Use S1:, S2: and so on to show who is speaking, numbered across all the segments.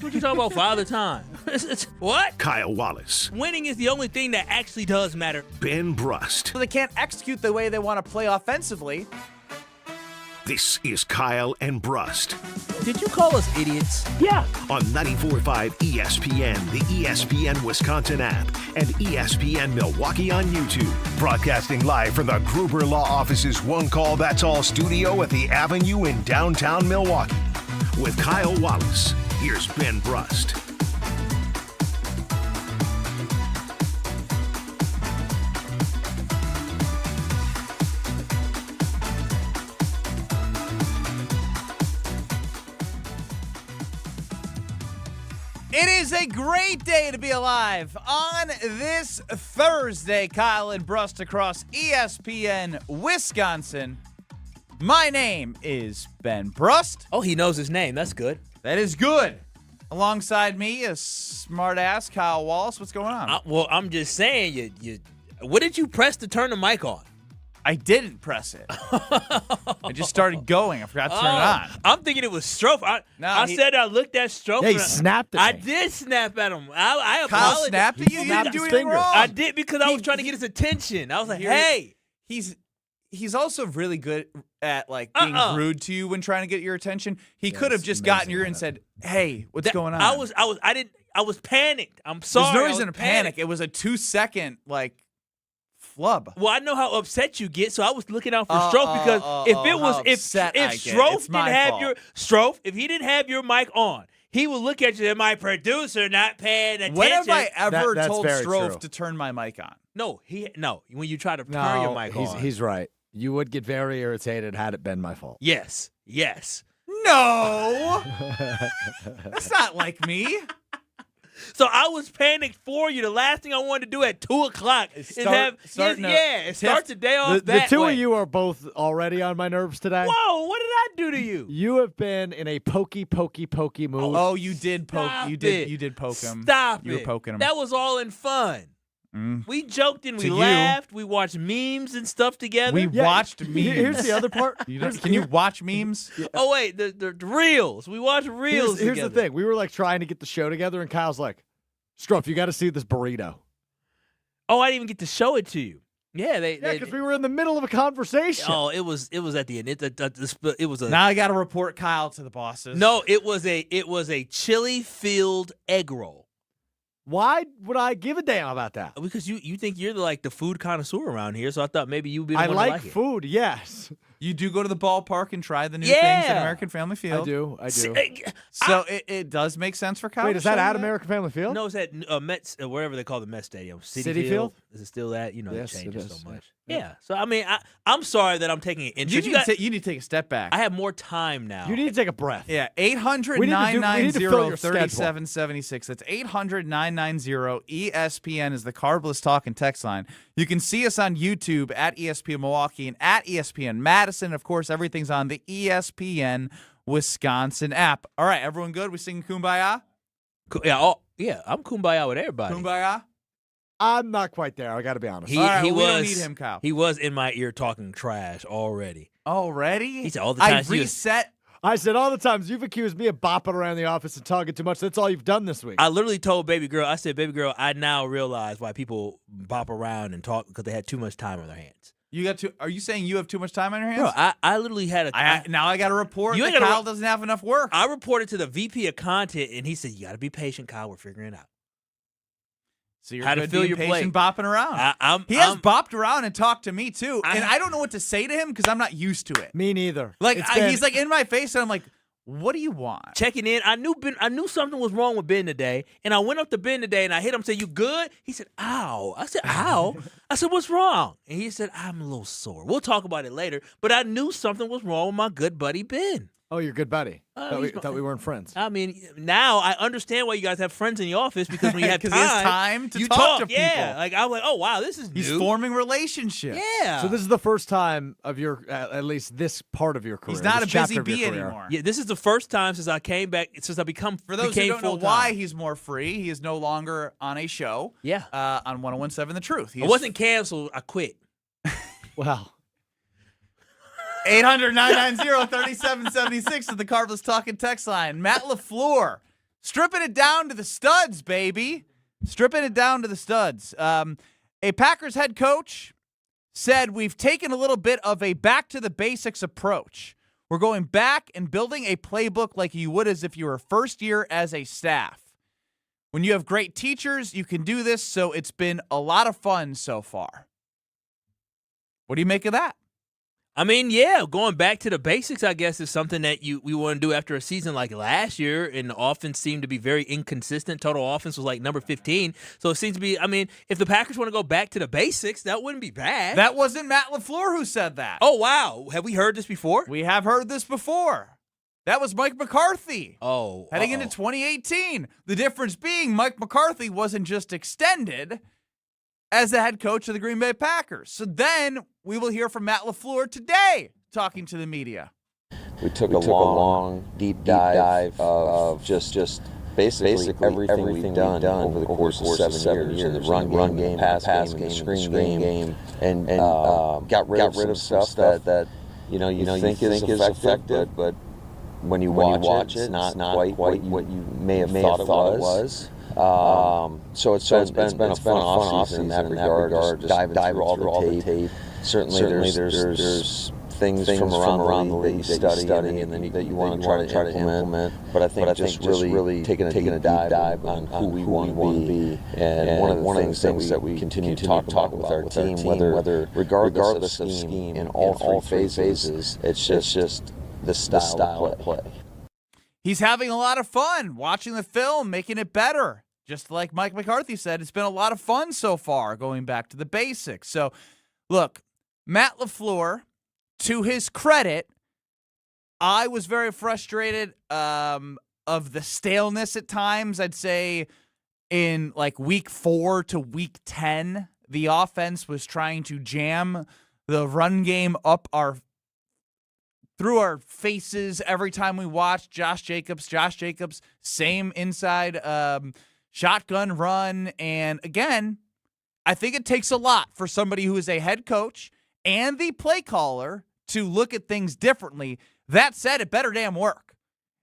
S1: What you talking about Father Time? What?
S2: Kyle Wallace.
S1: Winning is the only thing that actually does matter.
S2: Ben Brust.
S3: So they can't execute the way they want to play offensively.
S2: This is Kyle and Brust.
S1: Did you call us idiots?
S3: Yeah.
S2: On 94.5 ESPN, the ESPN Wisconsin app, and ESPN Milwaukee on YouTube. Broadcasting live from the Gruber Law Office's One Call That's All studio at the Avenue in downtown Milwaukee. With Kyle Wallace, here's Ben Brust.
S3: It is a great day to be alive on this Thursday. Kyle and Brust across ESPN Wisconsin. My name is Ben Brust.
S1: Oh, he knows his name. That's good.
S3: That is good. Alongside me, a smart-ass Kyle Wallace. What's going on?
S1: Well, I'm just saying, you. What did you press to turn the mic on?
S3: I didn't press it. I just started going. I forgot to turn it on.
S1: I'm thinking it was Strofe. I said I looked at Strofe.
S4: Yeah, he snapped at me.
S1: I did snap at him. I
S3: Kyle
S1: apologize.
S3: snapped at you? You didn't do anything wrong.
S1: I did because I was trying to get his attention. I was like, hey.
S3: He's also really good at like being rude to you when trying to get your attention. He could have just gotten your ear and said, "Hey, what's going on?"
S1: I was panicked. I'm sorry.
S3: There's no reason to panic. It was a 2-second like flub.
S1: Well, I know how upset you get, so I was looking out for Strofe because if he didn't have your mic on, he would look at you and my producer not paying attention.
S3: When have I ever
S4: That's
S3: told
S4: very
S3: Strofe
S4: true.
S3: to turn my mic on?
S1: No. When you try to turn your mic on,
S4: he's right. You would get very irritated had it been my fault.
S1: Yes.
S3: No, that's not like me.
S1: So I was panicked for you. The last thing I wanted to do at 2:00 is start the day off
S4: The
S1: that
S4: two
S1: way.
S4: of you are both already on my nerves today.
S1: Whoa! What did I do to you?
S4: You have been in a pokey mood.
S3: Oh, you did poke.
S1: Stop
S3: You did poke him.
S1: Stop
S3: You
S1: it.
S3: were poking him.
S1: That was all in fun. We joked and we
S3: To you.
S1: laughed. We watched memes and stuff together.
S3: We watched memes.
S4: Here's the other part.
S3: Can you watch memes?
S1: Oh wait, the reels. We watched reels.
S4: Here's the
S1: together.
S4: thing. We were like trying to get the show together, and Kyle's like, "Struff, you got to see this burrito."
S1: Oh, I didn't even get to show it to you. Yeah,
S4: because we were in the middle of a conversation.
S1: Oh, it was at the end. It was a.
S3: Now I got to report Kyle to the bosses.
S1: No, it was a chili-filled egg roll.
S4: Why would I give a damn about that?
S1: Because you think you're the food connoisseur around here, so I thought maybe you'd be the
S4: I
S1: one
S4: like
S1: to like
S4: food, yes.
S3: You do go to the ballpark and try the new things at American Family Field.
S4: I do.
S3: So it does make sense for Kyle.
S4: Wait, is that at American Family Field?
S1: No, it's at Mets, wherever they call the Mets Stadium.
S4: City Field?
S1: Is it still that?
S4: Yes,
S1: it changes
S4: it is.
S1: so much.
S4: Yeah.
S1: Yeah. So, I mean, I'm sorry that I'm taking an interest.
S3: You need to take a step back.
S1: I have more time now.
S4: You need to take a breath.
S3: Yeah,
S4: We need to fill your schedule.
S3: 800-990-3776. That's 800-990-ESPN is the Carbless Talk and text line. You can see us on YouTube at ESPN Milwaukee and at ESPN Madison. Of course, everything's on the ESPN Wisconsin app. All right, everyone good? We singing Kumbaya?
S1: Yeah, I'm kumbaya with everybody.
S3: Kumbaya?
S4: I'm not quite there. I got to be honest.
S3: All right,
S1: we
S3: we don't need him, Kyle.
S1: He was in my ear talking trash already.
S3: Already?
S1: He said all the time.
S3: I reset.
S4: I said all the times you've accused me of bopping around the office and talking too much. That's all you've done this week.
S1: I literally told baby girl, I said, baby girl, I now realize why people bop around and talk because they had too much time on their hands.
S3: Are you saying you have too much time on your hands?
S1: Bro, I literally had
S3: now I got to report
S1: You
S3: that
S1: ain't gotta
S3: Kyle doesn't have enough work.
S1: I reported to the VP of content, and he said, you got to be patient, Kyle. We're figuring it out.
S3: So you're
S1: How to
S3: good
S1: fill
S3: being
S1: your
S3: patient
S1: plate.
S3: bopping around.
S1: He
S3: has bopped around and talked to me, too.
S1: I
S3: And I don't know what to say to him because I'm not used to it.
S4: Me neither.
S3: He's like in my face, and I'm like, what do you want?
S1: Checking in. I knew something was wrong with Ben today, and I went up to Ben today, and I hit him and said, you good? He said, ow. I said, ow? I said, what's wrong? And he said, I'm a little sore. We'll talk about it later, but I knew something was wrong with my good buddy Ben.
S4: Oh, you're a good buddy. Thought we weren't friends.
S1: I mean, now I understand why you guys have friends in the office because when you have time,
S3: he has time to
S1: you
S3: talk to people.
S1: Yeah, like I was like, oh wow, this is
S3: He's
S1: new.
S3: forming relationships.
S1: Yeah.
S4: So this is the first time of your, at least this part of your career.
S3: He's not a
S4: this
S3: busy
S4: chapter of your
S3: bee
S4: career.
S3: anymore.
S1: Yeah, this is the first time since I came back, since I became
S3: For those who don't know
S1: full-time.
S3: why he's more free, he is no longer on a show.
S1: Yeah.
S3: On 101.7 The Truth.
S1: I wasn't canceled. I quit.
S4: Wow.
S3: 800-990-3776 is the Carbless Talking text line. Matt LaFleur stripping it down to the studs, baby. Stripping it down to the studs. A Packers head coach said, we've taken a little bit of a back-to-the-basics approach. We're going back and building a playbook like you would as if you were first year as a staff. When you have great teachers, you can do this, so it's been a lot of fun so far. What do you make of that?
S1: I mean, yeah, going back to the basics, I guess, is something that we want to do after a season like last year, and the offense seemed to be very inconsistent. Total offense was like number 15. So it seems to be, I mean, if the Packers want to go back to the basics, that wouldn't be bad.
S3: That wasn't Matt LaFleur who said that.
S1: Oh, wow. Have we heard this before?
S3: We have heard this before. That was Mike McCarthy.
S1: Oh.
S3: Heading into 2018. The difference being Mike McCarthy wasn't just extended as the head coach of the Green Bay Packers. So then we will hear from Matt LaFleur today talking to the media.
S5: We took a long, deep dive of just basically everything we've done over the course of 7 years. The run game, pass game, the screen game, and got rid of stuff that you think is effective, but when you watch it, it's not quite what you may have thought it was. So it's been a fun off-season in that regard. Just diving through all the tape. Certainly there's things from around the league that you study and then that you want to try to implement. But I think just really taking a deep dive on who we want to be. And one of the things that we continue to talk about with our team, whether regardless of the scheme in all three phases, it's just the style of play.
S3: He's having a lot of fun watching the film, making it better. Just like Mike McCarthy said, it's been a lot of fun so far going back to the basics. So, look, Matt LaFleur, to his credit, I was very frustrated of the staleness at times. I'd say in like week 4 to week 10, the offense was trying to jam the run game up through our faces every time we watched Josh Jacobs, same inside shotgun run. And again, I think it takes a lot for somebody who is a head coach and the play caller to look at things differently. That said, it better damn work.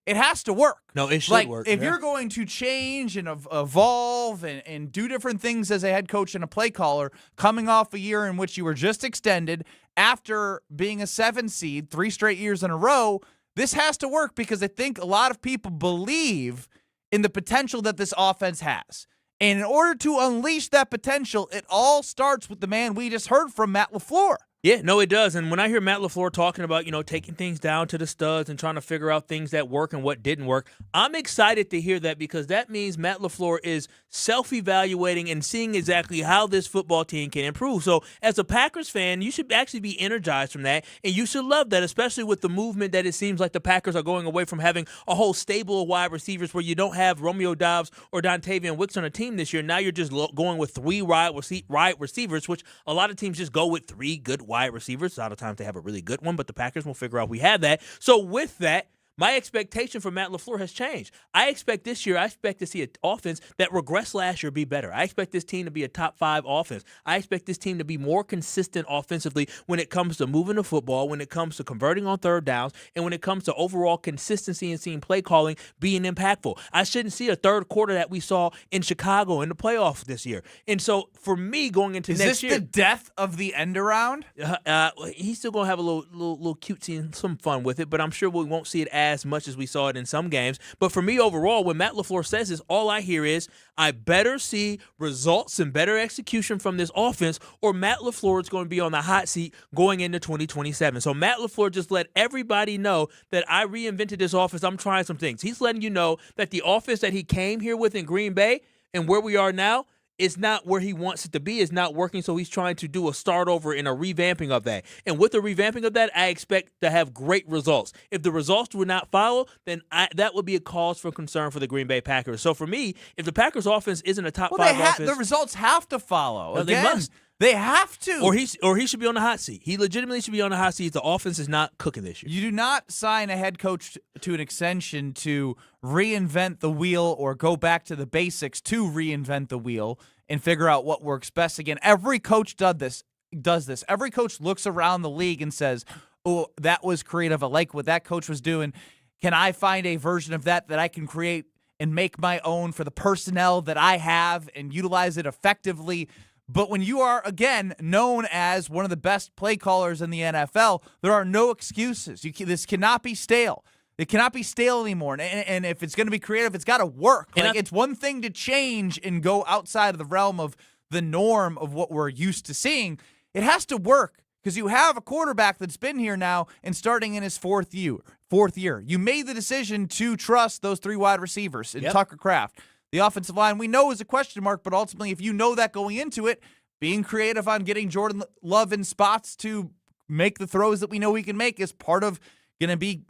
S3: It has to work.
S1: No, it should work.
S3: If you're going to change and evolve and do different things as a head coach and a play caller, coming off a year in which you were just extended after being a 7 seed 3 straight years in a row, this has to work because I think a lot of people believe in the potential that this offense has. And in order to unleash that potential, it all starts with the man we just heard from, Matt LaFleur.
S1: Yeah, no, it does. And when I hear Matt LaFleur talking about, taking things down to the studs and trying to figure out things that work and what didn't work, I'm excited to hear that because that means Matt LaFleur is self-evaluating and seeing exactly how this football team can improve. So as a Packers fan, you should actually be energized from that, and you should love that, especially with the movement that it seems like the Packers are going away from having a whole stable of wide receivers where you don't have Romeo Doubs or Dontavian Wicks on a team this year. Now you're just going with 3 wide receivers, which a lot of teams just go with 3 good wide receivers. A lot of times they have a really good one, but the Packers will figure out we have that. So with that, my expectation for Matt LaFleur has changed. I expect this year, to see an offense that regressed last year be better. I expect this team to be a top 5 offense. I expect this team to be more consistent offensively when it comes to moving the football, when it comes to converting on third downs, and when it comes to overall consistency and seeing play calling being impactful. I shouldn't see a third quarter that we saw in Chicago in the playoffs this year. And so for me going into next year.
S3: Is this the death of the end around?
S1: He's still going to have a little cutesy and some fun with it, but I'm sure we won't see it as much as we saw it in some games. But for me overall, when Matt LaFleur says this, all I hear is I better see results and better execution from this offense, or Matt LaFleur is going to be on the hot seat going into 2027. So Matt LaFleur just let everybody know that I reinvented this offense. I'm trying some things. He's letting you know that the offense that he came here with in Green Bay and where we are now is not where he wants it to be. It's not working, so he's trying to do a start over and a revamping of that. And with the revamping of that, I expect to have great results. If the results would not follow, then that would be a cause for concern for the Green Bay Packers. So for me, if the Packers offense isn't a top 5 offense,
S3: the results have to follow.
S1: No,
S3: Again,
S1: they must.
S3: They have to.
S1: Or he should be on the hot seat. He legitimately should be on the hot seat if the offense is not cooking this year.
S3: You do not sign a head coach to an extension to reinvent the wheel or go back to the basics to reinvent the wheel and figure out what works best. Again, every coach does this. Every coach looks around the league and says, oh, that was creative. I like what that coach was doing. Can I find a version of that I can create and make my own for the personnel that I have and utilize it effectively. But when you are, again, known as one of the best play callers in the NFL, there are no excuses. This cannot be stale. It cannot be stale anymore. And if it's going to be creative, it's got to work. It's one thing to change and go outside of the realm of the norm of what we're used to seeing. It has to work because you have a quarterback that's been here now and starting in his fourth year. You made the decision to trust those 3 wide receivers in Tucker Kraft. The offensive line, we know, is a question mark, but ultimately, if you know that going into it, being creative on getting Jordan Love in spots to make the throws that we know he can make is part of going to be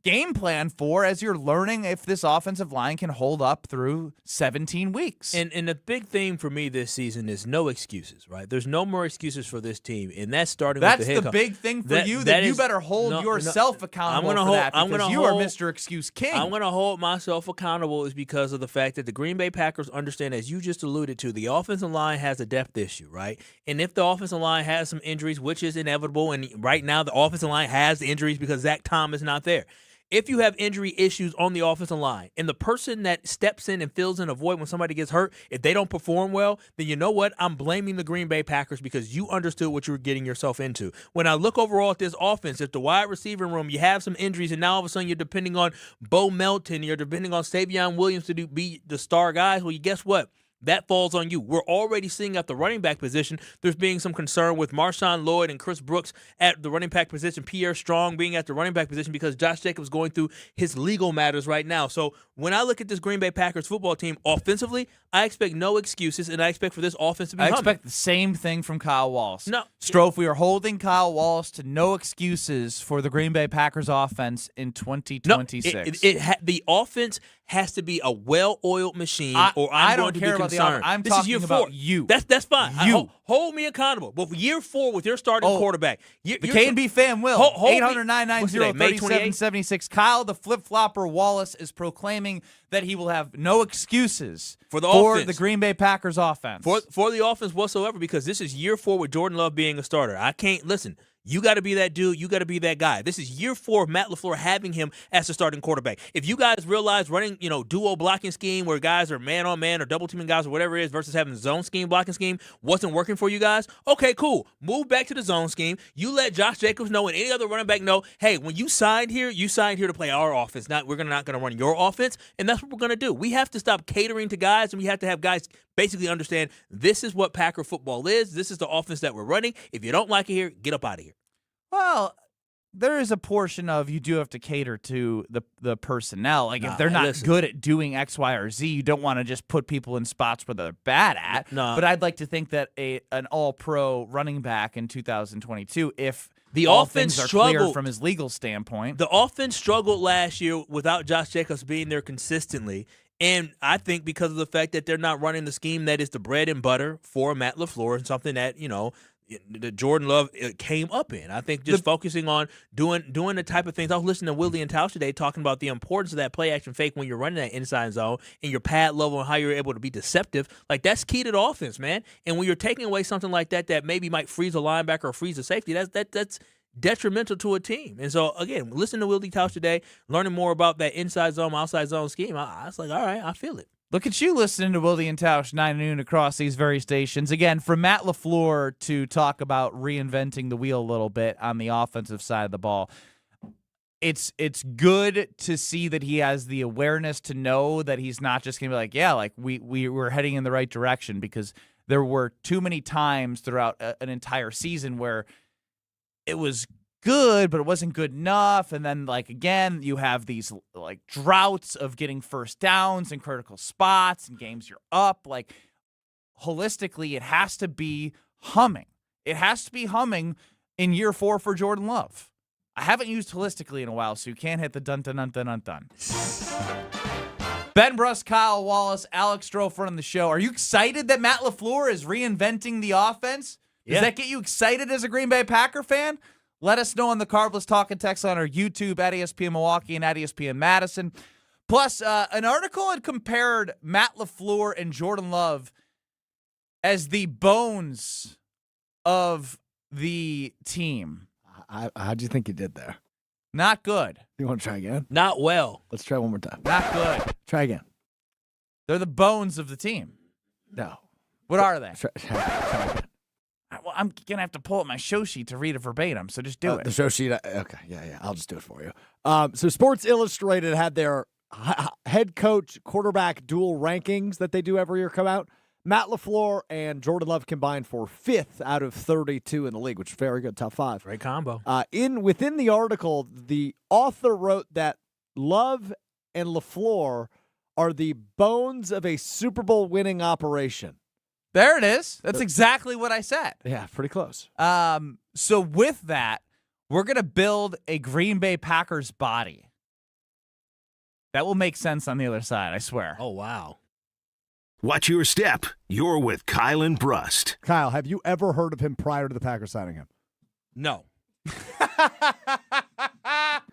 S3: game plan for as you're learning if this offensive line can hold up through 17 weeks.
S1: And the big theme for me this season is no excuses, right? There's no more excuses for this team, and that's starting with the head coach.
S3: That's the big thing for you, that you better hold yourself accountable for that because you are Mr. Excuse King.
S1: I'm going to hold myself accountable is because of the fact that the Green Bay Packers understand, as you just alluded to, the offensive line has a depth issue, right? And if the offensive line has some injuries, which is inevitable, and right now the offensive line has injuries because Zach Tom is not there. If you have injury issues on the offensive line and the person that steps in and fills in a void when somebody gets hurt, if they don't perform well, then you know what? I'm blaming the Green Bay Packers because you understood what you were getting yourself into. When I look overall at this offense, if the wide receiver room, you have some injuries and now all of a sudden you're depending on Bo Melton, you're depending on Savion Williams to be the star guys, well, guess what? That falls on you. We're already seeing at the running back position, there's being some concern with Marshawn Lloyd and Chris Brooks at the running back position, Pierre Strong being at the running back position because Josh Jacobs going through his legal matters right now. So when I look at this Green Bay Packers football team offensively, I expect no excuses, and I expect for this offense to be humming.
S3: Expect the same thing from Kyle Wallace.
S1: No.
S3: Strofe, we are holding Kyle Wallace to no excuses for the Green Bay Packers offense in 2026.
S1: The offense has to be a well-oiled machine, or I'm going to be concerned.
S3: I'm
S1: this is
S3: talking
S1: year
S3: about
S1: 4.
S3: you.
S1: That's fine.
S3: You.
S1: Hold me accountable. But for year 4 with your starting quarterback.
S3: The K&B fan will. 800-990-3776. Kyle, the flip-flopper Wallace, is proclaiming that he will have no excuses
S1: for the
S3: Green Bay Packers offense.
S1: For the offense whatsoever, because this is year 4 with Jordan Love being a starter. I can't listen. You got to be that dude. You got to be that guy. This is year 4 of Matt LaFleur having him as the starting quarterback. If you guys realize running, duo blocking scheme where guys are man on man or double teaming guys or whatever it is versus having zone scheme blocking scheme wasn't working for you guys, okay, cool. Move back to the zone scheme. You let Josh Jacobs know and any other running back know, hey, when you signed here to play our offense. We're not going to run your offense, and that's what we're going to do. We have to stop catering to guys, and we have to have guys basically understand this is what Packer football is. This is the offense that we're running. If you don't like it here, get up out of here.
S3: Well, there is a portion of you do have to cater to the personnel. Like, if they're not good at doing X, Y, or Z, you don't want to just put people in spots where they're bad at. But I'd like to think that an all-pro running back in 2022, if
S1: the
S3: all
S1: offense
S3: things are
S1: struggled
S3: clear from his legal standpoint.
S1: The offense struggled last year without Josh Jacobs being there consistently. And I think because of the fact that they're not running the scheme that is the bread and butter for Matt LaFleur and something that, the Jordan Love came up in. I think just focusing on doing the type of things. I was listening to Wilde and Tausch today talking about the importance of that play action fake when you're running that inside zone and your pad level and how you're able to be deceptive. Like, that's key to the offense, man. And when you're taking away something like that maybe might freeze a linebacker or freeze a safety, that's detrimental to a team. And so, again, listening to Wilde Tausch today, learning more about that inside zone, outside zone scheme, I was like, all right, I feel it.
S3: Look at you listening to Wilde and Tausch 9 to noon across these very stations. Again, for Matt LaFleur to talk about reinventing the wheel a little bit on the offensive side of the ball, it's good to see that he has the awareness to know that he's not just going to be like, yeah, like we were heading in the right direction, because there were too many times throughout an entire season where it was good, but it wasn't good enough. And then, again, you have these, droughts of getting first downs in critical spots and games you're up. Holistically, it has to be humming. It has to be humming in year 4 for Jordan Love. I haven't used holistically in a while, so you can't hit the dun-dun-dun-dun-dun-dun. Ben Brust, Kyle Wallace, Alex Strofe on the show. Are you excited that Matt LaFleur is reinventing the offense? Does that get you excited as a Green Bay Packer fan? Let us know on the Carbless Talk and Text on our YouTube at ESPN Milwaukee and at ESPN Madison. Plus, an article had compared Matt LaFleur and Jordan Love as the bones of the team.
S4: How'd you think he did there?
S3: Not good.
S4: You want to try again?
S1: Not well.
S4: Let's try one more time.
S3: Not good.
S4: Try again.
S3: They're the bones of the team.
S4: No.
S3: What are they?
S4: Try again.
S3: Well, I'm going to have to pull up my show sheet to read it verbatim, so just do it.
S4: The show sheet. Okay. Yeah. I'll just do it for you. So Sports Illustrated had their head coach quarterback dual rankings that they do every year come out. Matt LaFleur and Jordan Love combined for 5th out of 32 in the league, which is very good, top 5.
S1: Great combo.
S4: Within the article, the author wrote that Love and LaFleur are the bones of a Super Bowl winning operation.
S3: There it is. That's exactly what I said.
S4: Yeah, pretty close.
S3: So with that, we're going to build a Green Bay Packers body. That will make sense on the other side, I swear.
S1: Oh, wow.
S2: Watch your step. You're with Kyle and Brust.
S4: Kyle, have you ever heard of him prior to the Packers signing him?
S1: No.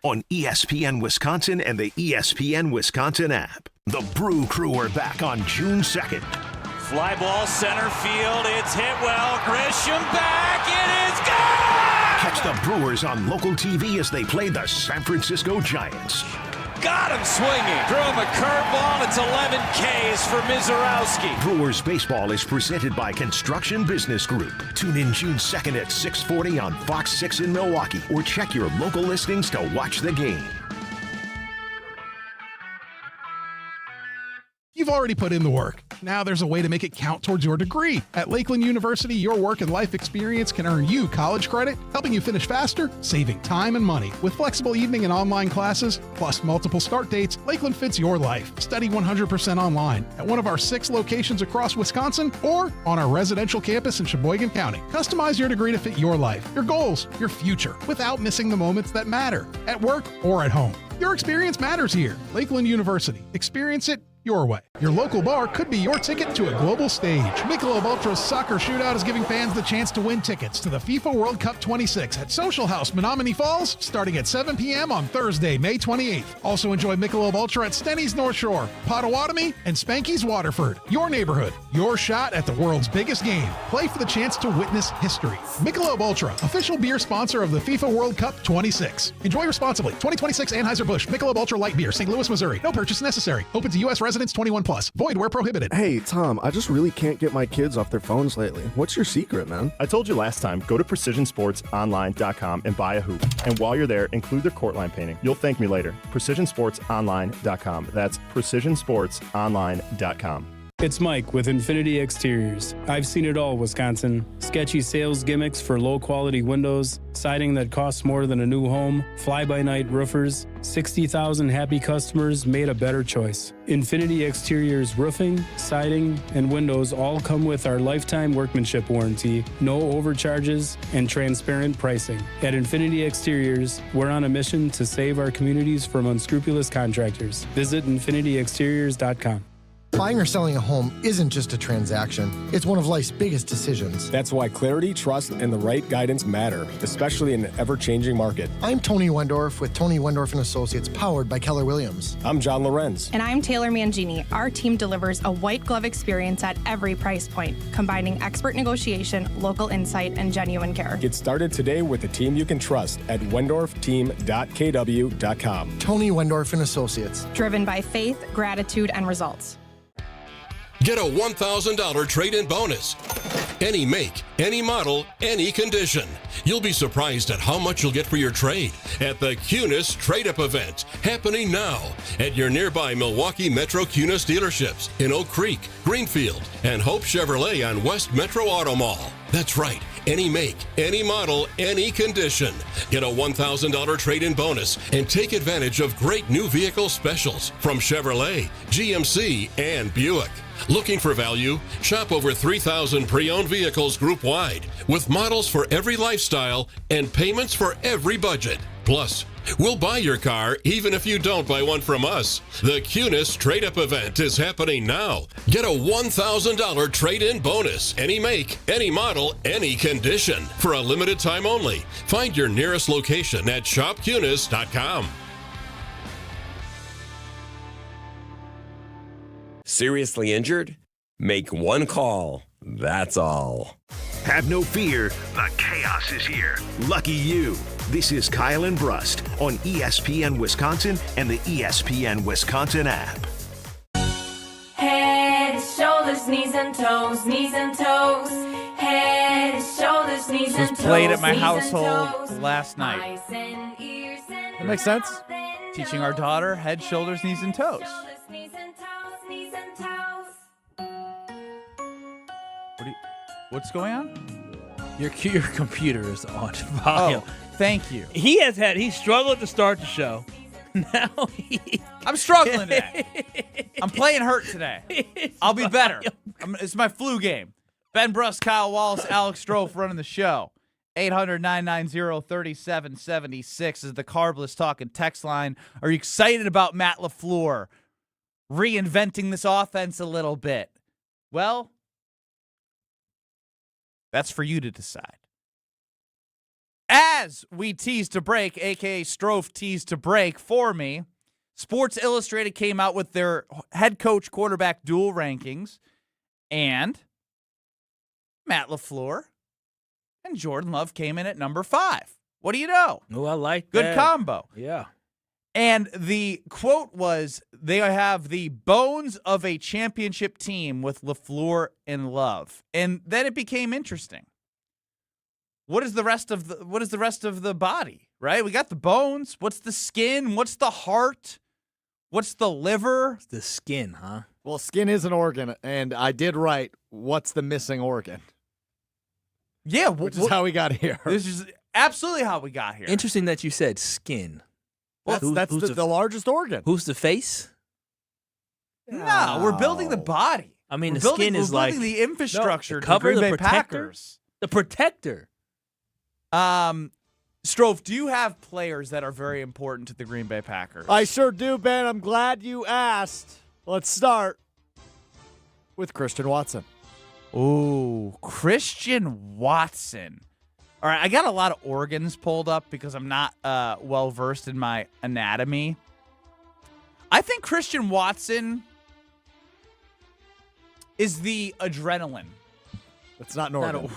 S2: On ESPN Wisconsin and the ESPN Wisconsin app. The Brew Crew are back on June 2nd.
S6: Fly ball center field. It's hit well. Grisham back. It is gone!
S2: Catch the Brewers on local TV as they play the San Francisco Giants.
S6: Got him swinging. Threw him a curveball. It's 11 Ks for Mizorowski.
S2: Brewers baseball is presented by Construction Business Group. Tune in June 2nd at 6:40 on Fox 6 in Milwaukee or check your local listings to watch the game.
S7: You've already put in the work. Now there's a way to make it count towards your degree. At Lakeland University, your work and life experience can earn you college credit, helping you finish faster, saving time and money. With flexible evening and online classes, plus multiple start dates, Lakeland fits your life. Study 100% online at one of our 6 locations across Wisconsin or on our residential campus in Sheboygan County. Customize your degree to fit your life, your goals, your future, without missing the moments that matter, at work or at home. Your experience matters here. Lakeland University. Experience it your way. Your local bar could be your ticket to a global stage. Michelob Ultra's Soccer Shootout is giving fans the chance to win tickets to the FIFA World Cup 26 at Social House, Menominee Falls, starting at 7 p.m. on Thursday, May 28th. Also enjoy Michelob Ultra at Stenny's North Shore, Potawatomi, and Spanky's Waterford. Your neighborhood, your shot at the world's biggest game. Play for the chance to witness history. Michelob Ultra, official beer sponsor of the FIFA World Cup 26. Enjoy responsibly. 2026 Anheuser-Busch Michelob Ultra Light Beer, St. Louis, Missouri. No purchase necessary. Open to U.S. residents 21 plus. Void where prohibited.
S8: Hey, Tom, I just really can't get my kids off their phones lately. What's your secret, man?
S9: I told you last time, go to PrecisionSportsOnline.com and buy a hoop. And while you're there, include their court line painting. You'll thank me later. PrecisionSportsOnline.com. That's PrecisionSportsOnline.com.
S10: It's Mike with Infinity Exteriors. I've seen it all, Wisconsin. Sketchy sales gimmicks for low-quality windows, siding that costs more than a new home, fly-by-night roofers. 60,000 happy customers made a better choice. Infinity Exteriors roofing, siding, and windows all come with our lifetime workmanship warranty, no overcharges, and transparent pricing. At Infinity Exteriors, we're on a mission to save our communities from unscrupulous contractors. Visit infinityexteriors.com.
S11: Buying or selling a home isn't just a transaction. It's one of life's biggest decisions.
S9: That's why clarity, trust, and the right guidance matter, especially in an ever-changing market.
S11: I'm Tony Wendorf with Tony Wendorf & Associates, powered by Keller Williams.
S9: I'm John Lorenz.
S12: And I'm Taylor Mangini. Our team delivers a white glove experience at every price point, combining expert negotiation, local insight, and genuine care.
S9: Get started today with a team you can trust at wendorfteam.kw.com.
S11: Tony Wendorf & Associates.
S12: Driven by faith, gratitude, and results.
S13: Get a $1,000 trade-in bonus. Any make, any model, any condition. You'll be surprised at how much you'll get for your trade at the Cunis Trade-Up event, happening now at your nearby Milwaukee Metro Cunis dealerships in Oak Creek, Greenfield, and Hope Chevrolet on West Metro Auto Mall. That's right. Any make, any model, any condition. Get a $1,000 trade-in bonus and take advantage of great new vehicle specials from Chevrolet, GMC, and Buick. Looking for value? Shop over 3,000 pre-owned vehicles group-wide with models for every lifestyle and payments for every budget. Plus, we'll buy your car even if you don't buy one from us. The Cunis Trade-Up event is happening now. Get a $1,000 trade-in bonus. Any make, any model, any condition. For a limited time only. Find your nearest location at shopcunis.com.
S14: Seriously injured? Make one call. That's all.
S2: Have no fear. The chaos is here. Lucky you. This is Kyle and Brust on ESPN Wisconsin and the ESPN Wisconsin app.
S15: Head, shoulders, knees and toes, knees and toes. Head, shoulders, knees and toes.
S3: This was played at my household last night.
S4: That makes sense.
S3: Teaching our daughter head, shoulders, knees, and toes. What's going on?
S1: Your computer is on volume.
S3: Oh, thank you.
S1: He struggled to start the show. Now
S3: I'm struggling today. I'm playing hurt today. I'll be better. It's my flu game. Ben Brust, Kyle Wallace, Alex Strofe running the show. 800-990-3776 is the Carbless Talking text line. Are you excited about Matt LaFleur reinventing this offense a little bit? Well, that's for you to decide. As we tease to break, a.k.a. Strofe teased to break for me, Sports Illustrated came out with their head coach quarterback dual rankings, and Matt LaFleur and Jordan Love came in at number 5. What do you know?
S1: Oh, I like that.
S3: Good combo.
S1: Yeah.
S3: And the quote was, they have the bones of a championship team with LaFleur and Love. And then it became interesting. What is the rest of the body, right? We got the bones. What's the skin? What's the heart? What's the liver?
S1: It's the skin, huh?
S4: Well, skin is an organ, and I did write, what's the missing organ?
S3: Yeah.
S4: Which is how we got here.
S3: This is absolutely how we got here.
S1: Interesting that you said skin.
S4: That's the largest organ.
S1: Who's the face?
S3: No, we're building the body.
S1: I mean,
S3: we're
S1: the skin is
S3: we're
S1: like
S3: building the infrastructure.
S1: the cover,
S3: to the Green
S1: the
S3: Bay
S1: protector.
S3: Packers.
S1: The protector.
S3: Strofe, do you have players that are very important to the Green Bay Packers?
S4: I sure do, Ben. I'm glad you asked. Let's start with Christian Watson.
S3: Ooh, Christian Watson. All right, I got a lot of organs pulled up because I'm not well-versed in my anatomy. I think Christian Watson is the adrenaline.
S4: It's not an organ.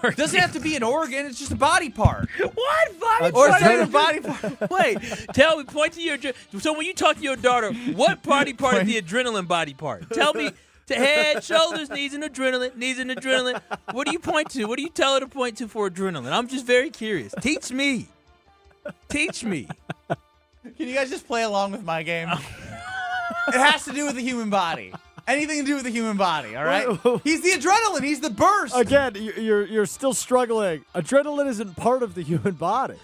S3: It doesn't have to be an organ. It's just a body part.
S1: What body
S3: Or
S1: part?
S3: it's not even a body part.
S1: Wait, tell me. Point to your. So when you talk to your daughter, what body part is the adrenaline body part? Tell me. To head, shoulders, knees, and adrenaline. What do you point to? What do you tell her to point to for adrenaline? I'm just very curious. Teach me. Can
S3: you guys just play along with my game? It has to do with the human body. Anything to do with the human body, all right? He's the adrenaline. He's the burst.
S4: Again, you're still struggling. Adrenaline isn't part of the human body.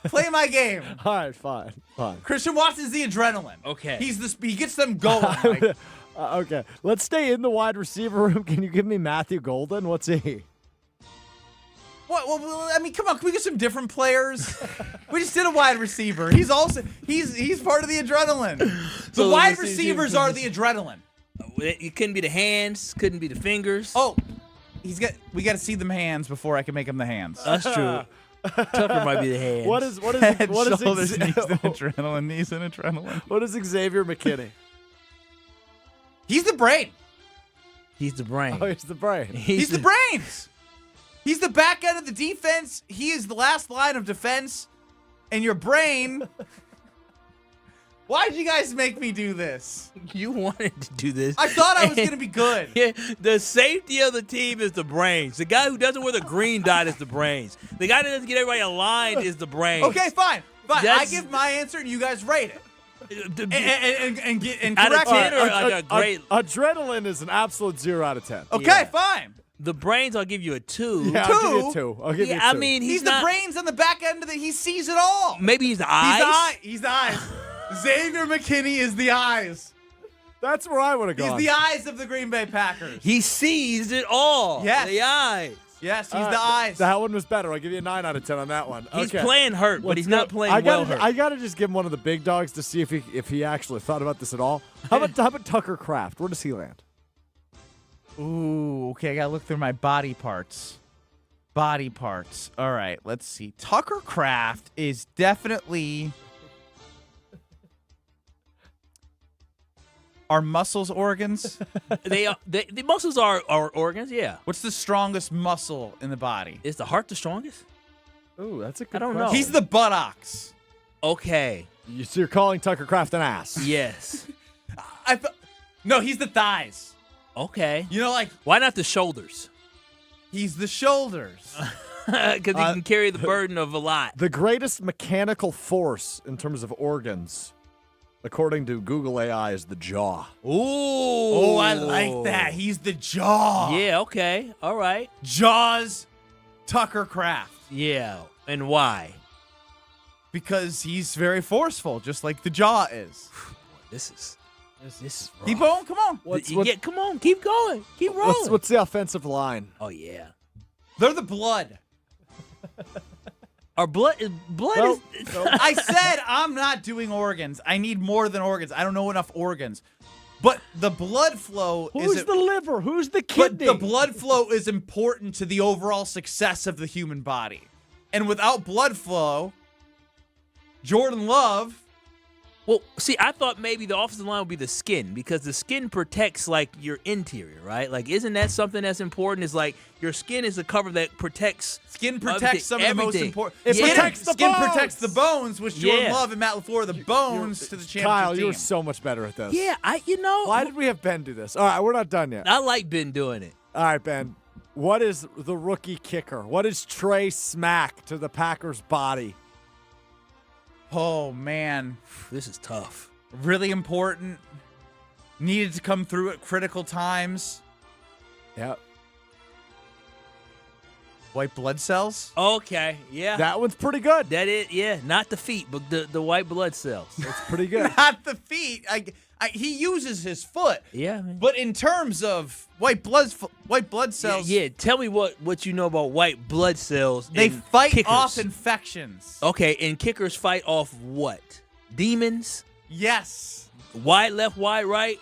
S3: Play my game.
S4: All right, fine.
S3: Christian Watson's the adrenaline.
S1: Okay.
S3: He gets them going. Like.
S4: Okay, let's stay in the wide receiver room. Can you give me Matthew Golden? What's he?
S3: What? Well, I mean, come on. Can we get some different players? We just did a wide receiver. He's part of the adrenaline. The wide receivers are the adrenaline.
S1: It couldn't be the hands. Couldn't be the fingers.
S3: Oh, we got to see them hands before I can make them the hands.
S1: That's true. Tucker might be the hands.
S4: What is
S3: shoulders, knees, and adrenaline, knees, and adrenaline.
S4: What is Xavier McKinney?
S3: He's the brain.
S1: He's the brain.
S4: Oh, he's the brain.
S3: He's the brains. He's the back end of the defense. He is the last line of defense. And your brain. Why'd you guys make me do this?
S1: You wanted to do this.
S3: I thought I was going to be good.
S1: Yeah, the safety of the team is the brains. The guy who doesn't wear the green dot is the brains. The guy that doesn't get everybody aligned is the brains.
S3: Okay, fine. I give my answer and you guys rate it. And correct it.
S4: Adrenaline is an absolute 0 out of 10.
S3: Okay, fine.
S1: The brains, I'll give you a 2.
S4: Yeah, I'll give you a 2.
S1: I mean,
S3: he's the brains on the back end of it. He sees it all.
S1: Maybe he's the eyes.
S3: He's the eyes. Xavier McKinney is the eyes.
S4: That's where I would have gone.
S3: He's the eyes of the Green Bay Packers.
S1: He sees it all.
S3: Yes.
S1: The eyes.
S3: Yes, he's the eyes.
S4: That one was better. I'll give you a 9 out of 10 on that one.
S1: He's playing hurt, but he's not playing hurt.
S4: I got to just give him one of the big dogs to see if he actually thought about this at all. How about Tucker Kraft? Where does he land?
S3: Ooh, okay. I got to look through my body parts. All right, let's see. Tucker Kraft is definitely... Are muscles organs?
S1: The muscles are organs, yeah.
S3: What's the strongest muscle in the body?
S1: Is the heart the strongest?
S4: Ooh, that's a good
S1: I don't
S4: question.
S1: know.
S3: He's the buttocks.
S1: Okay.
S4: So you're calling Tucker Kraft an ass?
S1: Yes.
S3: No, he's the thighs.
S1: Okay.
S3: You know, like,
S1: why not the shoulders?
S3: He's the shoulders.
S1: Because he can carry the burden of a lot.
S4: The greatest mechanical force in terms of organs, according to Google AI, is the jaw.
S1: Ooh.
S3: Oh, I like that. He's the jaw.
S1: Yeah, okay. All right.
S3: Jaws, Tucker Kraft.
S1: Yeah. And why?
S3: Because he's very forceful, just like the jaw is.
S1: This is rough.
S3: Keep on, come on.
S1: Come on, keep going. Keep rolling.
S4: What's the offensive line?
S1: Oh, yeah.
S3: They're the blood.
S1: Our blood is...
S3: I said I'm not doing organs. I need more than organs. I don't know enough organs. But the blood flow is...
S4: Who's the liver? Who's the kidney?
S3: But the blood flow is important to the overall success of the human body. And without blood flow, Jordan Love...
S1: Well, see, I thought maybe the offensive line would be the skin, because the skin protects, like, your interior, right? Like, isn't that something that's important? Is like, your skin is the cover that protects...
S3: Skin protects some of the most important...
S4: It protects the
S3: skin
S4: bones.
S3: protects the bones, which Jordan
S1: Yeah.
S3: Love and Matt LaFleur are the bones to the championship
S4: Kyle,
S3: team.
S4: you were so much better at this.
S1: Yeah,
S4: Why did we have Ben do this? All right, we're not done yet.
S1: I like Ben doing it.
S4: All right, Ben. What is the rookie kicker? What is Trey Smack to the Packers' body?
S3: Oh, man.
S1: This is tough.
S3: Really important. Needed to come through at critical times.
S4: Yep.
S3: White blood cells?
S1: Okay, yeah.
S4: That one's pretty good.
S1: That is, yeah. Not the feet, but the white blood cells.
S4: That's pretty good.
S3: Not the feet. He uses his foot.
S1: Yeah, man.
S3: But in terms of white blood cells,
S1: Yeah, tell me what you know about white blood cells.
S3: they
S1: and
S3: fight
S1: kickers.
S3: off infections.
S1: Okay, and kickers fight off what? Demons?
S3: Yes.
S1: Wide left, wide right?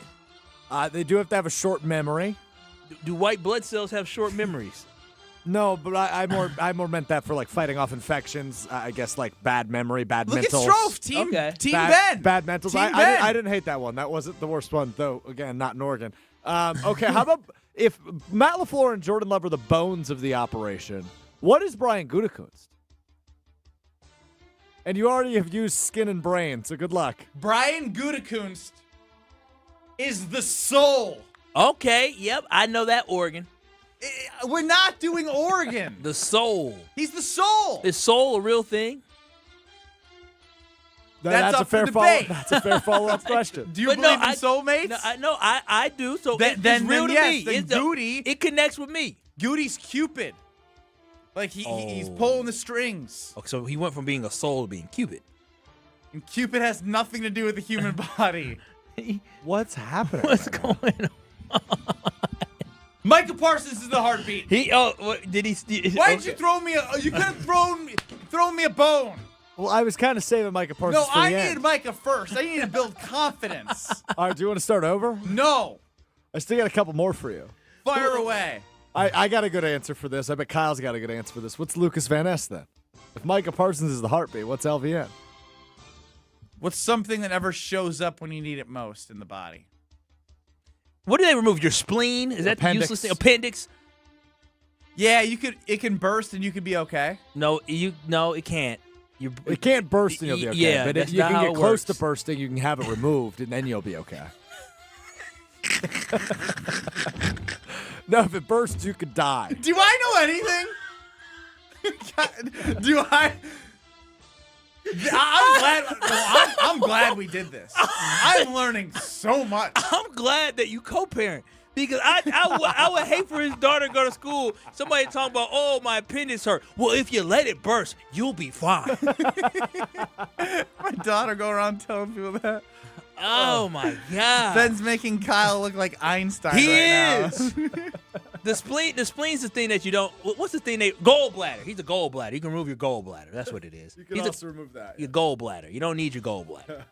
S4: They do have to have a short memory.
S1: Do white blood cells have short memories?
S4: No, but I more meant that for like fighting off infections. I guess like bad memory, bad
S3: Look
S4: mentals.
S3: at Strofe, team Ben.
S4: Bad mentals.
S3: Team Ben.
S4: I didn't hate that one. That wasn't the worst one, though. Again, not in Oregon. Okay, how about if Matt LaFleur and Jordan Love are the bones of the operation? What is Bryan Gutekunst? And you already have used skin and brain, so good luck.
S3: Bryan Gutekunst is the soul.
S1: Okay, yep, I know that organ.
S3: We're not doing organ.
S1: The soul.
S3: He's the soul.
S1: Is soul a real thing?
S3: That's
S4: a
S3: up
S4: fair
S3: for debate.
S4: That's a fair follow-up question.
S3: Do you believe in soulmates?
S1: No, I do. So
S3: Then
S1: it's real to
S3: yes,
S1: me.
S3: then Goody.
S1: It connects with me.
S3: Goody's Cupid. Like he's pulling the strings.
S1: Okay, so he went from being a soul to being Cupid.
S3: And Cupid has nothing to do with the human body.
S4: What's happening?
S1: What's going on?
S3: Micah Parsons is the heartbeat.
S1: Did he?
S3: Why did you throw me? You could have thrown me a bone.
S4: Well, I was kind of saving Micah Parsons
S3: No,
S4: for the
S3: I
S4: end.
S3: needed Micah first. I need to build confidence.
S4: All right, do you want to start over?
S3: No.
S4: I still got a couple more for you.
S3: Fire away.
S4: I got a good answer for this. I bet Kyle's got a good answer for this. What's Lucas Van Ness then? If Micah Parsons is the heartbeat, what's LVN?
S3: What's something that never shows up when you need it most in the body?
S1: What do they remove? Your spleen? Is that the
S4: Appendix.
S1: useless thing? Appendix?
S3: Yeah, it can burst and you could be okay.
S1: No, it can't.
S4: It can't burst and you'll be okay.
S1: Yeah,
S4: but
S1: that's
S4: if you
S1: not
S4: can
S1: how
S4: get
S1: it
S4: close to
S1: works.
S4: bursting, you can have it removed, and then you'll be okay. No, if it bursts, you could die.
S3: Do I know anything? Do I? I'm glad we did this. I'm learning so much.
S1: I'm glad that you co-parent. Because I would hate for his daughter to go to school. Somebody talking about, oh, my appendix hurt. Well, if you let it burst, you'll be fine.
S3: My daughter go around telling people that.
S1: Oh, my God.
S3: Ben's making Kyle look like Einstein
S1: He
S3: right
S1: is.
S3: now.
S1: The spleen's the thing that you don't. What's the thing? Gallbladder. He's a gallbladder. You can remove your gallbladder. That's what it is.
S4: You can also remove that.
S1: Your gallbladder. You don't need your gallbladder.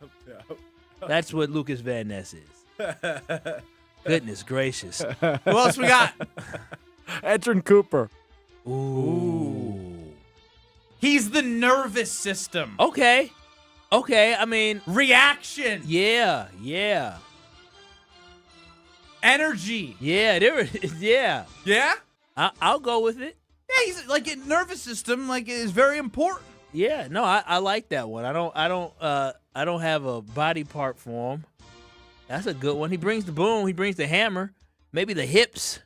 S1: That's what Lucas Van Ness is. Goodness gracious.
S3: Who else we got?
S4: Edrin Cooper.
S1: Ooh.
S3: He's the nervous system.
S1: Okay. I mean,
S3: reaction.
S1: Yeah.
S3: Energy.
S1: Yeah, there is. Yeah.
S3: Yeah?
S1: I'll go with it.
S3: Yeah, he's like a nervous system, like is very important.
S1: Yeah, no, I like that one. I don't have a body part for him. That's a good one. He brings the boom. He brings the hammer. Maybe the hips.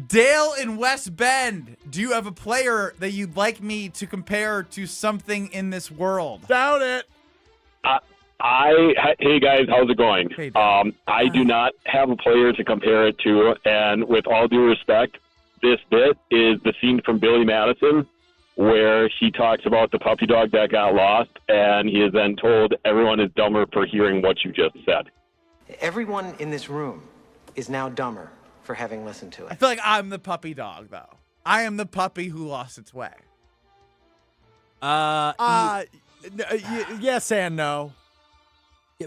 S3: Dale in West Bend, do you have a player that you'd like me to compare to something in this world?
S4: Doubt it.
S16: Hey guys, how's it going?
S3: Hey,
S16: I do not have a player to compare it to, and with all due respect, this bit is the scene from Billy Madison where he talks about the puppy dog that got lost, and he is then told everyone is dumber for hearing what you just said.
S17: Everyone in this room is now dumber for having listened to
S3: I
S17: it.
S3: feel like I'm the puppy dog, though. I am the puppy who lost its way.
S4: Yes and no.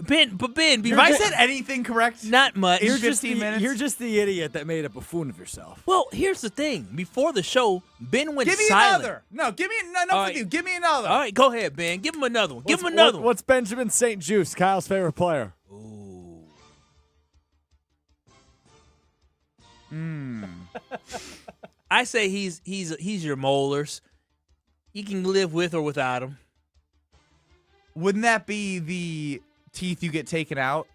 S1: Ben,
S3: Have I said anything correct?
S1: Not much.
S3: You're 15 minutes.
S4: You're just the idiot that made a buffoon of yourself.
S1: Well, here's the thing. Before the show, Ben went
S3: Give me
S1: silent.
S3: another. No, give me enough
S1: All
S3: with
S1: right.
S3: you. Give me another.
S1: All right, go ahead, Ben. Give him another one. Give him another one.
S4: What's Benjamin St. Juste, Kyle's favorite player?
S1: Ooh. I say he's your molars. You can live with or without him.
S3: Wouldn't that be the teeth you get taken out?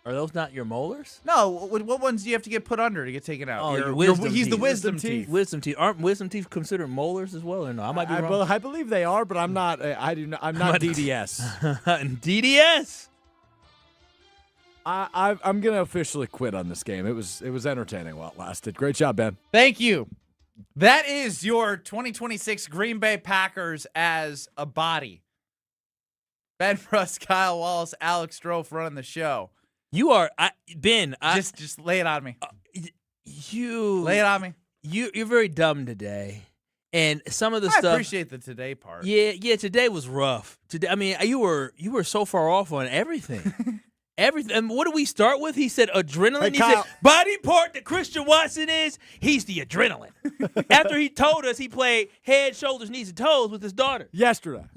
S1: Are those not your molars?
S3: No. What ones do you have to get put under to get taken out?
S1: Oh, your wisdom
S3: He's the
S1: teeth.
S3: wisdom teeth.
S1: Wisdom teeth. Aren't wisdom teeth considered molars as well, or no? I might be wrong.
S4: I believe they are, but I'm not. I'm not DDS.
S1: DDS.
S4: I'm gonna officially quit on this game. It was entertaining while it lasted. Great job, Ben.
S3: Thank you. That is your 2026 Green Bay Packers as a body. Ben Brust, Kyle Wallace, Alex Strofe running the show.
S1: You are Ben.
S3: Just lay it on me.
S1: You
S3: lay it on me.
S1: You're very dumb today, and some of the stuff.
S3: I appreciate the today part.
S1: Yeah. Today was rough. Today, I mean, you were so far off on everything. Everything. And what do we start with? He said adrenaline.
S4: Hey,
S1: he
S4: Kyle.
S1: said body part that Christian Watson is. He's the adrenaline. After he told us he played head, shoulders, knees, and toes with his daughter
S4: Yesterday.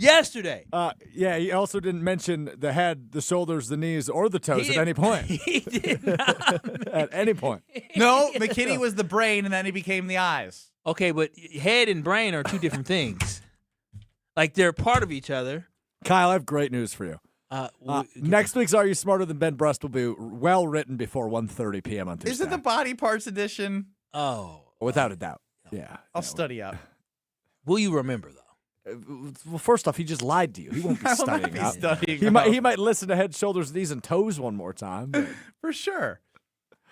S1: Yeah,
S4: he also didn't mention the head, the shoulders, the knees, or the toes at any point.
S1: He did not.
S4: At any point.
S3: No, McKinney was the brain, and then he became the eyes.
S1: Okay, but head and brain are two different things. Like they're part of each other.
S4: Kyle, I have great news for you. Next week's Are You Smarter Than Ben Brust will be well written before 1:30 p.m. on Tuesday.
S3: Is it the body parts edition?
S1: Oh.
S4: Without a doubt. Yeah.
S3: I'll study up.
S1: Will you remember, though?
S4: Well, first off, he just lied to you. He won't be
S3: I will
S4: studying
S3: not be
S4: up.
S3: studying
S4: He
S3: up.
S4: might listen to head, shoulders, knees, and toes one more time. but-
S3: For sure.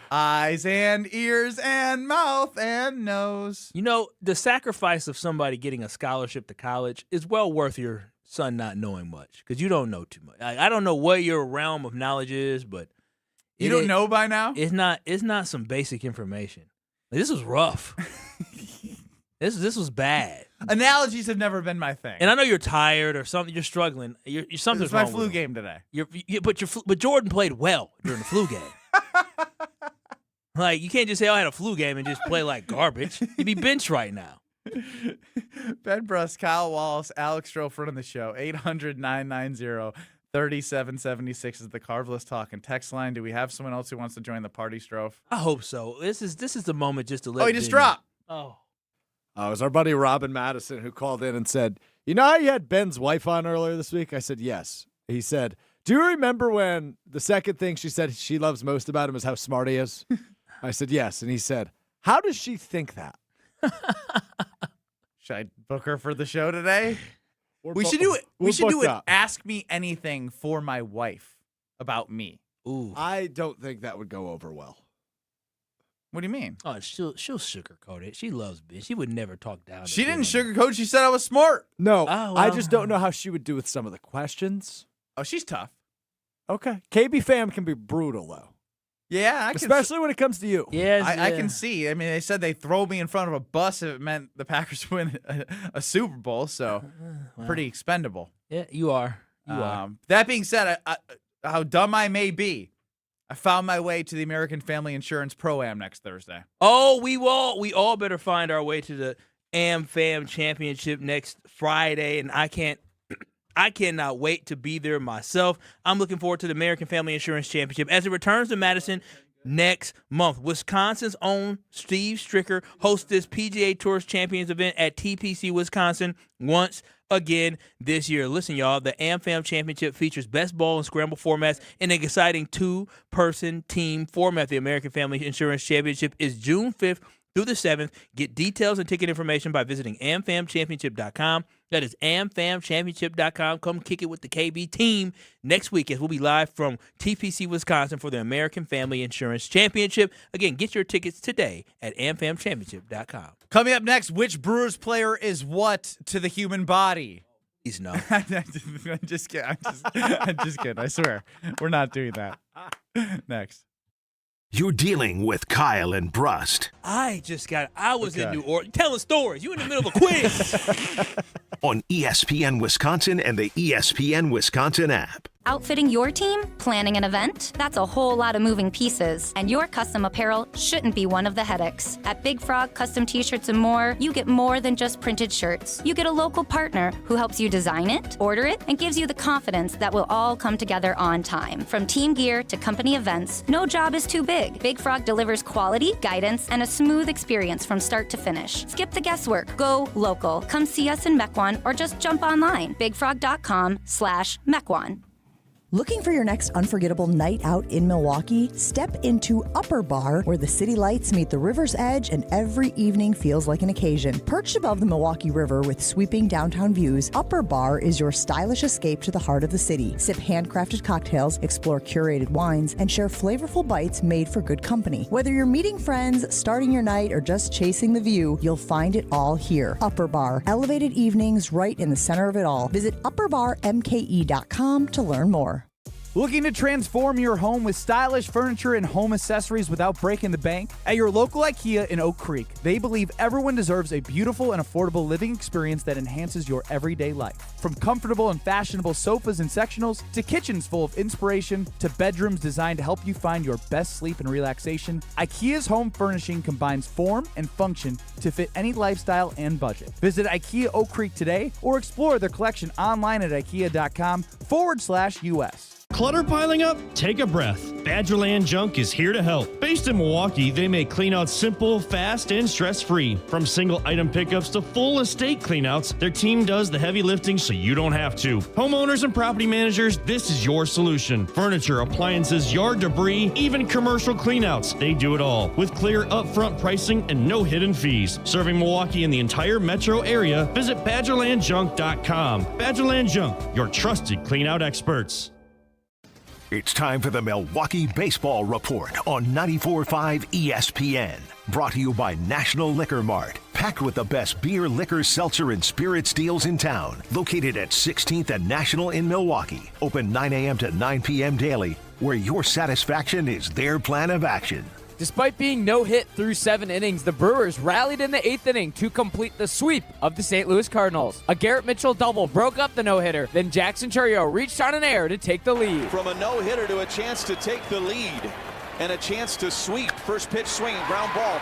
S3: Eyes and ears and mouth and nose.
S1: You know, the sacrifice of somebody getting a scholarship to college is well worth your son not knowing much because you don't know too much. I don't know what your realm of knowledge is, but
S3: You don't know by now?
S1: It's not some basic information. Like, this was rough. This was bad.
S3: Analogies have never been my thing.
S1: And I know you're tired or something. You're struggling. You're something's
S3: It's my
S1: wrong
S3: flu
S1: with
S3: game today.
S1: But Jordan played well during the flu game. Like you can't just say I had a flu game and just play like garbage. You'd be benched right now.
S3: Ben Brust, Kyle Wallace, Alex Strofe running the show. 800-990-3776 is the Carvelous Talk and text line. Do we have someone else who wants to join the party, Strofe?
S1: I hope so. This is the moment just to let.
S3: Oh, he just
S1: Ben
S3: dropped.
S1: know.
S4: It was our buddy Robin Madison who called in and said, "You know how you had Ben's wife on earlier this week?" I said, "Yes." He said, "Do you remember when the second thing she said she loves most about him is how smart he is?" I said, "Yes." And he said, "How does she think that?"
S3: Should I book her for the show today? We should
S4: booked
S3: do it.
S4: up.
S3: Ask me anything for my wife about me.
S1: Ooh.
S4: I don't think that would go over well.
S3: What do you mean?
S1: Oh, she'll sugarcoat it. She loves Ben. She would never talk down.
S3: She didn't sugarcoat. She said I was smart.
S4: No,
S1: Oh, well.
S4: I just don't know how she would do with some of the questions.
S3: Oh, she's tough.
S4: Okay. KB fam can be brutal, though.
S3: Yeah,
S4: especially when it comes to you.
S1: Yeah,
S3: I can see. I mean, they said they throw me in front of a bus if it meant the Packers win a Super Bowl, so pretty expendable.
S1: Yeah, you are. You are.
S3: That being said, how dumb I may be, I found my way to the American Family Insurance Pro-Am next Thursday.
S1: Oh, we all better find our way to the AmFam Championship next Friday, and I cannot wait to be there myself. I'm looking forward to the American Family Insurance Championship as it returns to Madison. next month. Wisconsin's own Steve Stricker hosts this PGA Tour Champions event at TPC Wisconsin once again this year. Listen, y'all, the AmFam Championship features best ball and scramble formats in an exciting two-person team format. The American Family Insurance Championship is June 5th through the 7th. Get details and ticket information by visiting amfamchampionship.com. That is amfamchampionship.com. Come kick it with the KB team next week as we'll be live from TPC, Wisconsin for the American Family Insurance Championship. Again, get your tickets today at amfamchampionship.com.
S3: Coming up next, which Brewers player is what to the human body?
S1: Please no.
S3: I'm just kidding. I'm just kidding. I swear. We're not doing that. Next.
S2: You're dealing with Kyle and Brust.
S1: I was in New Orleans telling stories. You in the middle of a quiz.
S2: On ESPN Wisconsin and the ESPN Wisconsin app.
S18: Outfitting your team? Planning an event? That's a whole lot of moving pieces, and your custom apparel shouldn't be one of the headaches. At Big Frog Custom T-Shirts and more, you get more than just printed shirts. You get a local partner who helps you design it, order it, and gives you the confidence that will all come together on time. From team gear to company events, no job is too big. Big Frog delivers quality, guidance, and a smooth experience from start to finish. Skip the guesswork. Go local. Come see us in Mequon or just jump online. bigfrog.com/Mequon.
S19: Looking for your next unforgettable night out in Milwaukee? Step into Upper Bar, where the city lights meet the river's edge and every evening feels like an occasion. Perched above the Milwaukee River with sweeping downtown views, Upper Bar is your stylish escape to the heart of the city. Sip handcrafted cocktails, explore curated wines, and share flavorful bites made for good company. Whether you're meeting friends, starting your night, or just chasing the view, you'll find it all here. Upper Bar, elevated evenings right in the center of it all. Visit upperbarmke.com to learn more.
S3: Looking to transform your home with stylish furniture and home accessories without breaking the bank? At your local IKEA in Oak Creek, they believe everyone deserves a beautiful and affordable living experience that enhances your everyday life. From comfortable and fashionable sofas and sectionals, to kitchens full of inspiration, to bedrooms designed to help you find your best sleep and relaxation, IKEA's home furnishing combines form and function to fit any lifestyle and budget. Visit IKEA Oak Creek today or explore their collection online at ikea.com/US.
S20: Clutter piling up? Take a breath. Badgerland Junk is here to help. Based in Milwaukee, they make cleanouts simple, fast, and stress-free. From single item pickups to full estate cleanouts, their team does the heavy lifting so you don't have to. Homeowners and property managers, this is your solution. Furniture, appliances, yard debris, even commercial cleanouts. They do it all with clear upfront pricing and no hidden fees. Serving Milwaukee and the entire metro area, visit BadgerlandJunk.com. Badgerland Junk, your trusted cleanout experts.
S2: It's time for the Milwaukee Baseball Report on 94.5 ESPN. Brought to you by National Liquor Mart. Packed with the best beer, liquor, seltzer, and spirits deals in town. Located at 16th and National in Milwaukee. Open 9 a.m. to 9 p.m. daily, where your satisfaction is their plan of action.
S21: Despite being no-hit through 7 innings, the Brewers rallied in the 8th inning to complete the sweep of the St. Louis Cardinals. A Garrett Mitchell double broke up the no-hitter. Then Jackson Chourio reached on an error to take the lead.
S22: From a no-hitter to a chance to take the lead and a chance to sweep. First pitch swinging, ground ball.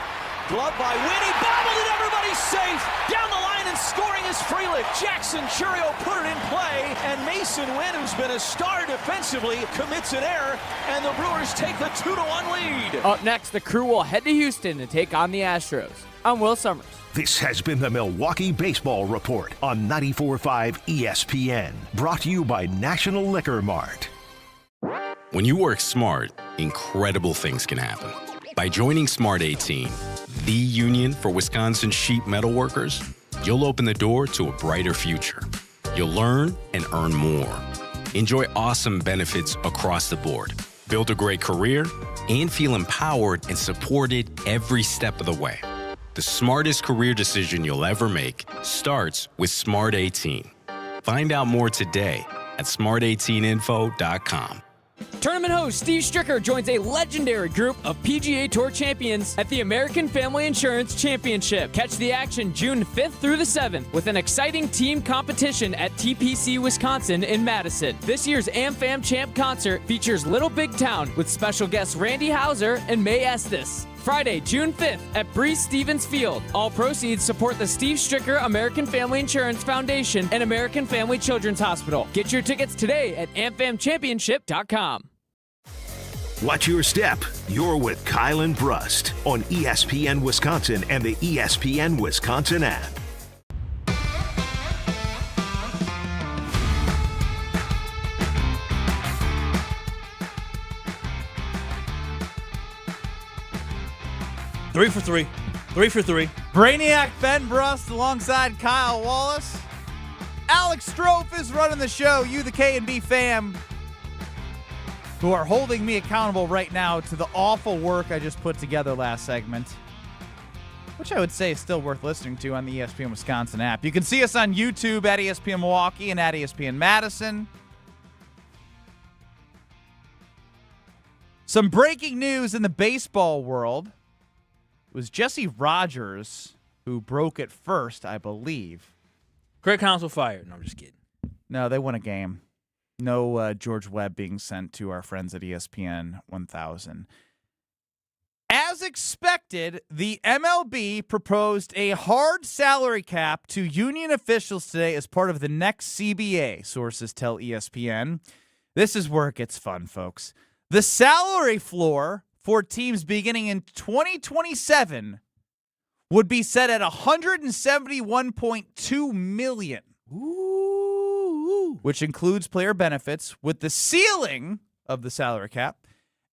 S22: Glove by Winnie, bobbled it, everybody's safe. Down the line and scoring is Frelick. Jackson Chourio put it in play, and Mason Wynn, who's been a star defensively, commits an error, and the Brewers take the 2-1 lead.
S21: Up next, the Crew will head to Houston to take on the Astros. I'm Will Summers.
S2: This has been the Milwaukee Baseball Report on 94.5 ESPN. Brought to you by National Liquor Mart.
S23: When you work smart, incredible things can happen. By joining Smart 18, the union for Wisconsin sheet metal workers, you'll open the door to a brighter future. You'll learn and earn more. Enjoy awesome benefits across the board. Build a great career and feel empowered and supported every step of the way. The smartest career decision you'll ever make starts with Smart 18. Find out more today at smart18info.com.
S21: Tournament host Steve Stricker joins a legendary group of PGA Tour champions at the American Family Insurance Championship. Catch the action June 5th through the 7th with an exciting team competition at TPC Wisconsin in Madison. This year's AmFam Champ concert features Little Big Town with special guests Randy Houser and May Estes. Friday, June 5th at Breeze Stevens Field. All proceeds support the Steve Stricker American Family Insurance Foundation and American Family Children's Hospital. Get your tickets today at amfamchampionship.com.
S2: Watch your step. You're with Kyle and Brust on ESPN Wisconsin and the ESPN Wisconsin app.
S1: Three for three.
S3: Brainiac Ben Brust alongside Kyle Wallace. Alex Strofe is running the show. You, the K&B fam, who are holding me accountable right now to the awful work I just put together last segment, which I would say is still worth listening to on the ESPN Wisconsin app. You can see us on YouTube at ESPN Milwaukee and at ESPN Madison. Some breaking news in the baseball world. It was Jesse Rogers who broke it first, I believe.
S1: Craig Counsell fired. No, I'm just kidding.
S3: No, they won a game. No George Webb being sent to our friends at ESPN 1000. As expected, the MLB proposed a hard salary cap to union officials today as part of the next CBA, sources tell ESPN. This is where it gets fun, folks. The salary floor for teams beginning in 2027 would be set at $171.2 million.
S1: Ooh.
S3: Which includes player benefits, with the ceiling of the salary cap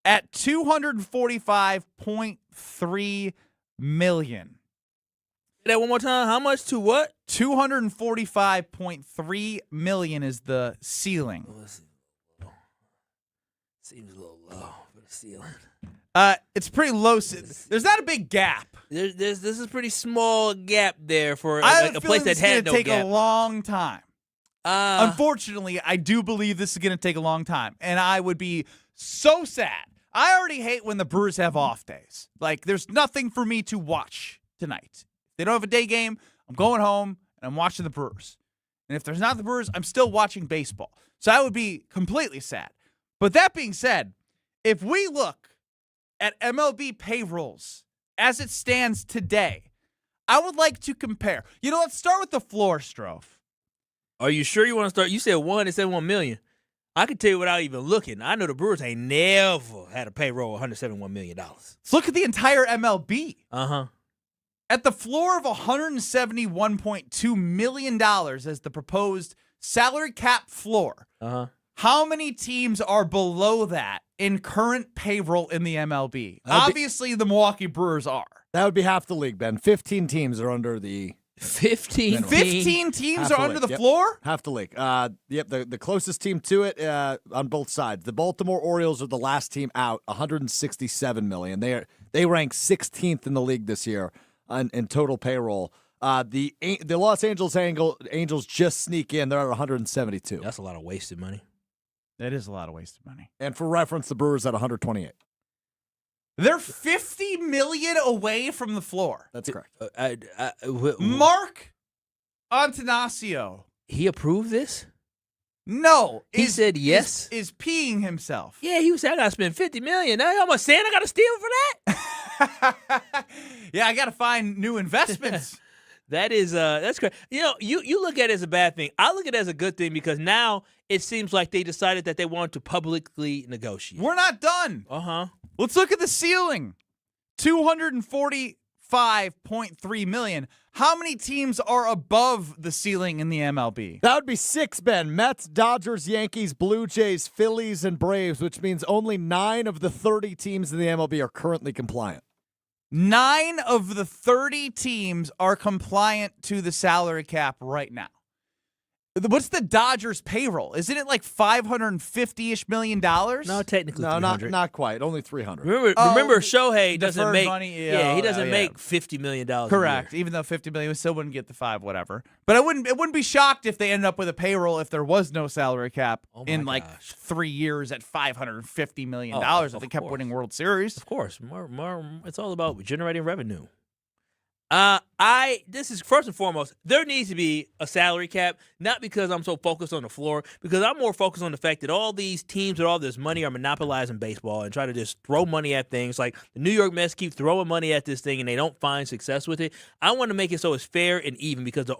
S3: at $245.3 million.
S1: Say that one more time. How much to what?
S3: $245.3 million is the ceiling.
S1: Seems a little low for the ceiling.
S3: It's pretty low. There's not a big gap.
S1: This is a pretty small gap there for
S3: a
S1: place that had no
S3: gap. It's going to take a long time. Unfortunately, I do believe this is going to take a long time, and I would be so sad. I already hate when the Brewers have off days. Like, there's nothing for me to watch tonight. If they don't have a day game, I'm going home, and I'm watching the Brewers. And if there's not the Brewers, I'm still watching baseball. So I would be completely sad. But that being said, if we look at MLB payrolls as it stands today, I would like to compare. Let's start with the floor, Strofe.
S1: Are you sure you want to start? You said $171 million. I can tell you without even looking. I know the Brewers ain't never had a payroll of $171 million.
S3: Let's look at the entire MLB.
S1: Uh-huh.
S3: At the floor of $171.2 million as the proposed salary cap floor, how many teams are below that in current payroll in the MLB? Obviously, the Milwaukee Brewers are.
S4: That would be half the league, Ben. 15 teams are under the
S1: 15
S3: teams are under the floor?
S4: Half the league. Yep, the closest team to it on both sides. The Baltimore Orioles are the last team out, $167 million. They rank 16th in the league this year in total payroll. The Los Angeles Angels just sneak in. They're at 172.
S1: That's a lot of wasted money.
S3: That is a lot of wasted money.
S4: And for reference, the Brewers at 128.
S3: They're $50 million away from the floor.
S4: That's correct.
S3: Mark Antanasio.
S1: He approved this?
S3: No.
S1: He said yes?
S3: Is peeing himself.
S1: Yeah, he said, I got to spend $50 million. Now how much sand I got to steal for that?
S3: Yeah, I got to find new investments.
S1: That's great. You look at it as a bad thing. I look at it as a good thing because now it seems like they decided that they wanted to publicly negotiate.
S3: We're not done.
S1: Uh-huh.
S3: Let's look at the ceiling. $245.3 million. How many teams are above the ceiling in the MLB?
S4: That would be 6, Ben. Mets, Dodgers, Yankees, Blue Jays, Phillies, and Braves, which means only 9 of the 30 teams in the MLB are currently compliant.
S3: 9 of the 30 teams are compliant to the salary cap right now. What's the Dodgers payroll? Isn't it like $550-ish million?
S1: No, technically,
S4: no,
S1: not
S4: quite. Only $300.
S1: Remember, Shohei doesn't make
S3: money.
S1: He doesn't make $50 million.
S3: Correct. Even though $50 million, we still wouldn't get the 5, whatever. But it wouldn't be shocked if they ended up with a payroll if there was no salary cap in like 3 years at $550 million if they kept winning World Series.
S1: Of course, more. It's all about generating revenue. This is first and foremost, there needs to be a salary cap, not because I'm so focused on the floor, because I'm more focused on the fact that all these teams with all this money are monopolizing baseball and try to just throw money at things. Like the New York Mets keep throwing money at this thing and they don't find success with it. I want to make it so it's fair and even, because the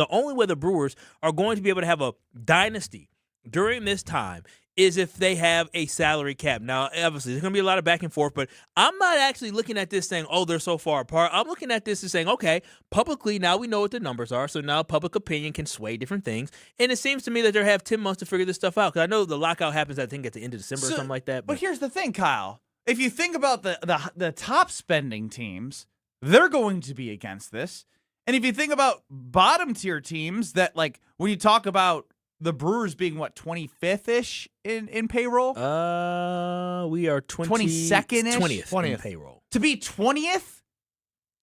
S1: only way the Brewers are going to be able to have a dynasty during this time is if they have a salary cap. Now, obviously, there's going to be a lot of back and forth, but I'm not actually looking at this saying, oh, they're so far apart. I'm looking at this and saying, okay, publicly, now we know what the numbers are, so now public opinion can sway different things. And it seems to me that they have 10 months to figure this stuff out, because I know the lockout happens, I think, at the end of December or something like that.
S3: But here's the thing, Kyle. If you think about the top spending teams, they're going to be against this. And if you think about bottom tier teams that, like, when you talk about the Brewers being, 25th-ish in payroll?
S1: We are
S3: 22nd-ish?
S1: 20th in payroll.
S3: To be 20th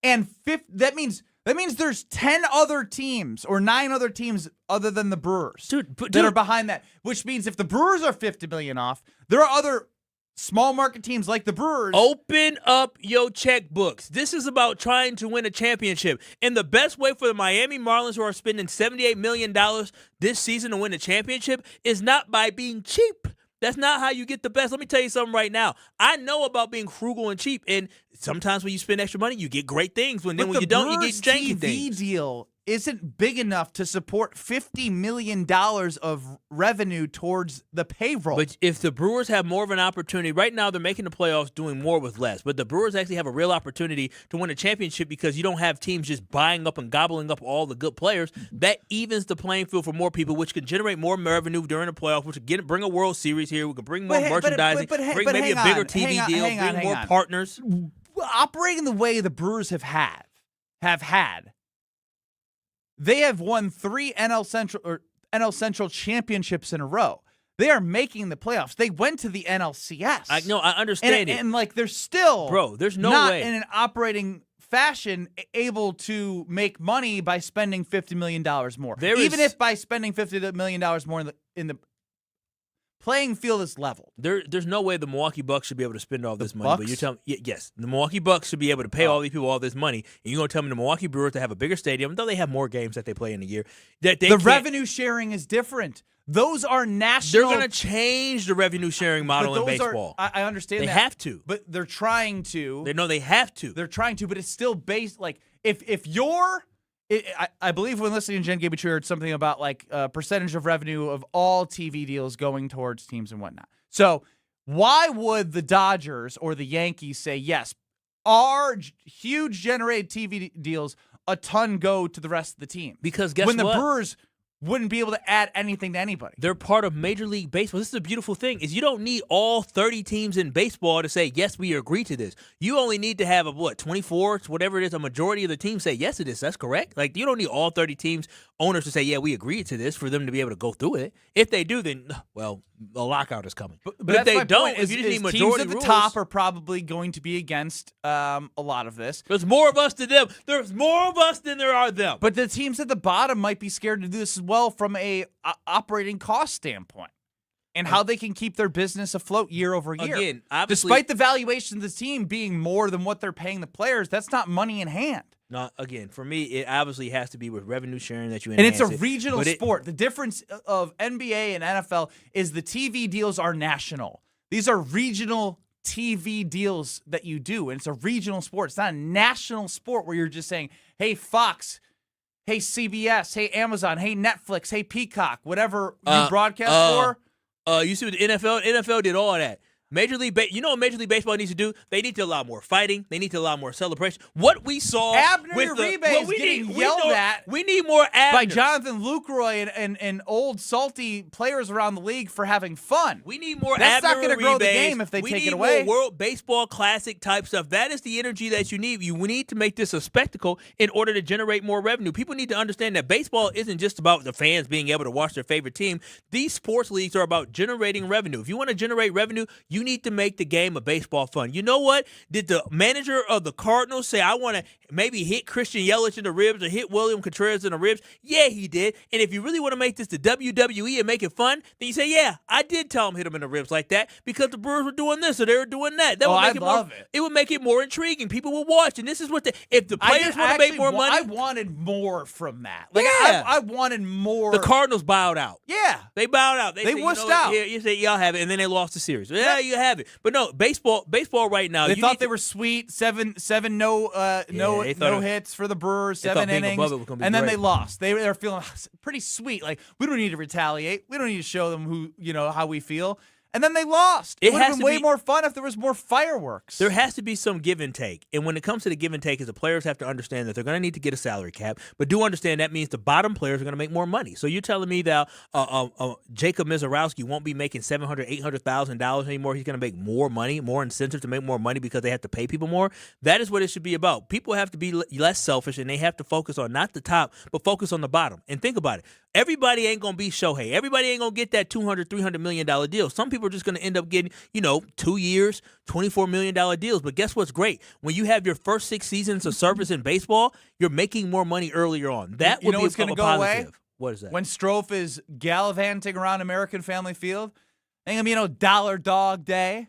S3: and 5th, that means there's 10 other teams or 9 other teams other than the Brewers that are behind that, which means if the Brewers are $50 million off, there are other small market teams like the Brewers.
S1: Open up your checkbooks. This is about trying to win a championship. And the best way for the Miami Marlins, who are spending $78 million this season to win a championship, is not by being cheap. That's not how you get the best. Let me tell you something right now. I know about being frugal and cheap. And sometimes when you spend extra money, you get great things. When you don't, you get janky things.
S3: The TV deal isn't big enough to support $50 million of revenue towards the payroll.
S1: But if the Brewers have more of an opportunity, right now they're making the playoffs doing more with less, but the Brewers actually have a real opportunity to win a championship because you don't have teams just buying up and gobbling up all the good players. That evens the playing field for more people, which can generate more revenue during the playoffs, which can bring a World Series here. We can bring more merchandising, bring maybe a bigger TV deal, bring more partners.
S3: Operating the way the Brewers have had, they have won 3 NL Central championships in a row. They are making the playoffs. They went to the NLCS.
S1: I understand it.
S3: And like they're still
S1: there's no
S3: not
S1: way
S3: in an operating fashion able to make money by spending $50 million more. Even if by spending $50 million more in the playing field is leveled.
S1: There's no way the Milwaukee Bucks should be able to spend all this money.
S3: Bucks?
S1: But you're telling me, yes, the Milwaukee Bucks should be able to pay all these people all this money. And you're going to tell me the Milwaukee Brewers to have a bigger stadium, though they have more games that they play in a year.
S3: The revenue sharing is different. Those are national.
S1: They're going to change the revenue sharing model in baseball.
S3: I understand
S1: they
S3: that.
S1: They have to.
S3: But they're trying to.
S1: They have to.
S3: They're trying to, but it's still based, like, if you're. I believe when listening to Jen Gabe, heard something about like a percentage of revenue of all TV deals going towards teams and whatnot. So why would the Dodgers or the Yankees say, yes, our huge generated TV deals, a ton go to the rest of the team?
S1: Because guess
S3: what? When the
S1: what?
S3: Brewers wouldn't be able to add anything to anybody.
S1: They're part of Major League Baseball. This is a beautiful thing, is you don't need all 30 teams in baseball to say, yes, we agree to this. You only need to have, 24, whatever it is, a majority of the teams say yes to this. That's correct. Like, you don't need all 30 teams, owners to say, yeah, we agreed to this for them to be able to go through it. If they do, then, well, a lockout is coming. But if they don't, if you just need majority
S3: teams at the
S1: rules,
S3: top are probably going to be against a lot of this.
S1: There's more of us than them. There's more of us than there are them.
S3: But the teams at the bottom might be scared to do this as well from a operating cost standpoint and how they can keep their business afloat year over year.
S1: Again, obviously,
S3: despite the valuation of the team being more than what they're paying the players, that's not money in hand.
S1: No, again, for me, it obviously has to be with revenue sharing that you
S3: enhance. And it's
S1: a
S3: regional sport. The difference of NBA and NFL is the TV deals are national. These are regional TV deals that you do, and it's a regional sport. It's not a national sport where you're just saying, hey, Fox, hey, CBS, hey, Amazon, hey, Netflix, hey, Peacock, whatever you broadcast for.
S1: You see what the NFL did all of that. Major League you know what Major League Baseball needs to do? They need to allow more fighting. They need to allow more celebration. What we saw
S3: Abner
S1: with
S3: Uribe is getting yelled at.
S1: We need more Abner.
S3: By Jonathan Lucroy and old salty players around the league for having fun.
S1: We need more
S3: That's
S1: Abner
S3: not going to grow the
S1: Uribes.
S3: game if they take it away.
S1: We need more World Baseball Classic type stuff. That is the energy that you need. We need to make this a spectacle in order to generate more revenue. People need to understand that baseball isn't just about the fans being able to watch their favorite team. These sports leagues are about generating revenue. If you want to generate revenue, you need to make the game of baseball fun. You know what? Did the manager of the Cardinals say, I want to maybe hit Christian Yelich in the ribs or hit William Contreras in the ribs? Yeah, he did. And if you really want to make this the WWE and make it fun, then you say, yeah, I did tell him hit him in the ribs like that because the Brewers were doing this or they were doing that. That would make it more, it would make it more intriguing. People would watch. And this is what if the players want to make more money.
S3: I wanted more from that. Like,
S1: yeah.
S3: I wanted more.
S1: The Cardinals bowed out.
S3: Yeah.
S1: They bowed out. They said,
S3: wussed
S1: you know
S3: out.
S1: You say, y'all have it. And then they lost the series. Yeah, you have it. But no, baseball right now.
S3: They thought they were sweet. Seven no hits for the Brewers, 7 innings, and then they lost. They're feeling pretty sweet. Like, we don't need to retaliate. We don't need to show them how we feel. And then they lost. It would have been way more fun if there was more fireworks.
S1: There has to be some give and take. And when it comes to the give and take, is the players have to understand that they're going to need to get a salary cap, but do understand that means the bottom players are going to make more money. So you're telling me that Jacob Mizorowski won't be making $700,000, $800,000 anymore. He's going to make more money, more incentive to make more money because they have to pay people more. That is what it should be about. People have to be less selfish, and they have to focus on not the top, but focus on the bottom. And think about it. Everybody ain't going to be Shohei. Everybody ain't going to get that $200, $300 million deal. Some people are just going to end up getting, 2 years, $24 million deals. But guess what's great? When you have your first 6 seasons of service in baseball, you're making more money earlier on. That would be
S3: what's going to go
S1: positive.
S3: away?
S1: What is that?
S3: When Strofe is gallivanting around American Family Field, ain't going to be dollar dog day.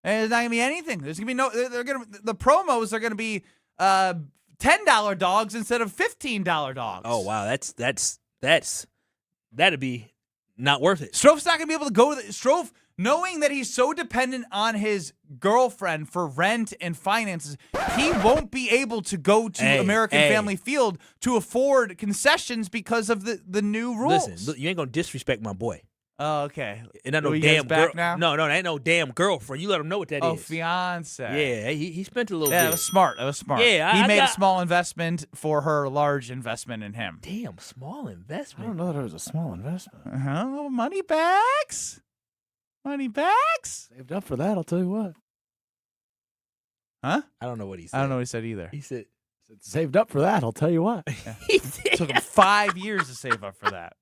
S3: And there's not going to be anything. There's going to be the promos are going to be $10 dogs instead of $15 dogs.
S1: Oh, wow. That'd be not worth it.
S3: Strofe's not going to be able to go to Strofe, knowing that he's so dependent on his girlfriend for rent and finances, he won't be able to go to American Family Field to afford concessions because of the new rules.
S1: Listen, you ain't going to disrespect my boy.
S3: Oh, okay.
S1: And not no
S3: you
S1: damn
S3: guys back
S1: girl.
S3: now?
S1: No, that ain't no damn girlfriend. You let him know what that is.
S3: Oh, fiance.
S1: Yeah, he spent a little bit.
S3: That was smart.
S1: Yeah,
S3: he made a small investment for her large investment in him.
S1: Damn, small investment.
S4: I don't know that it was a small investment.
S3: Money bags.
S4: Saved up for that, I'll tell you what.
S3: Huh?
S1: I don't know what he said.
S3: I don't know what he said either.
S1: He said
S4: saved up for that, I'll tell you what.
S3: It took him 5 years to save up for that.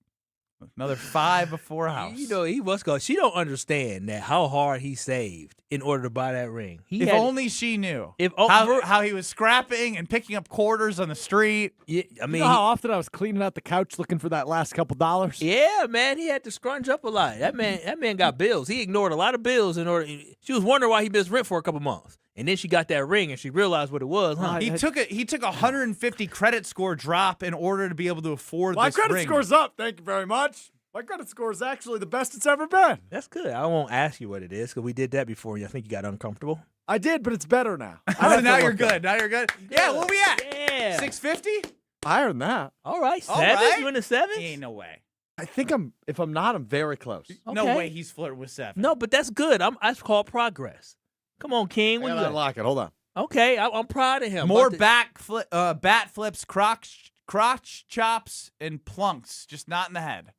S3: Another 5 before house.
S1: He was going. She don't understand that how hard he saved in order to buy that ring.
S3: If only she knew how he was scrapping and picking up quarters on the street.
S1: Yeah, I mean,
S4: you know how often I was cleaning out the couch looking for that last couple dollars?
S1: Yeah, man, he had to scrunch up a lot. That man got bills. He ignored a lot of bills in order. She was wondering why he missed rent for a couple months. And then she got that ring, and she realized what it was. Huh?
S3: He took a 150 credit score drop in order to be able to afford this ring.
S4: My credit score's up. Thank you very much. My credit score is actually the best it's ever been.
S1: That's good. I won't ask you what it is because we did that before. I think you got uncomfortable.
S4: I did, but it's better now.
S3: Now you're good. Yeah, what we at?
S1: Yeah.
S3: 650?
S4: Higher than that.
S1: All right.
S3: All
S1: 7?
S3: right.
S1: You in the 7s?
S3: Ain't no way.
S4: I think if I'm not, I'm very close.
S1: Okay.
S3: No way he's flirting with 7.
S1: No, but that's good. That's called progress. Come on, King.
S4: I gotta unlock it. Hold on.
S1: Okay, I'm proud of him.
S3: More bat flips, crotch chops, and plunks, just not in the head.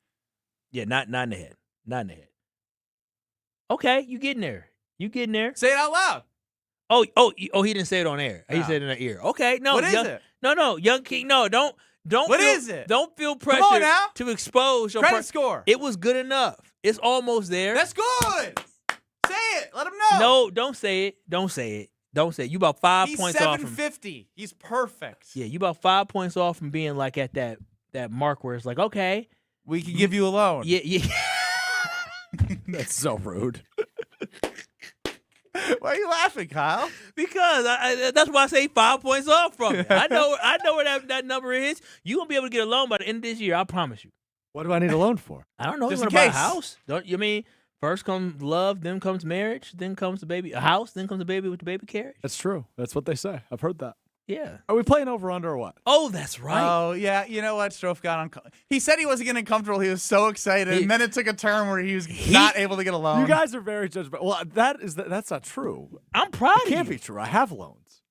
S1: Yeah, not in the head. Not in the head. Okay, you getting there.
S3: Say it out loud.
S1: Oh, he didn't say it on air. He said it in the ear. Okay, no.
S3: What is it?
S1: No, Young King, no, don't.
S3: What is it?
S1: Don't feel pressure
S3: Come on now.
S1: to expose your
S3: credit score.
S1: It was good enough. It's almost there.
S3: That's good. Say it. Let him know.
S1: No, don't say it. You about 5 points off.
S3: He's 750. He's perfect.
S1: Yeah, you about 5 points off from being like at that mark where it's like, okay,
S3: we can give you a loan.
S1: Yeah.
S4: That's so rude.
S3: Why are you laughing, Kyle?
S1: Because that's why I say 5 points off from it. I know where that number is. You gonna be able to get a loan by the end of this year. I promise you.
S4: What do I need a loan for?
S1: I don't know.
S3: Just
S1: You
S3: in
S1: want to buy a
S3: case.
S1: house? Don't you mean first comes love, then comes marriage, then comes the baby, a house, then comes the baby with the baby carriage?
S4: That's true. That's what they say. I've heard that.
S1: Yeah.
S4: Are we playing over under or what?
S1: Oh, that's right.
S3: Oh, yeah. You know what? Strofe got uncomfortable. He said he wasn't getting comfortable. He was so excited. And then it took a turn where he was not able to get a loan.
S4: You guys are very judgmental. Well, that's not true.
S1: I'm proud of you.
S4: It can't be true. I have loans.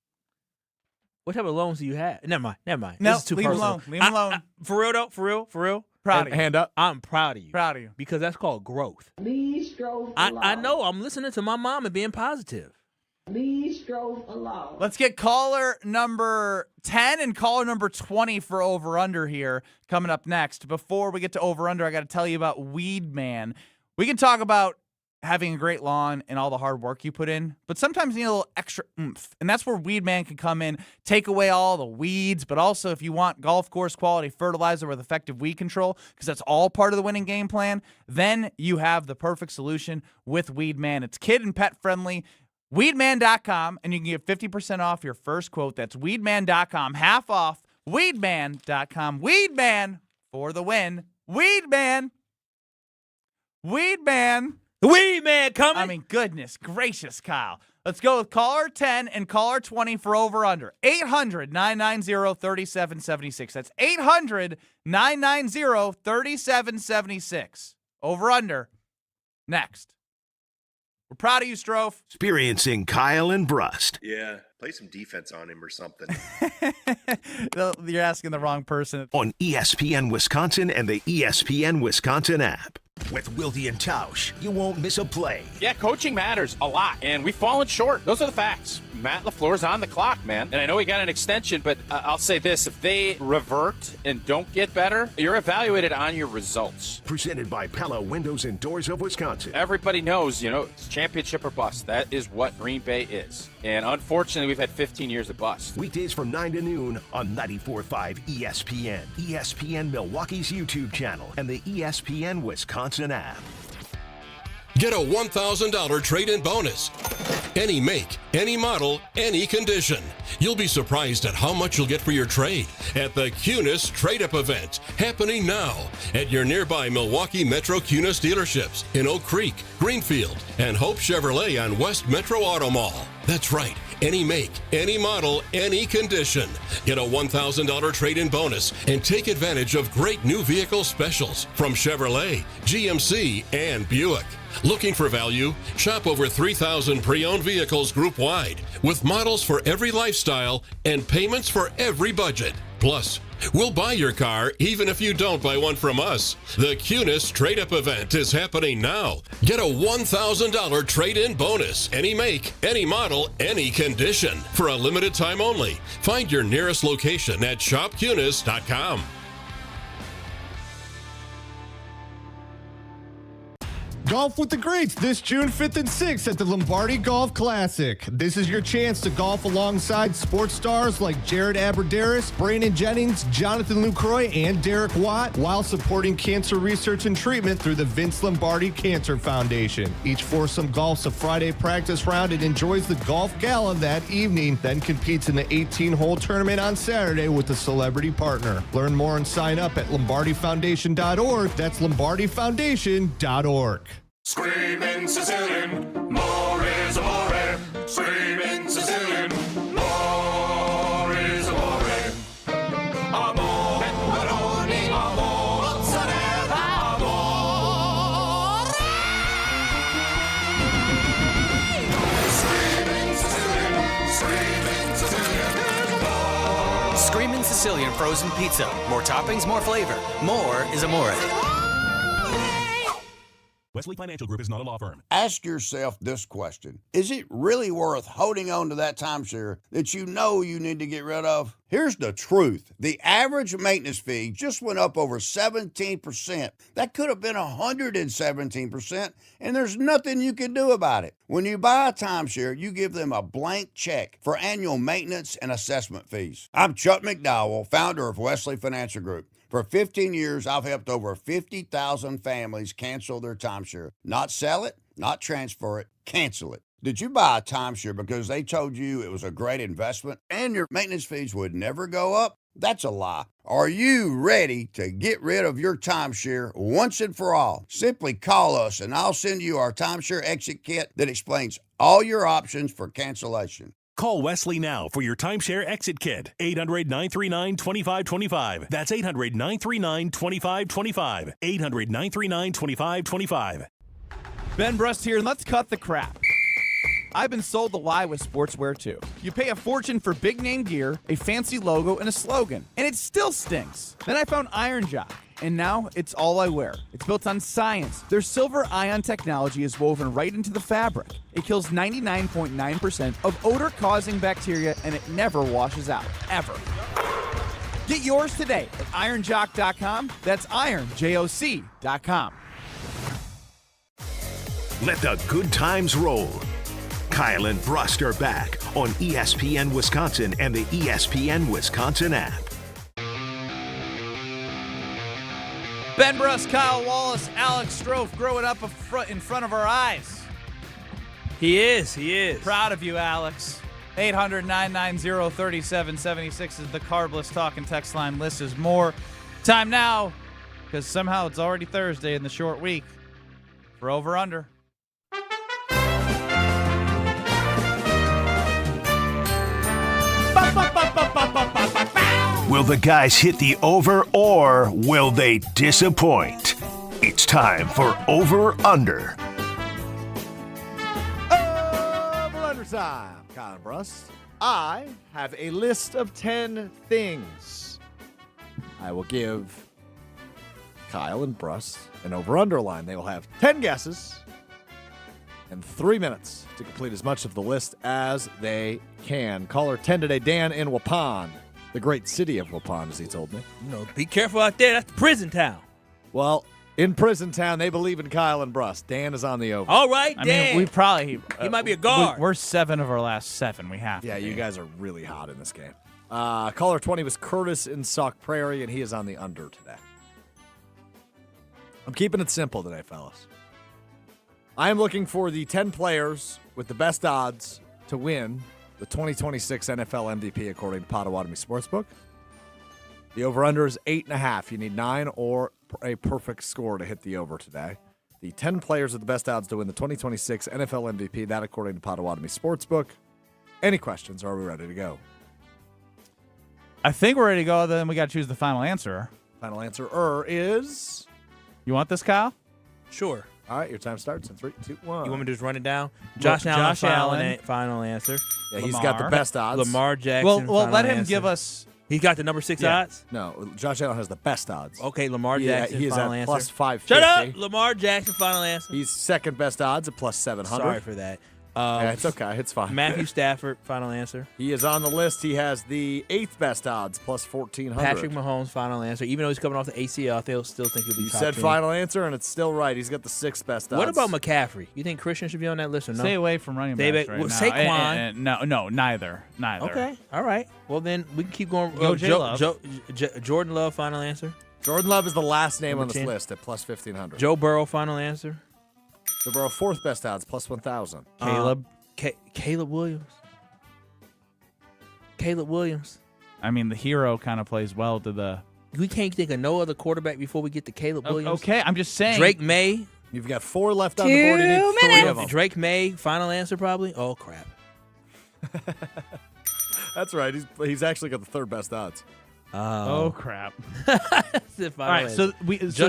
S1: What type of loans do you have? Never mind.
S3: No,
S1: This is too
S3: leave him
S1: personal.
S3: alone. Leave him alone.
S1: For real though, for real.
S3: Proud of you.
S4: Hand up.
S1: I'm proud of you.
S3: Proud of you.
S1: Because that's called growth.
S5: Leave Strofe
S1: I know. I'm listening to my mom and being positive.
S5: Leave Strofe alone.
S3: Let's get caller number 10 and caller number 20 for over-under here coming up next. Before we get to over-under, I got to tell you about Weed Man. We can talk about having a great lawn and all the hard work you put in, but sometimes you need a little extra oomph, and that's where Weed Man can come in, take away all the weeds, but also if you want golf course quality fertilizer with effective weed control, because that's all part of the winning game plan, then you have the perfect solution with Weed Man. It's kid and pet friendly. Weedman.com, and you can get 50% off your first quote. That's Weedman.com, half off. Weedman.com. Weedman for the win. Weedman.
S1: The weed man coming.
S3: I mean, goodness gracious, Kyle. Let's go with caller 10 and caller 20 for over-under. 800-990-3776. That's 800-990-3776. Over-under. Next. We're proud of you, Strofe.
S2: Experiencing Kyle and Brust.
S6: Yeah, play some defense on him or something.
S3: You're asking the wrong person.
S2: On ESPN Wisconsin and the ESPN Wisconsin app. With Wilde and Tausch, you won't miss a play.
S7: Yeah, coaching matters a lot, and we've fallen short. Those are the facts. Matt LaFleur's on the clock, man. And I know he got an extension, but I'll say this. If they revert and don't get better, you're evaluated on your results.
S2: Presented by Pella Windows and Doors of Wisconsin.
S7: Everybody knows, it's championship or bust. That is what Green Bay is. And unfortunately, we've had 15 years of bust.
S2: Weekdays from 9 to noon on 94.5 ESPN, ESPN Milwaukee's YouTube channel, and the ESPN Wisconsin app.
S13: Get a $1,000 trade-in bonus. Any make, any model, any condition. You'll be surprised at how much you'll get for your trade at the Cunis Trade-Up event, happening now at your nearby Milwaukee Metro Cunis dealerships in Oak Creek, Greenfield, and Hope Chevrolet on West Metro Auto Mall. That's right. Any make, any model, any condition. Get a $1,000 trade-in bonus and take advantage of great new vehicle specials from Chevrolet, GMC, and Buick. Looking for value? Shop over 3,000 pre-owned vehicles group-wide with models for every lifestyle and payments for every budget. Plus, we'll buy your car even if you don't buy one from us. The Cunis Trade-Up event is happening now. Get a $1,000 trade-in bonus. Any make, any model, any condition. For a limited time only. Find your nearest location at shopcunis.com.
S20: Golf with the greats this June 5th and 6th at the Lombardi Golf Classic. This is your chance to golf alongside sports stars like Jared Aberderis, Brandon Jennings, Jonathan Lucroy, and Derek Watt, while supporting cancer research and treatment through the Vince Lombardi Cancer Foundation. Each foursome golfs a Friday practice round and enjoys the golf gala that evening, then competes in the 18-hole tournament on Saturday with a celebrity partner. Learn more and sign up at lombardifoundation.org. That's lombardifoundation.org.
S8: Screaming Sicilian, more is amore. Screaming Sicilian, more is amore. Amore, pepperoni, amore, mozzarella, amore. Screaming Sicilian, screaming Sicilian, more.
S24: Screaming Sicilian frozen pizza. More toppings, more flavor. More is amore.
S25: Wesley Financial Group is not a law firm.
S26: Ask yourself this question. Is it really worth holding on to that timeshare that you know you need to get rid of? Here's the truth. The average maintenance fee just went up over 17%. That could have been 117%, and there's nothing you can do about it. When you buy a timeshare, you give them a blank check for annual maintenance and assessment fees. I'm Chuck McDowell, founder of Wesley Financial Group. For 15 years, I've helped over 50,000 families cancel their timeshare. Not sell it, not transfer it, cancel it. Did you buy a timeshare because they told you it was a great investment and your maintenance fees would never go up? That's a lie. Are you ready to get rid of your timeshare once and for all? Simply call us and I'll send you our timeshare exit kit that explains all your options for cancellation.
S25: Call Wesley now for your timeshare exit kit. 800-939-2525. That's 800-939-2525. 800-939-2525.
S3: Ben Brust here, and let's cut the crap. I've been sold the lie with sportswear too. You pay a fortune for big name gear, a fancy logo, and a slogan, and it still stinks. Then I found Iron Jock, and now it's all I wear. It's built on science. Their silver ion technology is woven right into the fabric. It kills 99.9% of odor-causing bacteria, and it never washes out, ever. Get yours today at ironjock.com. That's ironjoc.com.
S2: Let the good times roll. Kyle and Brust are back on ESPN Wisconsin and the ESPN Wisconsin app.
S3: Ben Brust, Kyle Wallace, Alex Strofe growing up in front of our eyes.
S1: He is.
S3: Proud of you, Alex. 800-990-3776 is the Carbless Talk and Text line. List is more. Time now, because somehow it's already Thursday in the short week, for Over Under.
S2: Will the guys hit the over or will they disappoint? It's time for Over Under.
S4: Over time, Kyle and Brust. I have a list of 10 things. I will give Kyle and Brust an over-under line. They will have 10 guesses and 3 minutes to complete as much of the list as they can. Caller 10 today, Dan in Waupun, the great city of Waupun, as he told me.
S1: Be careful out there. That's prison town.
S4: Well, in prison town, they believe in Kyle and Brust. Dan is on the over.
S1: All right, Dan.
S3: I mean, we probably
S1: he might be a guard.
S3: We're 7 of our last 7. We have to.
S4: Yeah, you guys are really hot in this game. Caller 20 was Curtis in Sauk Prairie, and he is on the under today. I'm keeping it simple today, fellas. I am looking for the 10 players with the best odds to win the 2026 NFL MVP according to Potawatomi Sportsbook. The over-under is 8.5. You need 9 or a perfect score to hit the over today. The 10 players with the best odds to win the 2026 NFL MVP, that according to Potawatomi Sportsbook. Any questions, or are we ready to go?
S3: I think we're ready to go. Then we got to choose the final answer.
S4: Final answer is...
S3: You want this, Kyle?
S1: Sure.
S4: All right, your time starts in 3, 2, 1.
S1: You want me to just run it down? Josh Allen, final answer.
S4: Yeah, he's got the best odds.
S1: Lamar Jackson.
S3: Well, let him
S1: answer.
S3: give us.
S1: He's got the number 6 odds?
S4: No, Josh Allen has the best odds.
S1: Okay, Lamar Jackson,
S4: he is
S1: final
S4: at
S1: answer.
S4: plus 550.
S1: Shut up! Lamar Jackson, final answer.
S4: He's second best odds at plus 700.
S1: Sorry for that.
S4: Yeah, it's okay. It's fine.
S1: Matthew Stafford, final answer.
S4: He is on the list. He has the 8th best odds, plus 1,400.
S1: Patrick Mahomes, final answer. Even though he's coming off the ACL, I still think he'll be
S4: You
S1: top
S4: said
S1: 10.
S4: final answer, and it's still right. He's got the 6th best odds.
S1: What about McCaffrey? You think Christian should be on that list or no?
S3: Stay away from running backs right now.
S1: Saquon.
S3: No, neither.
S1: Okay, all right. Well, then we can keep going.
S3: Go J-Love.
S1: Jordan Love, final answer.
S4: Jordan Love is the last name
S1: Number
S4: on this
S1: 10.
S4: list at plus 1,500.
S1: Joe Burrow, final answer.
S4: Joe Burrow, 4th best odds, plus 1,000.
S1: Caleb Williams. Caleb Williams.
S3: I mean, the hero kind of plays well to the.
S1: We can't think of no other quarterback before we get to Caleb Williams.
S3: Okay, I'm just saying.
S1: Drake May.
S4: You've got 4 left on the board. You need 3 of them.
S1: Drake May, final answer probably. Oh crap.
S4: That's right. He's actually got the 3rd best odds.
S3: Oh crap!
S1: That's the final
S3: All right,
S1: answer.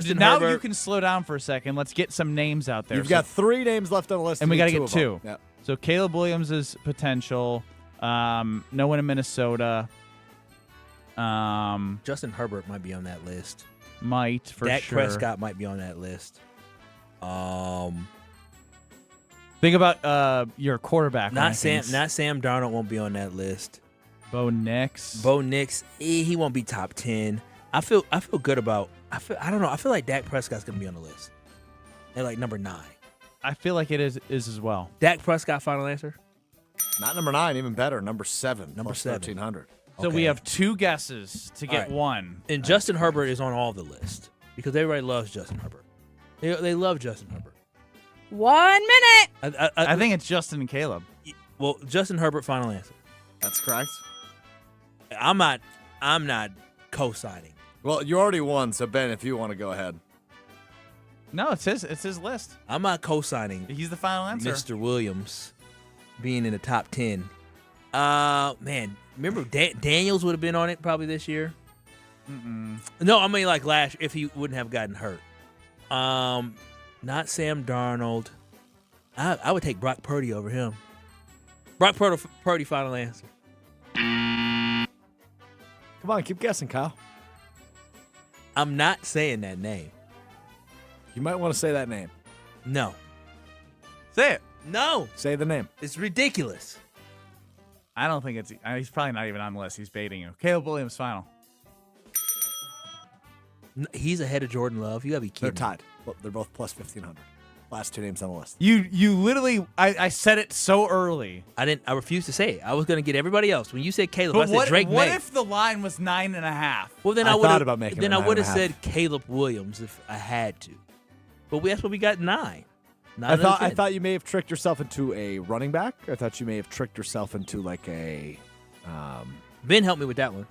S3: so now
S1: Herbert.
S3: you can slow down for a second. Let's get some names out there.
S4: You've got 3 names left on the list,
S3: and we
S4: got
S3: got
S4: to
S3: get 2.
S4: Yep.
S3: So Caleb Williams is potential. No one in Minnesota.
S1: Justin Herbert might be on that list.
S3: Might for
S1: Dak
S3: sure.
S1: Prescott might be on that list.
S3: Think about your quarterback.
S1: Not Sam.
S3: rankings.
S1: Not Sam Darnold won't be on that list.
S3: Bo Nix.
S1: Bo Nix, he won't be top 10. I feel good about. I don't know. I feel like Dak Prescott's gonna be on the list. At like number 9.
S3: I feel like it is as well.
S1: Dak Prescott, final answer.
S4: Not number 9, even better. Number 7.
S1: Number
S4: plus
S1: 7.
S4: 1,300.
S3: So we have 2 guesses to get
S1: All right.
S3: 1.
S1: And Justin Herbert is on all the list because everybody loves Justin Herbert. They love Justin Herbert.
S9: 1 minute.
S3: I think it's Justin and Caleb.
S1: Well, Justin Herbert, final answer.
S4: That's correct.
S1: I'm not co-signing.
S4: Well, you already won, so Ben, if you want to go ahead.
S3: No, it's his list.
S1: I'm not co-signing.
S3: He's the final answer.
S1: Mr. Williams being in the top 10. Man, remember Daniels would have been on it probably this year.
S3: Mm-mm.
S1: No, I mean like last if he wouldn't have gotten hurt. Not Sam Darnold. I would take Brock Purdy over him. Brock Purdy, final answer.
S4: Come on, keep guessing, Kyle.
S1: I'm not saying that name.
S4: You might want to say that name.
S1: No.
S3: Say it.
S1: No.
S4: Say the name.
S1: It's ridiculous.
S3: I don't think he's probably not even on the list. He's baiting you. Caleb Williams, final.
S1: He's ahead of Jordan Love. You gotta be
S4: They're
S1: kidding.
S4: tied. Well, they're both plus 1,500. Last 2 names on the list.
S3: You literally, I said it so early.
S1: I refused to say it. I was gonna get everybody else. When you said Caleb, I said Drake
S3: what
S1: May.
S3: if the line was 9.5?
S1: Well, then
S4: I
S1: I would
S4: thought
S1: have
S4: about making
S1: Then
S4: it
S1: I would have
S4: 9.5.
S1: said Caleb Williams if I had to. But that's what we got 9.
S4: I thought you may have tricked yourself into a running back. I thought you may have tricked yourself into like a.
S1: Ben helped me with that one.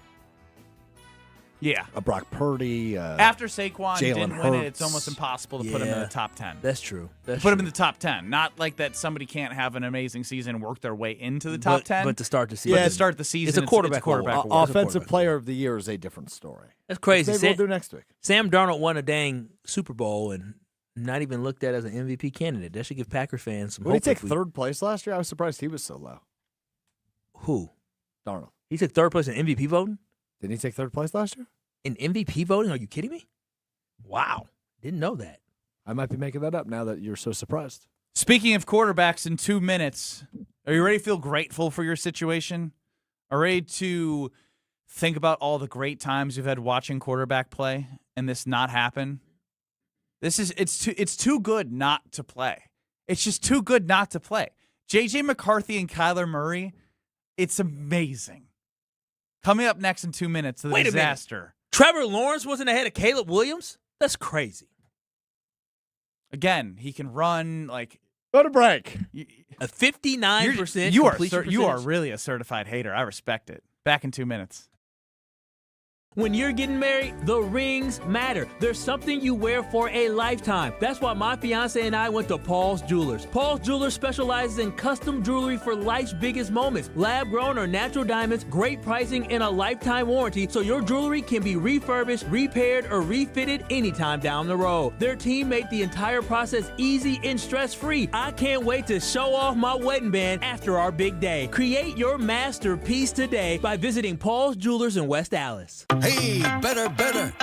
S3: Yeah.
S4: Brock Purdy.
S3: After Saquon
S4: Jalen
S3: didn't win it,
S4: Hurts.
S3: it's almost impossible to put him in the top 10.
S1: That's true.
S3: Put him in the top 10. Not like that somebody can't have an amazing season and work their way into the top 10.
S1: But to start the season.
S3: But to start the season,
S1: it's a quarterback award.
S4: Offensive player of the year is a different story.
S1: That's crazy.
S4: Maybe we'll do next week.
S1: Sam Darnold won a dang Super Bowl and not even looked at as an MVP candidate. That should give Packer fans some hope.
S4: Did he take third place last year? I was surprised he was so low.
S1: Who?
S4: Darnold.
S1: He took third place in MVP voting?
S4: Didn't he take third place last year?
S1: In MVP voting? Are you kidding me? Wow. Didn't know that.
S4: I might be making that up now that you're so surprised.
S3: Speaking of quarterbacks in 2 minutes, are you ready to feel grateful for your situation? Are you ready to think about all the great times you've had watching quarterback play and this not happen? It's too good not to play. It's just too good not to play. JJ McCarthy and Kyler Murray, it's amazing. Coming up next in 2 minutes, the disaster.
S1: Trevor Lawrence wasn't ahead of Caleb Williams? That's crazy.
S3: Again, he can run like
S4: go to break.
S1: A 59%
S3: You
S1: completion
S3: are really a certified hater. I respect it. Back in 2 minutes.
S1: When you're getting married, the rings matter. There's something you wear for a lifetime. That's why my fiance and I went to Paul's Jewelers. Paul's Jewelers specializes in custom jewelry for life's biggest moments. Lab-grown or natural diamonds, great pricing, and a lifetime warranty, so your jewelry can be refurbished, repaired, or refitted anytime down the road. Their team made the entire process easy and stress-free. I can't wait to show off my wedding band after our big day. Create your masterpiece today by visiting Paul's Jewelers in West Allis.
S10: Hey, better.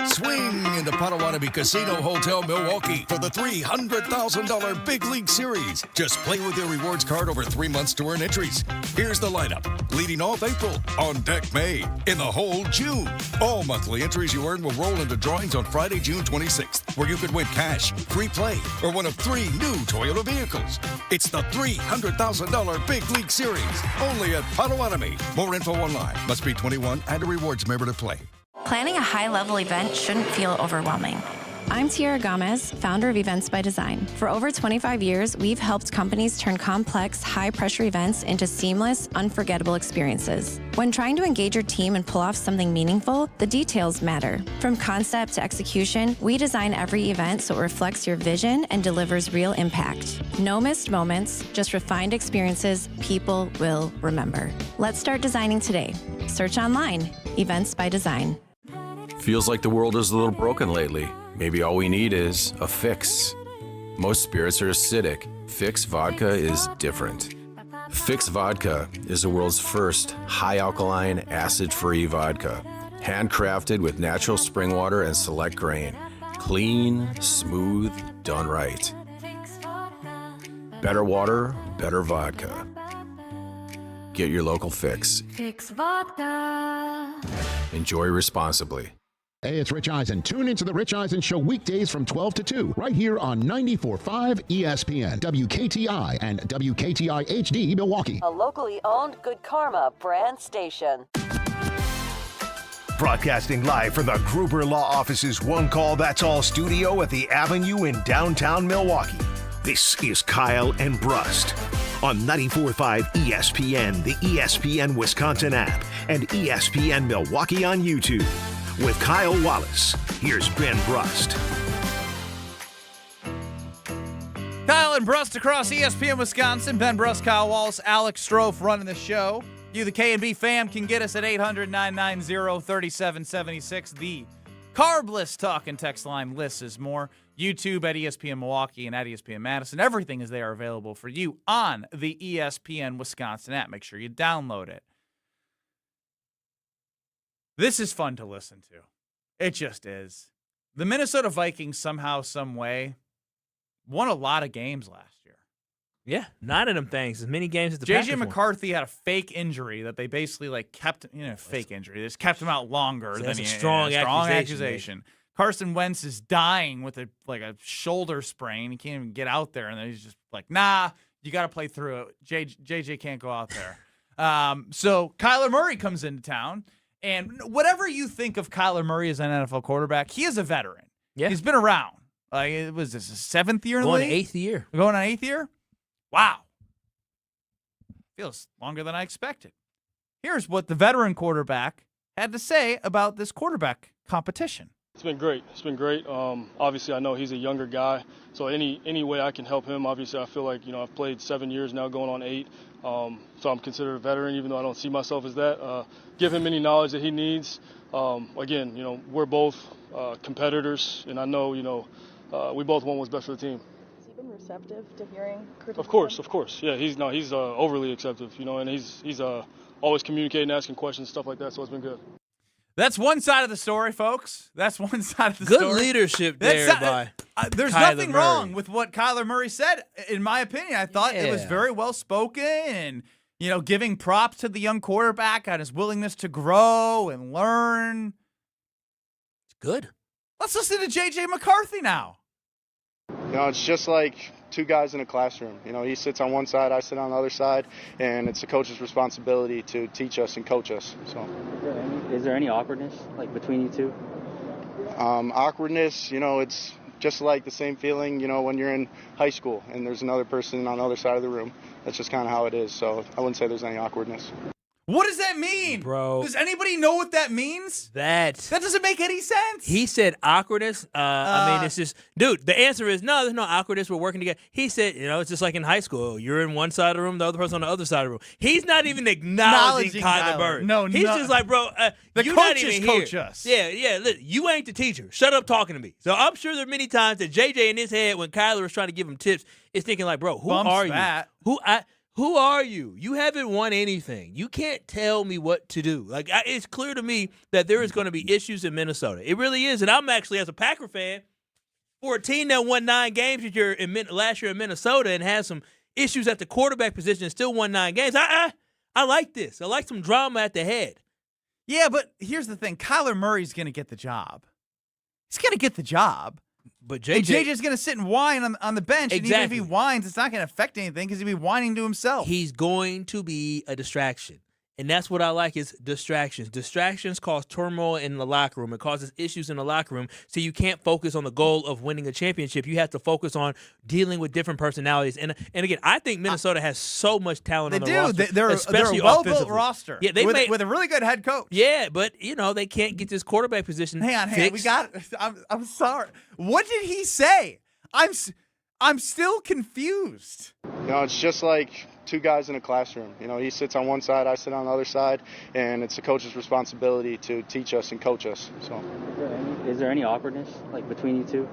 S10: Swing into Potawatomi Casino Hotel Milwaukee for the $300,000 Big League Series. Just play with your rewards card over 3 months to earn entries. Here's the lineup. Leading off April, on deck May, in the hole June. All monthly entries you earn will roll into drawings on Friday, June 26th, where you could win cash, free play, or one of 3 new Toyota vehicles. It's the $300,000 Big League Series, only at Potawatomi. More info online. Must be 21 and a rewards member to play.
S11: Planning a high-level event shouldn't feel overwhelming. I'm Tiara Gomez, founder of Events by Design. For over 25 years, we've helped companies turn complex, high-pressure events into seamless, unforgettable experiences. When trying to engage your team and pull off something meaningful, the details matter. From concept to execution, we design every event so it reflects your vision and delivers real impact. No missed moments, just refined experiences people will remember. Let's start designing today. Search online, Events by Design.
S12: Feels like the world is a little broken lately. Maybe all we need is a fix. Most spirits are acidic. Fix Vodka is different. Fix Vodka is the world's first high-alkaline, acid-free vodka. Handcrafted with natural spring water and select grain. Clean, smooth, done right. Better water, better vodka. Get your local Fix.
S14: Fix Vodka.
S12: Enjoy responsibly.
S15: Hey, it's Rich Eisen. Tune into The Rich Eisen Show weekdays from 12 to 2, right here on 94.5 ESPN, WKTI, and WKTI HD Milwaukee.
S16: A locally owned Good Karma brand station.
S2: Broadcasting live from the Gruber Law Office's One Call That's All studio at the Avenue in downtown Milwaukee. This is Kyle and Brust on 94.5 ESPN, the ESPN Wisconsin app, and ESPN Milwaukee on YouTube. With Kyle Wallace, here's Ben Brust.
S3: Kyle and Brust across ESPN Wisconsin. Ben Brust, Kyle Wallace, Alex Strofe running the show. You, the K&B fam, can get us at 800-990-3776. The Carbless talk and text line lists is more. YouTube at ESPN Milwaukee and at ESPN Madison. Everything is there available for you on the ESPN Wisconsin app. Make sure you download it. This is fun to listen to. It just is. The Minnesota Vikings somehow, some way, won a lot of games last year.
S1: Yeah, 9 of them things. As many games as the
S3: JJ
S1: Packers won.
S3: McCarthy had a fake injury that they basically kept, fake injury. They just kept him out longer
S1: So
S3: than
S1: that's
S3: he
S1: a strong
S3: accusation. Carson Wentz is dying with a shoulder sprain. He can't even get out there, and then he's just like, nah, you got to play through it. JJ can't go out there. So Kyler Murray comes into town. And whatever you think of Kyler Murray as an NFL quarterback, he is a veteran.
S1: Yeah.
S3: He's been around. It was this his 7th year in the
S1: Going
S3: league?
S1: 8th year.
S3: Going on 8th year? Wow. Feels longer than I expected. Here's what the veteran quarterback had to say about this quarterback competition.
S17: It's been great. It's been great. Obviously, I know he's a younger guy, so any way I can help him, obviously, I feel like, I've played 7 years now, going on 8, so I'm considered a veteran, even though I don't see myself as that. Give him any knowledge that he needs. Again, we're both competitors, and I know, we both want what's best for the team.
S18: Has he been receptive to hearing criticism?
S17: Of course. Yeah, he's overly acceptive, and he's always communicating, asking questions, stuff like that, so it's been good.
S3: That's one side of the story, folks. That's one side of the
S1: Good
S3: story.
S1: leadership there by
S3: there's
S1: Kyler
S3: nothing
S1: Murray.
S3: wrong with what Kyler Murray said, in my opinion. I thought it was very well spoken and, giving props to the young quarterback on his willingness to grow and learn.
S1: It's good.
S3: Let's listen to JJ McCarthy now.
S19: It's just like two guys in a classroom. He sits on one side, I sit on the other side, and it's the coach's responsibility to teach us and coach us. So,
S21: is there any awkwardness between you two?
S19: Awkwardness, it's just like the same feeling, when you're in high school and there's another person on the other side of the room. That's just kind of how it is. So I wouldn't say there's any awkwardness.
S3: What does that mean?
S1: Bro.
S3: Does anybody know what that means? That doesn't make any sense.
S1: He said awkwardness. It's just, dude, the answer is no, there's no awkwardness. We're working together. He said, it's just like in high school. You're in one side of the room, the other person on the other side of the room. He's not even acknowledging Kyler Murray.
S3: No,
S1: he's just like, bro,
S3: the
S1: you're not
S3: coaches
S1: even
S3: coach
S1: here.
S3: us.
S1: Yeah. Look, you ain't the teacher. Shut up talking to me. So I'm sure there are many times that JJ in his head, when Kyler was trying to give him tips, is thinking like, bro, who
S3: Bumps
S1: are you?
S3: that.
S1: Who are you? You haven't won anything. You can't tell me what to do. It's clear to me that there is going to be issues in Minnesota. It really is. And I'm actually, as a Packer fan, for a team that won 9 games last year in Minnesota and has some issues at the quarterback position and still won 9 games, I like this. I like some drama at the head.
S3: Yeah, but here's the thing. Kyler Murray's going to get the job. He's going to get the job.
S1: But
S3: JJ's going to sit and whine on the bench.
S1: Exactly.
S3: And even if he whines, it's not going to affect anything because he'll be whining to himself.
S1: He's going to be a distraction. And that's what I like is distractions. Distractions cause turmoil in the locker room. It causes issues in the locker room. So you can't focus on the goal of winning a championship. You have to focus on dealing with different personalities. And again, I think Minnesota has so much talent on the roster.
S3: They're
S1: especially
S3: a well-built
S1: offensively.
S3: roster.
S1: Yeah,
S3: with a really good head coach.
S1: Yeah, but they can't get this quarterback position
S3: Hang on.
S1: fixed.
S3: We got it. I'm sorry. What did he say? I'm still confused.
S19: It's just like two guys in a classroom. He sits on one side, I sit on the other side, and it's the coach's responsibility to teach us and coach us. So,
S21: is there any awkwardness between you two?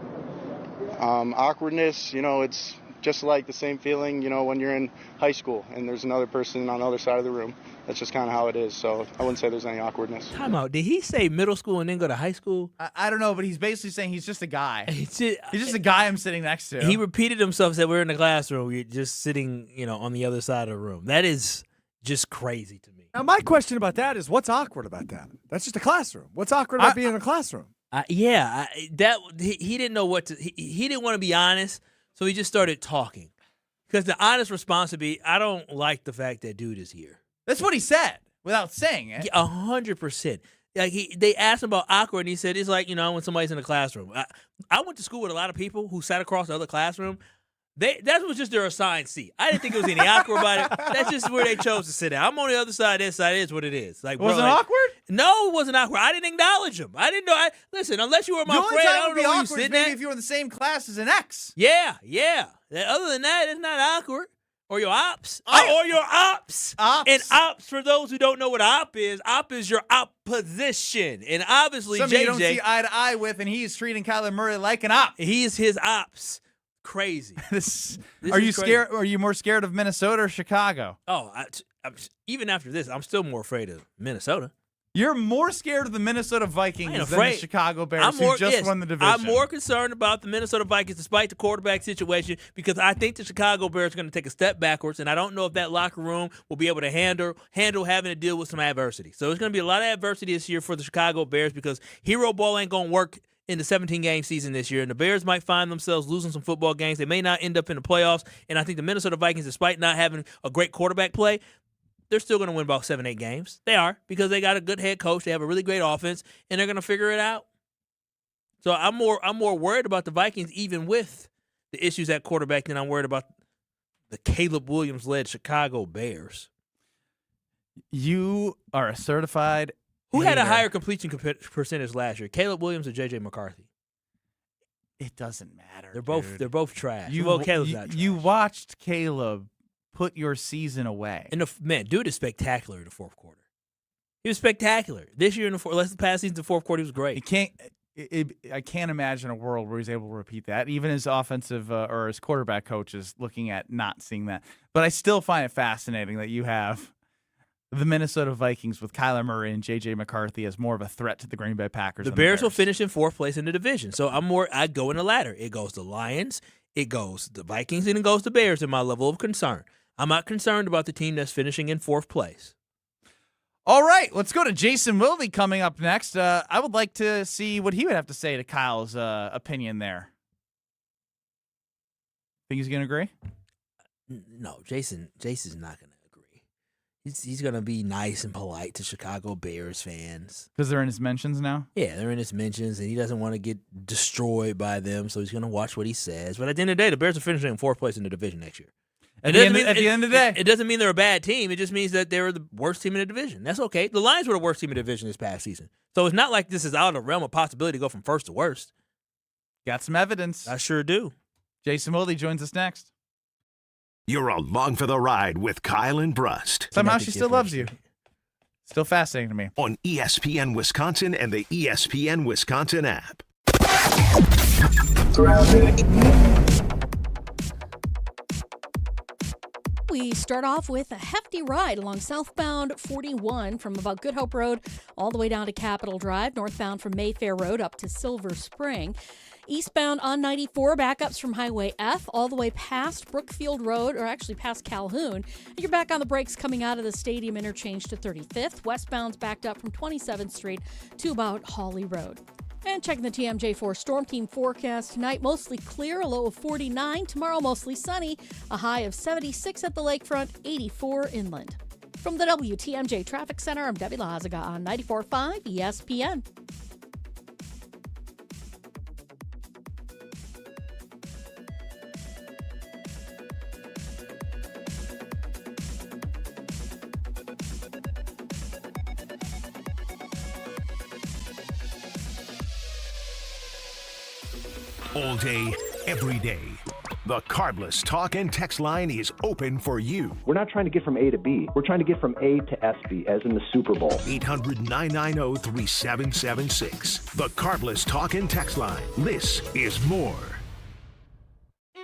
S19: Awkwardness, it's just like the same feeling, when you're in high school and there's another person on the other side of the room. That's just kind of how it is. So I wouldn't say there's any awkwardness.
S1: Time out. Did he say middle school and then go to high school?
S3: I don't know, but he's basically saying he's just a guy. He's just a guy I'm sitting next to.
S1: He repeated himself, said we're in the classroom. We're just sitting, on the other side of the room. That is just crazy to me.
S4: Now, my question about that is, what's awkward about that? That's just a classroom. What's awkward about being in a classroom?
S1: He didn't know what to. He didn't want to be honest, so he just started talking. Because the honest response would be, I don't like the fact that dude is here.
S3: That's what he said without saying it.
S1: 100%. They asked him about awkward, and he said it's like, when somebody's in a classroom. I went to school with a lot of people who sat across the other classroom. That was just their assigned seat. I didn't think it was any awkward about it. That's just where they chose to sit at. I'm on the other side. That side is what it is.
S3: Was it awkward?
S1: No, it wasn't awkward. I didn't acknowledge him. I didn't know. Listen, unless you were my friend, I don't know where you sitting
S3: maybe
S1: at.
S3: if you were in the same class as an ex.
S1: Yeah. Other than that, it's not awkward. Or your ops. Or your ops. And ops, for those who don't know what op is your opposition. And obviously,
S3: Somebody
S1: JJ.
S3: you don't see eye to eye with, and he's treating Kyler Murray like an op.
S1: He's his ops. Crazy.
S3: Are you scared? Are you more scared of Minnesota or Chicago?
S1: Oh, even after this, I'm still more afraid of Minnesota.
S3: You're more scared of the Minnesota Vikings than the Chicago Bears, who just won the division.
S1: I'm more concerned about the Minnesota Vikings, despite the quarterback situation, because I think the Chicago Bears are going to take a step backwards, and I don't know if that locker room will be able to handle having to deal with some adversity. So there's going to be a lot of adversity this year for the Chicago Bears because hero ball ain't going to work in the 17-game season this year, and the Bears might find themselves losing some football games. They may not end up in the playoffs, and I think the Minnesota Vikings, despite not having a great quarterback play, they're still going to win about 7-8 games. They are, because they got a good head coach. They have a really great offense, and they're going to figure it out. So I'm more worried about the Vikings, even with the issues at quarterback, than I'm worried about the Caleb Williams-led Chicago Bears.
S3: You are a certified
S1: Who had a higher completion percentage last year, Caleb Williams or JJ McCarthy?
S3: It doesn't matter.
S1: They're both trash.
S3: Caleb's
S1: not trash.
S3: You watched Caleb put your season away.
S1: And dude is spectacular in the fourth quarter. He was spectacular this year in the past season. The fourth quarter, he was great.
S3: I can't imagine a world where he's able to repeat that. Even his offensive or his quarterback coach is looking at not seeing that. But I still find it fascinating that you have the Minnesota Vikings with Kyler Murray and JJ McCarthy as more of a threat to the Green Bay Packers.
S1: The Bears will finish in fourth place in the division. So I go in the ladder. It goes the Lions, it goes the Vikings, and it goes the Bears in my level of concern. I'm not concerned about the team that's finishing in fourth place.
S3: All right, let's go to Jason Wilde coming up next. I would like to see what he would have to say to Kyle's opinion there. Think he's going to agree?
S1: No, Jason's not going to agree. He's going to be nice and polite to Chicago Bears fans.
S3: Because they're in his mentions now?
S1: Yeah, they're in his mentions, and he doesn't want to get destroyed by them, so he's going to watch what he says. But at the end of the day, the Bears are finishing in fourth place in the division next year.
S3: At the end of the day.
S1: It doesn't mean they're a bad team. It just means that they're the worst team in the division. That's okay. The Lions were the worst team in the division this past season. So it's not like this is out of the realm of possibility to go from first to worst.
S3: Got some evidence.
S1: I sure do.
S3: Jason Wilde joins us next.
S2: You're along for the ride with Kyle and Brust.
S3: Somehow she still loves you. Still fascinating to me.
S2: On ESPN Wisconsin and the ESPN Wisconsin app.
S9: We start off with a hefty ride along southbound 41 from about Good Hope Road all the way down to Capitol Drive, northbound from Mayfair Road up to Silver Spring. Eastbound on 94, backups from Highway F all the way past Brookfield Road, or actually past Calhoun. You're back on the brakes coming out of the stadium interchange to 35th. Westbound's backed up from 27th Street to about Hawley Road. And checking the TMJ4 Storm Team forecast tonight, mostly clear, a low of 49. Tomorrow, mostly sunny, a high of 76 at the lakefront, 84 inland. From the WTMJ Traffic Center, I'm Debbie Lazaga on 94.5 ESPN.
S2: All day, every day. The Carbless Talk and Text line is open for you.
S5: We're not trying to get from A to B. We're trying to get from A to SB, as in the Super Bowl.
S2: 800-990-3776. The Carbless Talk and Text line. This is more.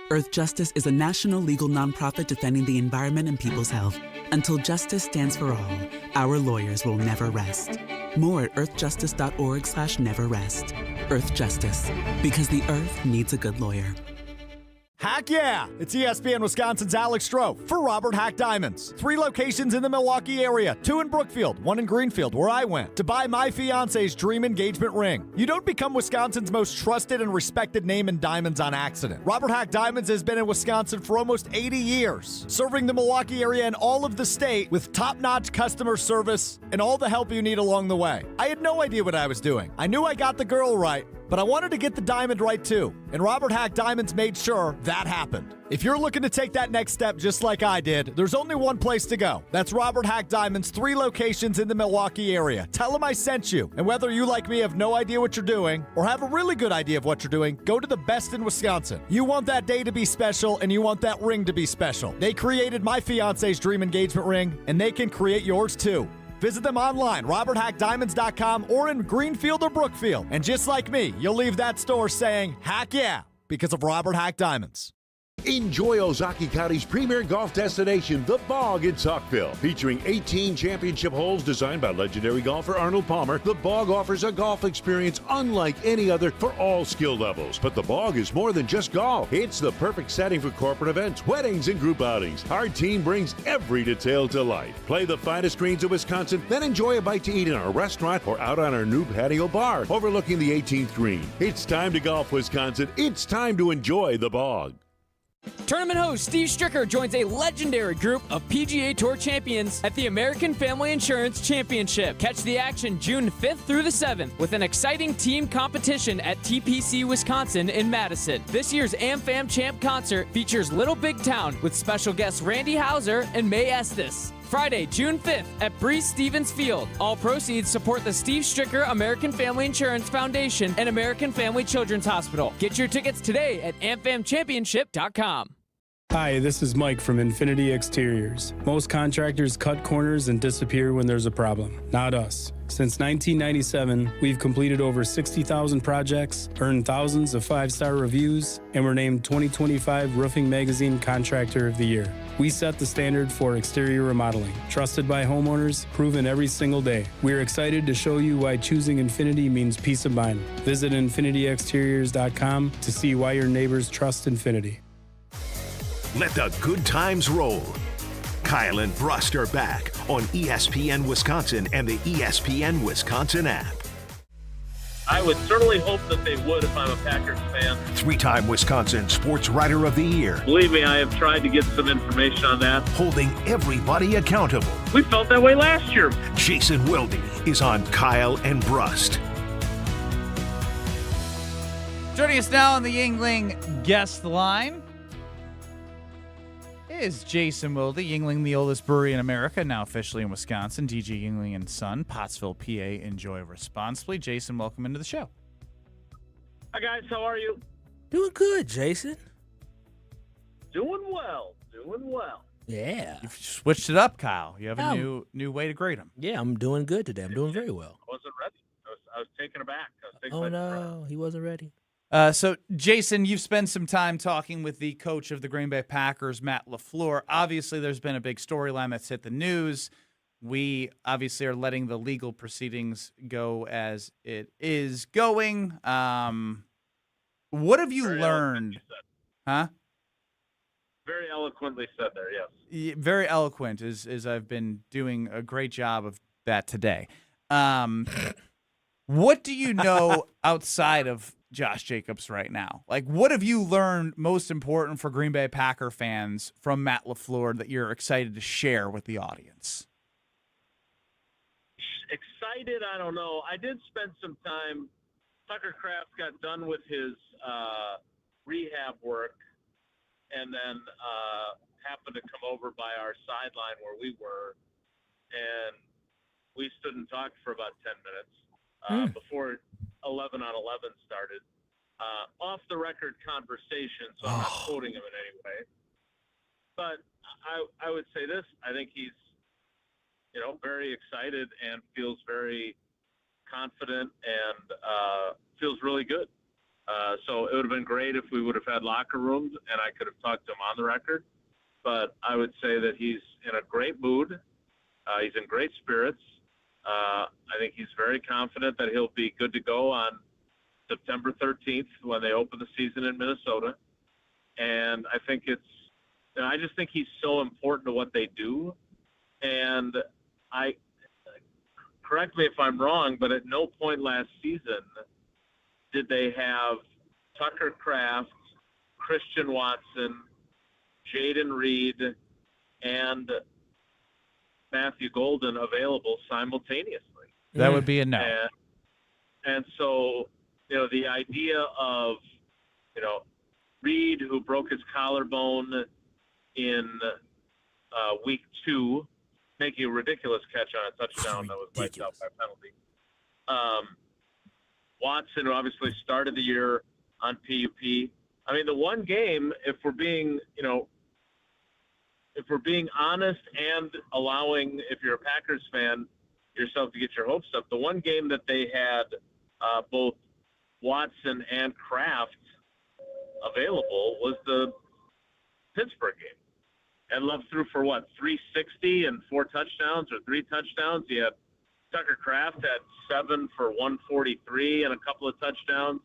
S6: Earth Justice is a national legal nonprofit defending the environment and people's health. Until justice stands for all, our lawyers will never rest. More at earthjustice.org/neverrest. Earth Justice, because the earth needs a good lawyer.
S4: Heck yeah! It's ESPN Wisconsin's Alex Stroh for Robert Hack Diamonds. 3 locations in the Milwaukee area, 2 in Brookfield, 1 in Greenfield, where I went, to buy my fiance's dream engagement ring. You don't become Wisconsin's most trusted and respected name in diamonds on accident. Robert Hack Diamonds has been in Wisconsin for almost 80 years, serving the Milwaukee area and all of the state with top-notch customer service and all the help you need along the way. I had no idea what I was doing. I knew I got the girl right, but I wanted to get the diamond right too, and Robert Hack Diamonds made sure that happened. If you're looking to take that next step just like I did, there's only one place to go. That's Robert Hack Diamonds, 3 locations in the Milwaukee area. Tell them I sent you, and whether you like me have no idea what you're doing or have a really good idea of what you're doing, go to the best in Wisconsin. You want that day to be special, and you want that ring to be special. They created my fiance's dream engagement ring, and they can create yours too. Visit them online, roberthackdiamonds.com, or in Greenfield or Brookfield. And just like me, you'll leave that store saying, heck yeah, because of Robert Hack Diamonds.
S7: Enjoy Ozaukee County's premier golf destination, The Bog in Saukville. Featuring 18 championship holes designed by legendary golfer Arnold Palmer, The Bog offers a golf experience unlike any other for all skill levels. But The Bog is more than just golf. It's the perfect setting for corporate events, weddings, and group outings. Our team brings every detail to life. Play the finest greens of Wisconsin, then enjoy a bite to eat in our restaurant or out on our new patio bar overlooking the 18th green. It's time to golf, Wisconsin. It's time to enjoy The Bog.
S13: Tournament host Steve Stricker joins a legendary group of PGA Tour champions at the American Family Insurance Championship. Catch the action June 5th through the 7th with an exciting team competition at TPC Wisconsin in Madison. This year's AmFam Champ concert features Little Big Town with special guests Randy Houser and May Estes. Friday, June 5th at Breese Stevens Field. All proceeds support the Steve Stricker American Family Insurance Foundation and American Family Children's Hospital. Get your tickets today at amfamchampionship.com.
S8: Hi, this is Mike from Infinity Exteriors. Most contractors cut corners and disappear when there's a problem. Not us. Since 1997, we've completed over 60,000 projects, earned thousands of 5-star reviews, and were named 2025 Roofing Magazine Contractor of the Year. We set the standard for exterior remodeling. Trusted by homeowners, proven every single day. We're excited to show you why choosing Infinity means peace of mind. Visit infinityexteriors.com to see why your neighbors trust Infinity.
S2: Let the good times roll. Kyle and Brust are back on ESPN Wisconsin and the ESPN Wisconsin app.
S20: I would certainly hope that they would if I'm a Packers fan.
S2: 3-time Wisconsin Sports Writer of the Year.
S20: Believe me, I have tried to get some information on that.
S2: Holding everybody accountable.
S20: We felt that way last year.
S2: Jason Wilde is on Kyle and Brust.
S3: Joining us now on the Yuengling guest line is Jason Wilde. Yuengling, the oldest brewery in America, now officially in Wisconsin. DG Yuengling and Son, Pottsville, PA. Enjoy responsibly. Jason, welcome into the show.
S20: Hi, guys. How are you?
S1: Doing good, Jason.
S20: Doing well. Doing well.
S1: Yeah.
S3: You've switched it up, Kyle. You have a new way to grade them.
S1: Yeah, I'm doing good today. I'm doing very well.
S20: I wasn't ready. I was taken aback.
S1: Oh, no. He wasn't ready.
S3: So, Jason, you've spent some time talking with the coach of the Green Bay Packers, Matt LaFleur. Obviously, there's been a big storyline that's hit the news. We obviously are letting the legal proceedings go as it is going. What have you learned? Huh?
S20: Very eloquently said there, yes.
S3: Very eloquent, as I've been doing a great job of that today. What do you know outside of Josh Jacobs right now? Like, what have you learned most important for Green Bay Packer fans from Matt LaFleur that you're excited to share with the audience?
S20: Excited, I don't know. I did spend some time. Tucker Kraft got done with his rehab work and then happened to come over by our sideline where we were, and we stood and talked for about 10 minutes before 11 on 11 started. Off the record conversation, so I'm not quoting him in any way. But I would say this: I think he's, very excited and feels very confident and feels really good. So it would have been great if we would have had locker rooms and I could have talked to him on the record. But I would say that he's in a great mood. He's in great spirits. I think he's very confident that he'll be good to go on September 13th when they open the season in Minnesota. And I think I just think he's so important to what they do. And correct me if I'm wrong, but at no point last season did they have Tucker Kraft, Christian Watson, Jaden Reed, and Matthew Golden available simultaneously.
S3: That would be a no.
S20: And so, the idea of, Reed, who broke his collarbone in week 2, making a ridiculous catch on a touchdown that was wiped out by penalty. Watson, who obviously started the year on PUP. I mean, the one game, if we're being honest and allowing, if you're a Packers fan, yourself to get your hopes up, the one game that they had both Watson and Kraft available was the Pittsburgh game. And Love threw for 360 and 4 touchdowns or 3 touchdowns. He had Tucker Kraft had 7 for 143 and a couple of touchdowns.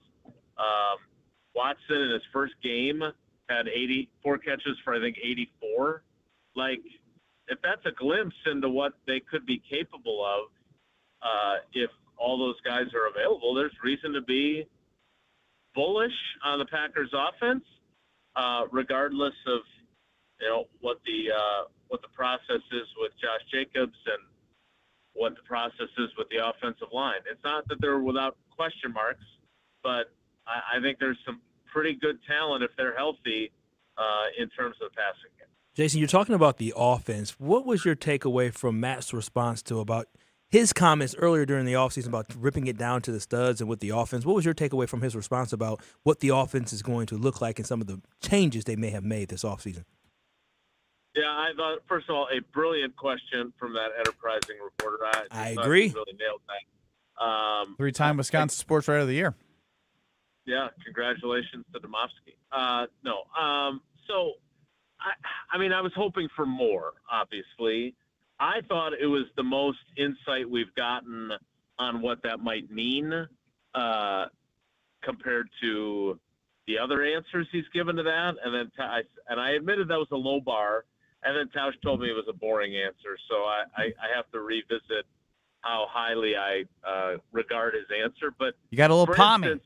S20: Watson in his first game had 84 catches for, I think, 84. Like, if that's a glimpse into what they could be capable of, if all those guys are available, there's reason to be bullish on the Packers offense, regardless of, what the process is with Josh Jacobs and what the process is with the offensive line. It's not that they're without question marks, but I think there's some pretty good talent if they're healthy in terms of the passing game.
S1: Jason, you're talking about the offense. What was your takeaway from Matt's response to about his comments earlier during the offseason about ripping it down to the studs and with the offense? What was your takeaway from his response about what the offense is going to look like and some of the changes they may have made this offseason?
S20: Yeah, I thought, first of all, a brilliant question from that enterprising reporter.
S1: I
S20: thought
S1: agree.
S20: he really nailed that.
S3: 3-time Wisconsin Sports Writer of the Year.
S20: Yeah, congratulations to Domofsky. So, I mean, I was hoping for more, obviously. I thought it was the most insight we've gotten on what that might mean compared to the other answers he's given to that. And then I admitted that was a low bar. And then Tausch told me it was a boring answer. So I have to revisit how highly I regard his answer. But
S3: you got a little pommy.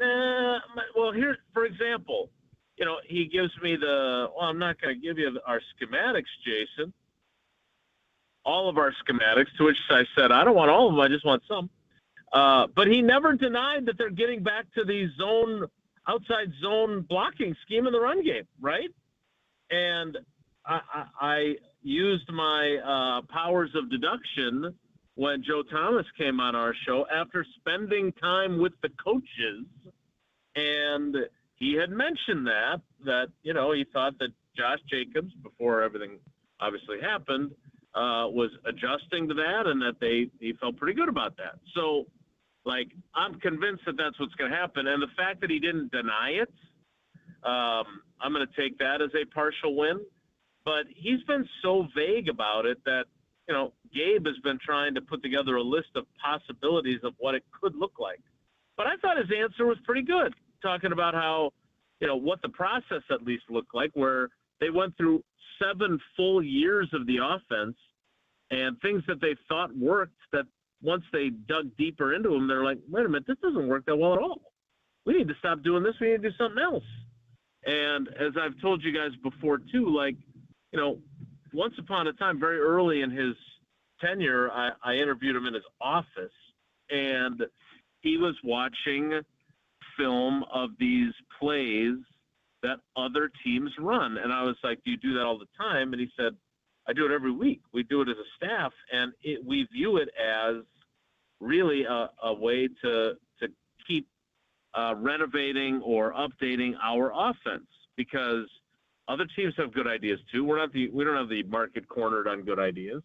S20: Well, here, for example, he gives me I'm not going to give you our schematics, Jason. All of our schematics, to which I said, I don't want all of them. I just want some. But he never denied that they're getting back to the outside zone blocking scheme in the run game, right? And I used my powers of deduction when Joe Thomas came on our show after spending time with the coaches, and he had mentioned that he thought that Josh Jacobs, before everything obviously happened, was adjusting to that, and that he felt pretty good about that. So, I'm convinced that that's what's going to happen, and the fact that he didn't deny it, I'm going to take that as a partial win. But he's been so vague about it that, Gabe has been trying to put together a list of possibilities of what it could look like. But I thought his answer was pretty good, talking about how, what the process at least looked like, where they went through 7 full years of the offense and things that they thought worked, that once they dug deeper into them, they're like, wait a minute, this doesn't work that well at all. We need to stop doing this. We need to do something else. And as I've told you guys before too, once upon a time, very early in his tenure, I interviewed him in his office, and he was watching film of these plays that other teams run. And I was like, do you do that all the time? And he said, I do it every week. We do it as a staff, and we view it as really a way to keep renovating or updating our offense, because other teams have good ideas too. We don't have the market cornered on good ideas.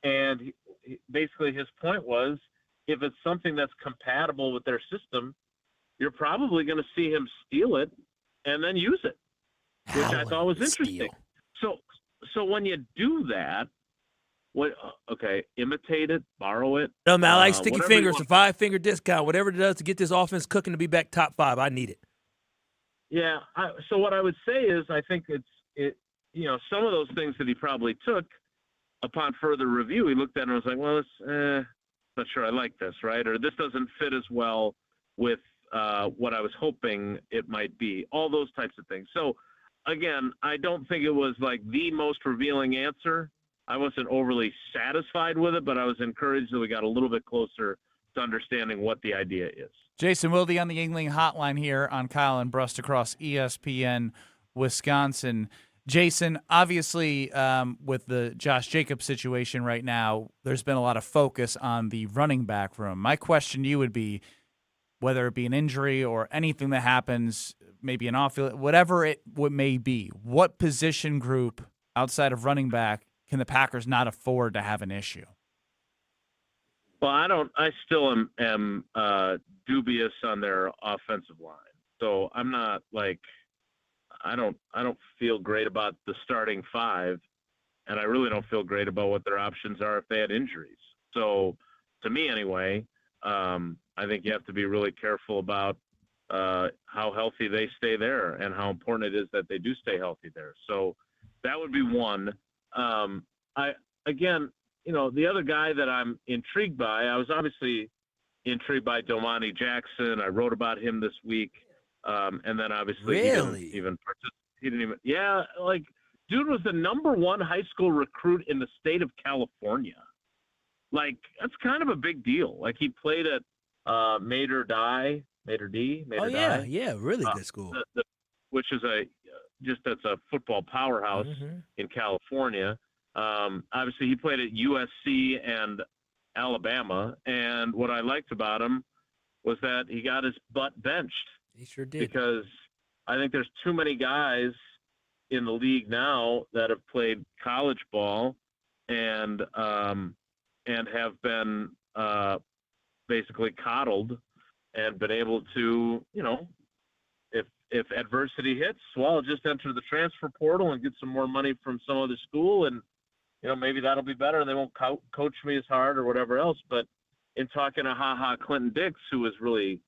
S20: And basically his point was, if it's something that's compatible with their system, you're probably going to see him steal it and then use it, which I thought was interesting. So when you do that, imitate it, borrow it.
S1: No, man, I like sticky fingers, a 5-finger discount, whatever it does to get this offense cooking to be back top 5. I need it.
S20: Yeah. So what I would say is, I think some of those things that he probably took upon further review, he looked at it and was like, well, not sure I like this, right? Or this doesn't fit as well with what I was hoping it might be. All those types of things. So again, I don't think it was the most revealing answer. I wasn't overly satisfied with it, but I was encouraged that we got a little bit closer to understanding what the idea is.
S3: Jason Wilde on the Yuengling Hotline here on Kyle and Brust across ESPN Wisconsin. Jason, obviously with the Josh Jacobs situation right now, there's been a lot of focus on the running back room. My question to you would be, whether it be an injury or anything that happens, maybe an off-field, whatever it may be, what position group outside of running back can the Packers not afford to have an issue?
S20: Well, I still am dubious on their offensive line. So I'm not I don't feel great about the starting 5, and I really don't feel great about what their options are if they had injuries. So to me anyway, I think you have to be really careful about how healthy they stay there and how important it is that they do stay healthy there. So that would be one. The other guy that I'm intrigued by, I was obviously intrigued by Domani Jackson. I wrote about him this week. And then obviously he didn't even, dude was the number 1 high school recruit in the state of California. That's kind of a big deal. He played at Mater D.
S1: Yeah, really good school.
S20: Which is a just as a football powerhouse in California. Obviously, he played at USC and Alabama, and what I liked about him was that he got his butt benched.
S1: He sure did.
S20: Because I think there's too many guys in the league now that have played college ball and have been basically coddled and been able to, if adversity hits, well, just enter the transfer portal and get some more money from some other school, and maybe that'll be better. They won't coach me as hard or whatever else. But in talking to Clinton Dix, who was really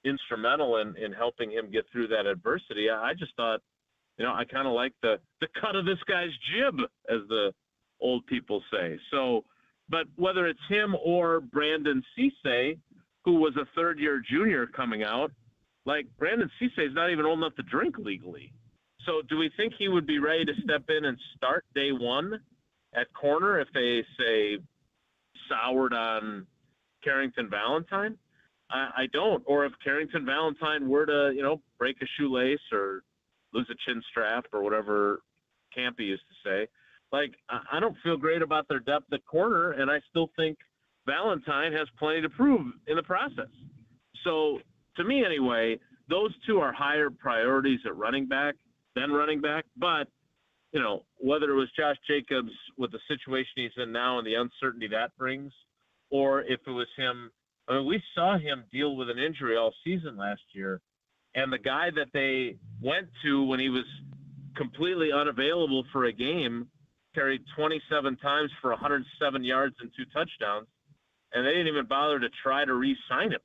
S20: instrumental in helping him get through that adversity, I just thought, I kind of like the cut of this guy's jib, as the old people say. So, but whether it's him or Brandon Cisse, who was a third-year junior coming out, like Brandon Cisse is not even old enough to drink legally. So do we think he would be ready to step in and start day one at corner if they, say, soured on Carrington Valentine? I don't. Or if Carrington Valentine were to, break a shoelace or lose a chin strap or whatever Campy used to say, like, I don't feel great about their depth at corner, and I still think Valentine has plenty to prove in the process. So, to me anyway, those two are higher priorities at running back than running back. But, whether it was Josh Jacobs with the situation he's in now and the uncertainty that brings, or if it was him, I mean, we saw him deal with an injury all season last year, and the guy that they went to when he was completely unavailable for a game carried 27 times for 107 yards and 2 touchdowns, and they didn't even bother to try to re-sign him.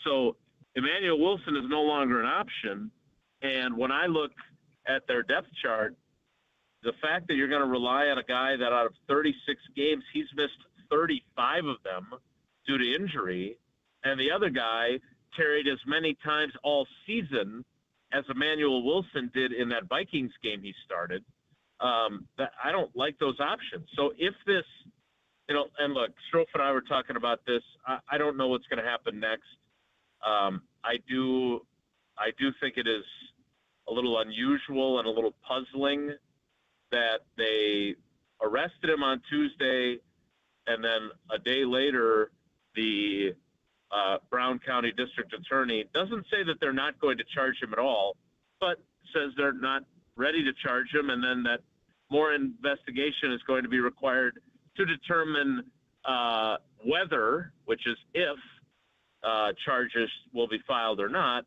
S20: So Emmanuel Wilson is no longer an option, and when I look at their depth chart, the fact that you're going to rely on a guy that out of 36 games, he's missed 35 of them due to injury, and the other guy carried as many times all season as Emmanuel Wilson did in that Vikings game he started, that I don't like those options. So if this, and look, Strofe and I were talking about this. I don't know what's going to happen next. I do think it is a little unusual and a little puzzling that they arrested him on Tuesday, and then a day later, the Brown County District Attorney doesn't say that they're not going to charge him at all, but says they're not ready to charge him, and then that more investigation is going to be required to determine whether, which is if, charges will be filed or not.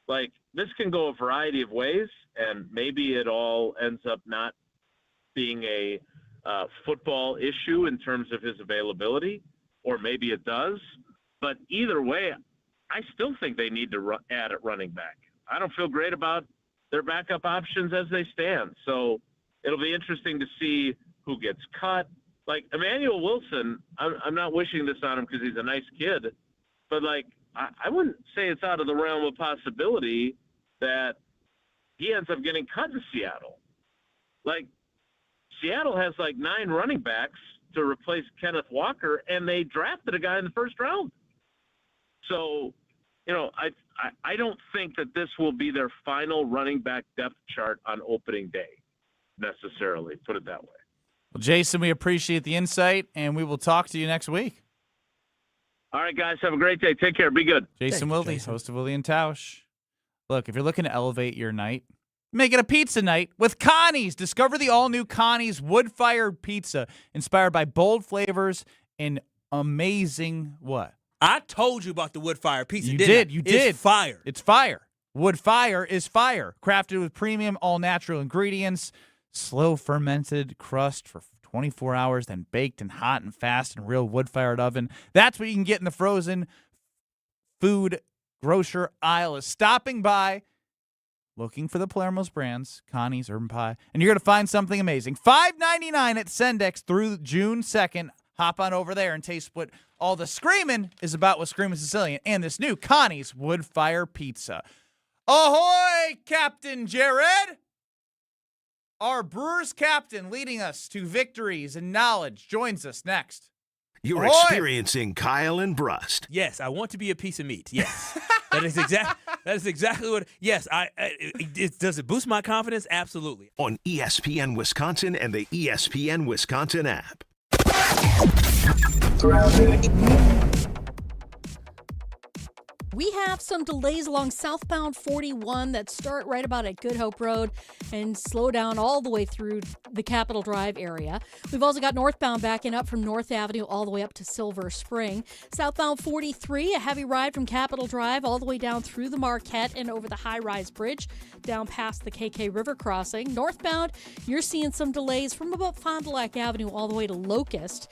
S20: Like, this can go a variety of ways, and maybe it all ends up not being a football issue in terms of his availability, or maybe it does. But either way, I still think they need to add at running back. I don't feel great about their backup options as they stand. So it'll be interesting to see who gets cut. Like Emmanuel Wilson, I'm not wishing this on him because he's a nice kid, but like I wouldn't say it's out of the realm of possibility that he ends up getting cut in Seattle. Like, Seattle has like 9 running backs to replace Kenneth Walker, and they drafted a guy in the first round. So, I don't think that this will be their final running back depth chart on opening day, necessarily, put it that way.
S3: Well, Jason, we appreciate the insight, and we will talk to you next week.
S20: All right, guys, have a great day. Take care. Be good.
S3: Jason Wilde, host of Wilde and Tausch. Look, if you're looking to elevate your night, make it a pizza night with Connie's. Discover the all-new Connie's wood-fired pizza, inspired by bold flavors and amazing what?
S1: I told you about the wood-fired pizza,
S3: You
S1: didn't I?
S3: did. You did.
S1: It's fire.
S3: It's fire. Wood fire is fire. Crafted with premium, all-natural ingredients, slow-fermented crust for 24 hours, then baked and hot and fast in real wood-fired oven. That's what you can get in the frozen food grocer aisle. Is stopping by, looking for the Palermo's brands, Connie's, Urban Pie, and you're going to find something amazing. $5.99 at Sendex through June 2nd. Hop on over there and taste what all the screaming is about with Screaming Sicilian and this new Connie's Wood Fire Pizza. Ahoy, Captain Jared! Our Brewers captain leading us to victories and knowledge joins us next.
S2: You're experiencing Kyle and Brust.
S1: Yes, I want to be a piece of meat. Yes. That is exactly what. Yes, does it boost my confidence? Absolutely.
S2: On ESPN Wisconsin and the ESPN Wisconsin app.
S9: We have some delays along southbound 41 that start right about at Good Hope Road and slow down all the way through the Capitol Drive area. We've also got northbound backing up from North Avenue all the way up to Silver Spring. Southbound 43, a heavy ride from Capitol Drive all the way down through the Marquette and over the high-rise bridge down past the KK River crossing. Northbound, you're seeing some delays from about Fond du Lac Avenue all the way to Locust.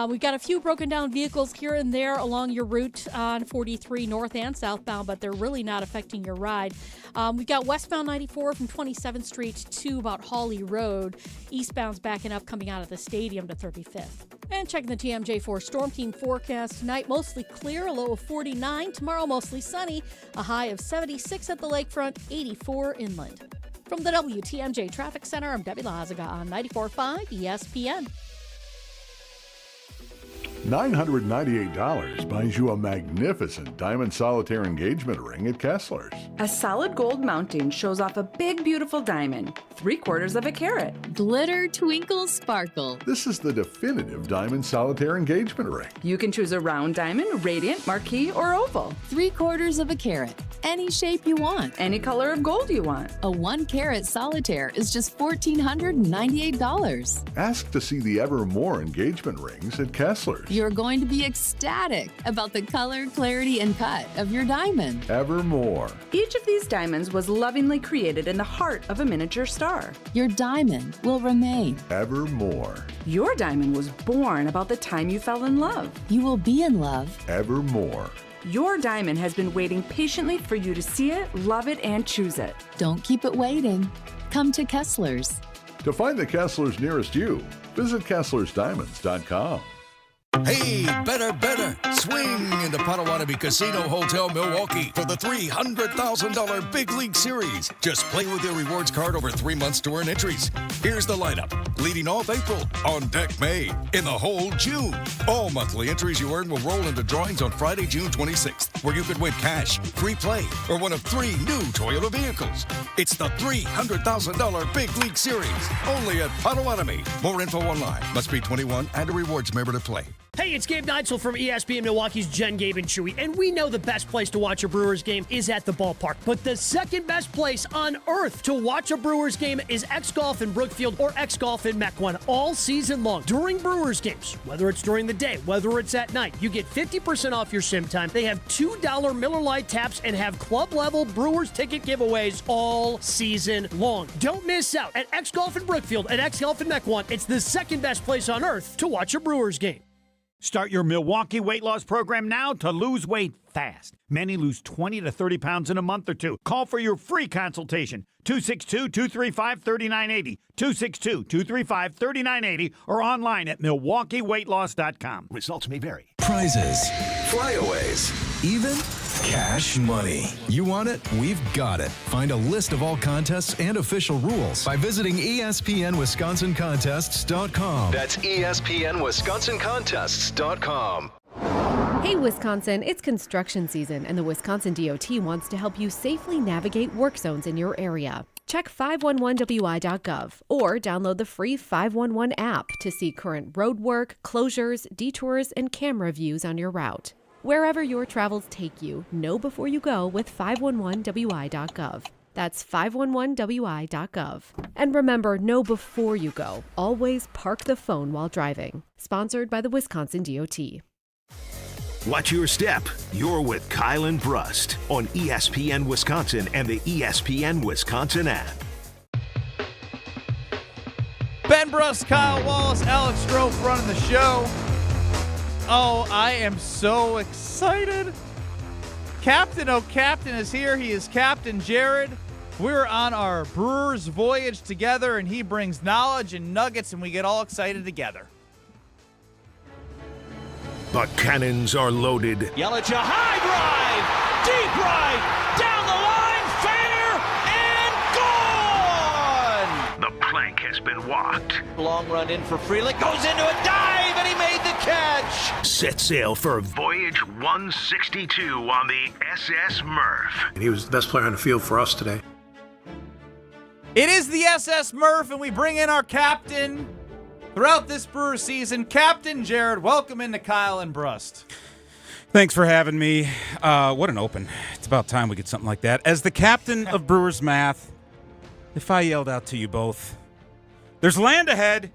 S9: We've got a few broken down vehicles here and there along your route on 43 north and southbound, but they're really not affecting your ride. We've got westbound 94 from 27th Street to about Hawley Road. Eastbound's backing up coming out of the stadium to 35th. And checking the TMJ4 Storm Team forecast tonight, mostly clear, a low of 49. Tomorrow, mostly sunny, a high of 76 at the lakefront, 84 inland. From the WTMJ Traffic Center, I'm Debbie Lazaga on 94.5 ESPN.
S10: $998 buys you a magnificent diamond solitaire engagement ring at Kessler's.
S22: A solid gold mounting shows off a big, beautiful diamond, 3/4 of a carat.
S23: Glitter, twinkle, sparkle.
S10: This is the definitive diamond solitaire engagement ring.
S22: You can choose a round diamond, radiant, marquise, or oval.
S23: 3/4 of a carat. Any shape you want.
S22: Any color of gold you want.
S23: A 1-carat solitaire is just $1,498.
S10: Ask to see the Evermore engagement rings at Kessler's.
S23: You're going to be ecstatic about the color, clarity, and cut of your diamond.
S10: Evermore.
S22: Each of these diamonds was lovingly created in the heart of a miniature star.
S23: Your diamond will remain.
S10: Evermore.
S22: Your diamond was born about the time you fell in love.
S23: You will be in love.
S10: Evermore.
S22: Your diamond has been waiting patiently for you to see it, love it, and choose it.
S23: Don't keep it waiting. Come to Kessler's.
S10: To find the Kessler's nearest you, visit KesslersDiamonds.com.
S24: Hey, better. Swing into Potawatomi Casino Hotel Milwaukee for the $300,000 Big League Series. Just play with your rewards card over 3 months to earn entries. Here's the lineup. Leading off April, on deck May, in the hole June. All monthly entries you earn will roll into drawings on Friday, June 26th, where you could win cash, free play, or one of 3 new Toyota vehicles. It's the $300,000 Big League Series, only at Potawatomi. More info online. Must be 21 and a rewards member to play.
S25: Hey, it's Gabe Neitzel from ESPN Milwaukee's Jen, Gabe, and Chewy, and we know the best place to watch a Brewers game is at the ballpark, but the second best place on earth to watch a Brewers game is X-Golf in Brookfield or X-Golf in Mequon all season long. During Brewers games, whether it's during the day, whether it's at night, you get 50% off your sim time. They have $2 Miller Lite taps and have club-level Brewers ticket giveaways all season long. Don't miss out at X-Golf in Brookfield and X-Golf in Mequon. It's the second best place on earth to watch a Brewers game.
S26: Start your Milwaukee weight loss program now to lose weight fast. Many lose 20 to 30 pounds in a month or two. Call for your free consultation. 262-235-3980. 262-235-3980 or online at MilwaukeeWeightLoss.com.
S2: Results may vary.
S27: Prizes, flyaways, even cash money. You want it? We've got it. Find a list of all contests and official rules by visiting ESPNWisconsinContests.com.
S28: That's ESPNWisconsinContests.com.
S29: Hey Wisconsin, it's construction season and the Wisconsin DOT wants to help you safely navigate work zones in your area. Check 511wi.gov or download the free 511 app to see current road work, closures, detours, and camera views on your route. Wherever your travels take you, know before you go with 511wi.gov. That's 511wi.gov. And remember, know before you go. Always park the phone while driving. Sponsored by the Wisconsin DOT.
S2: Watch your step. You're with Kyle and Brust on ESPN Wisconsin and the ESPN Wisconsin app.
S3: Ben Brust, Kyle Wallace, Alex Strofe running the show. Oh, I am so excited. Captain O'Captain is here. He is Captain Jared. We're on our Brewers voyage together, and he brings knowledge and nuggets, and we get all excited together.
S2: The cannons are loaded.
S30: Yelich, a high drive, deep right, down the line, fair, and gone!
S2: The plank has been walked.
S30: Long run in for Frelick, goes into a dive, and he made the catch!
S2: Set sail for Voyage 162 on the SS Murph.
S11: He was the best player on the field for us today.
S3: It is the SS Murph, and we bring in our captain throughout this Brewer season, Captain Jared. Welcome into Kyle and Brust.
S12: Thanks for having me. What an open. It's about time we get something like that. As the captain of Brewers Math, if I yelled out to you both, there's land ahead,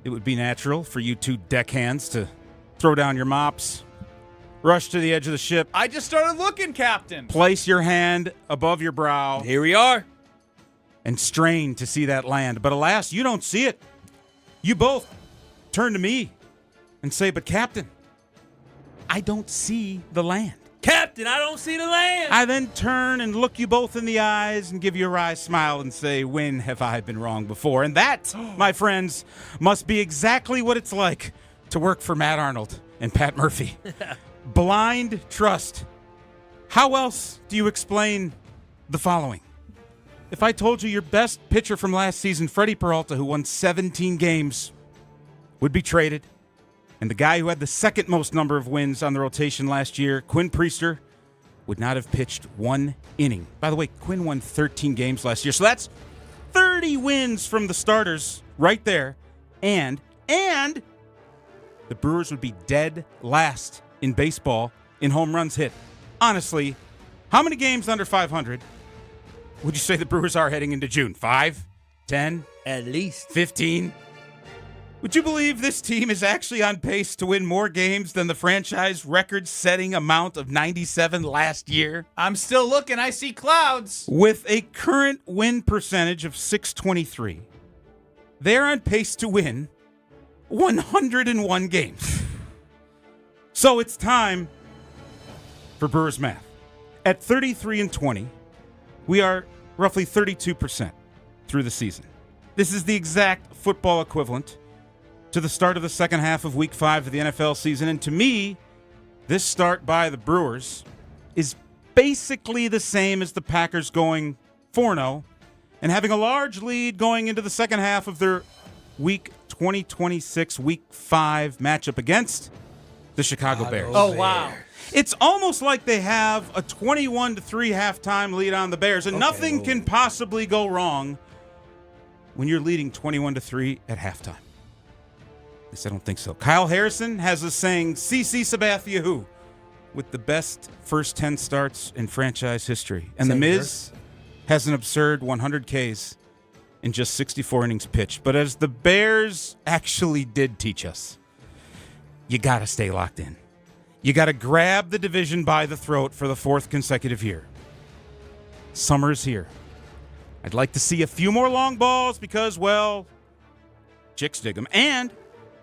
S12: it would be natural for you two deckhands to throw down your mops, rush to the edge of the ship.
S3: I just started looking, Captain.
S12: Place your hand above your brow.
S1: Here we are.
S12: And strain to see that land. But alas, you don't see it. You both turn to me and say, but Captain, I don't see the land.
S1: Captain, I don't see the land.
S12: I then turn and look you both in the eyes and give you a wry smile and say, when have I been wrong before? And that, my friends, must be exactly what it's like to work for Matt Arnold and Pat Murphy. Blind trust. How else do you explain the following? If I told you your best pitcher from last season, Freddie Peralta, who won 17 games, would be traded, and the guy who had the second most number of wins on the rotation last year, Quinn Priester, would not have pitched one inning. By the way, Quinn won 13 games last year, so that's 30 wins from the starters right there, and the Brewers would be dead last in baseball in home runs hit. Honestly, how many games under 500 would you say the Brewers are heading into June? 5? 10?
S1: At least
S12: 15? Would you believe this team is actually on pace to win more games than the franchise record-setting amount of 97 last year?
S3: I'm still looking. I see clouds.
S12: With a current win percentage of .623, they're on pace to win 101 games. So it's time for Brewers Math. At 33-20, we are roughly 32% through the season. This is the exact football equivalent to the start of the second half of Week 5 of the NFL season. And to me, this start by the Brewers is basically the same as the Packers going 4-0 and having a large lead going into the second half of their Week 2026 Week 5 matchup against the Chicago Bears.
S3: Oh, wow.
S12: It's almost like they have a 21-3 halftime lead on the Bears, and nothing can possibly go wrong when you're leading 21-3 at halftime. At least I don't think so. Kyle Harrison has us saying, CC Sabathia who, with the best first 10 starts in franchise history. And The Miz has an absurd 100 Ks in just 64 innings pitched. But as the Bears actually did teach us, you got to stay locked in. You got to grab the division by the throat for the fourth consecutive year. Summer's here. I'd like to see a few more long balls because, well, chicks dig them. And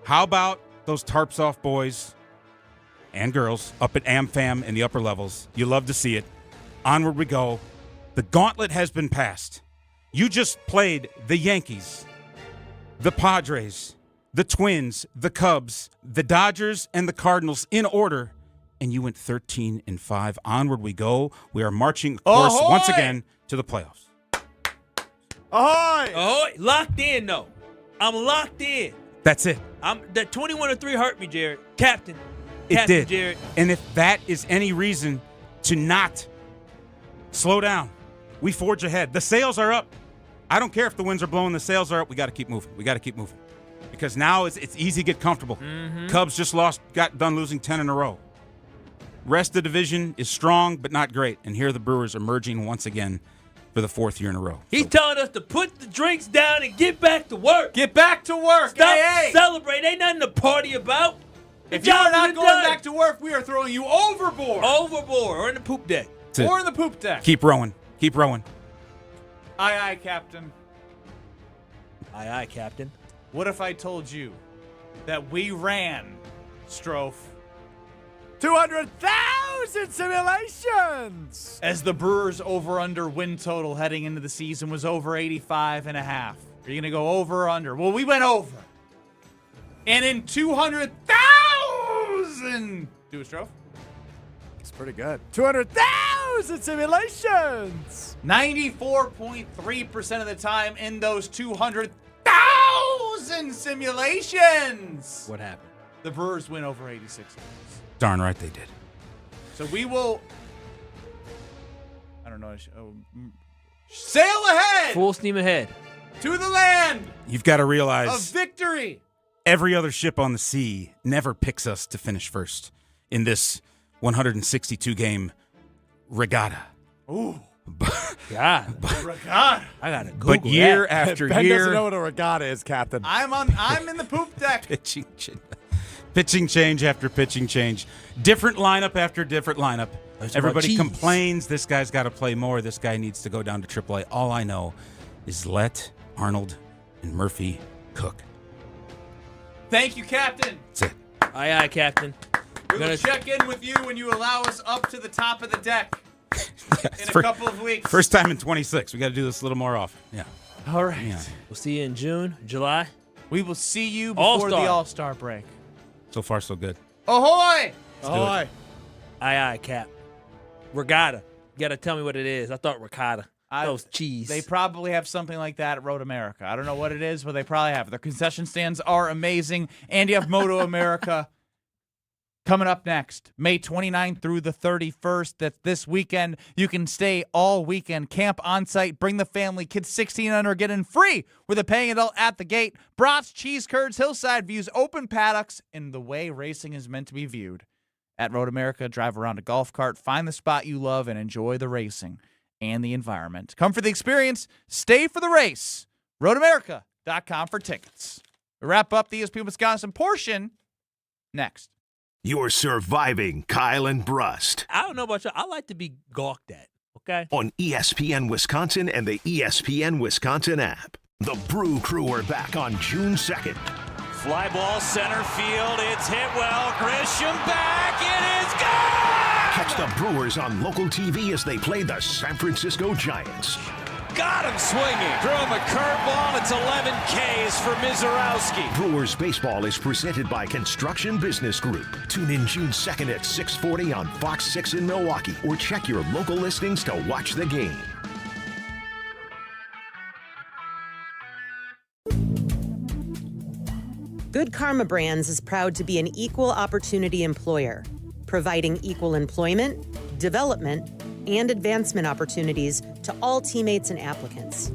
S12: how about those tarps off boys and girls up at AmFam in the upper levels? You love to see it. Onward we go. The gauntlet has been passed. You just played the Yankees, the Padres, the Twins, the Cubs, the Dodgers, and the Cardinals in order, and you went 13-5. Onward we go. We are marching, of course, once again to the playoffs.
S4: Ahoy!
S1: Ahoy! Locked in, though. I'm locked in.
S12: That's it.
S1: That 21-3 hurt me, Jared. Captain
S12: It did.
S1: Jared.
S12: And if that is any reason to not slow down, we forge ahead. The sails are up. I don't care if the winds are blowing. The sails are up. We got to keep moving. Because now it's easy to get comfortable.
S1: Mm-hmm.
S12: Cubs just got done losing 10 in a row. Rest of the division is strong, but not great. And here the Brewers are merging once again for the fourth year in a row.
S1: He's telling us to put the drinks down and get back to work.
S3: Get back to work.
S1: Stop celebrating. Ain't nothing to party about.
S3: If you're not going back to work, we are throwing you overboard.
S1: Or in the poop deck.
S3: Or in the poop deck.
S12: Keep rowing.
S3: Aye, aye, Captain.
S1: Aye, aye, Captain.
S3: What if I told you that we ran, Strofe,
S4: 200,000 simulations!
S3: As the Brewers over-under win total heading into the season was over 85.5. Are you going to go over or under? Well, we went over. And in 200,000... Do a Strofe?
S4: It's pretty good. 200,000 simulations!
S3: 94.3% of the time in those 200,000 simulations.
S1: What happened?
S3: the Brewers win over 86 games.
S12: Darn right they did.
S3: So we will, I don't know, sail ahead
S1: Full steam ahead.
S3: to the land
S12: You've got to
S3: of
S12: realize
S3: victory.
S12: every other ship on the sea never picks us to finish first in this 162-game regatta.
S3: Ooh.
S1: God.
S3: Regatta.
S1: I got to Google
S12: But year
S1: that.
S12: after
S4: Ben
S12: year,
S4: doesn't know what a regatta is, Captain.
S3: I'm in the poop deck.
S12: pitching change after pitching change, different lineup after different lineup. Everybody complains this guy's got to play more. This guy needs to go down to AAA. All I know is let Arnold and Murphy cook.
S3: Thank you, Captain.
S12: That's it.
S1: Aye, Captain.
S3: We will check in with you when you allow us up to the top of the deck in a couple of weeks.
S12: First time in 26. We got to do this a little more often. Yeah.
S3: All right.
S12: Yeah.
S1: We'll see you in June, July.
S3: We will see you before the All-Star break.
S12: So far, so good.
S3: Ahoy!
S12: Ahoy!
S1: Aye, Cap. Regatta. You got to tell me what it is. I thought ricotta. That was cheese.
S3: They probably have something like that at Road America. I don't know what it is, but they probably have it. Their concession stands are amazing. And you have Moto America coming up next, May 29th through the 31st. That's this weekend. You can stay all weekend, camp on site, bring the family, kids 16 and under, get in free with a paying adult at the gate. Brats, cheese curds, hillside views, open paddocks, and the way racing is meant to be viewed. At Road America, drive around a golf cart, find the spot you love, and enjoy the racing and the environment. Come for the experience, stay for the race. RoadAmerica.com for tickets. We wrap up the ESPN Wisconsin portion next.
S2: You're surviving Kyle and Brust
S1: I don't know about you. I like to be gawked at, okay?
S2: on ESPN Wisconsin and the ESPN Wisconsin app. The Brew Crew are back on June 2nd.
S30: Fly ball center field. It's hit well. Grisham back. It is gone!
S2: Catch the Brewers on local TV as they play the San Francisco Giants.
S30: Got him swinging. Throw him a curveball. It's 11 Ks for Mizorowski.
S2: Brewers baseball is presented by Construction Business Group. Tune in June 2nd at 6:40 on Fox 6 in Milwaukee or check your local listings to watch the game.
S5: Good Karma Brands is proud to be an equal opportunity employer, providing equal employment, development, and advancement opportunities to all teammates and applicants.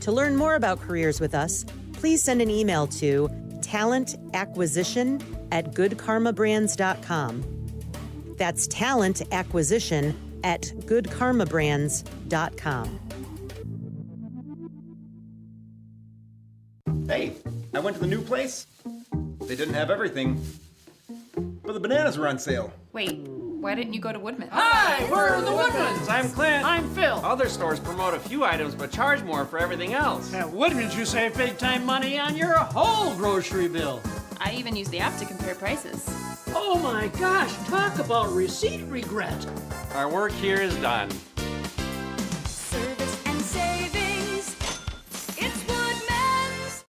S5: To learn more about careers with us, please send an email to talentacquisition@goodkarmabrands.com. That's talentacquisition@goodkarmabrands.com.
S6: Hey, I went to the new place. They didn't have everything, but the bananas were on sale.
S14: Wait, why didn't you go to Woodman's?
S15: Hi, we're the Woodmans. I'm Clint. I'm Phil.
S16: Other stores promote a few items but charge more for everything else.
S15: At Woodmans, you save big time money on your whole grocery bill.
S14: I even use the app to compare prices.
S15: Oh my gosh, talk about receipt regret.
S16: Our work here is done.
S14: Service and savings. It's Woodman's.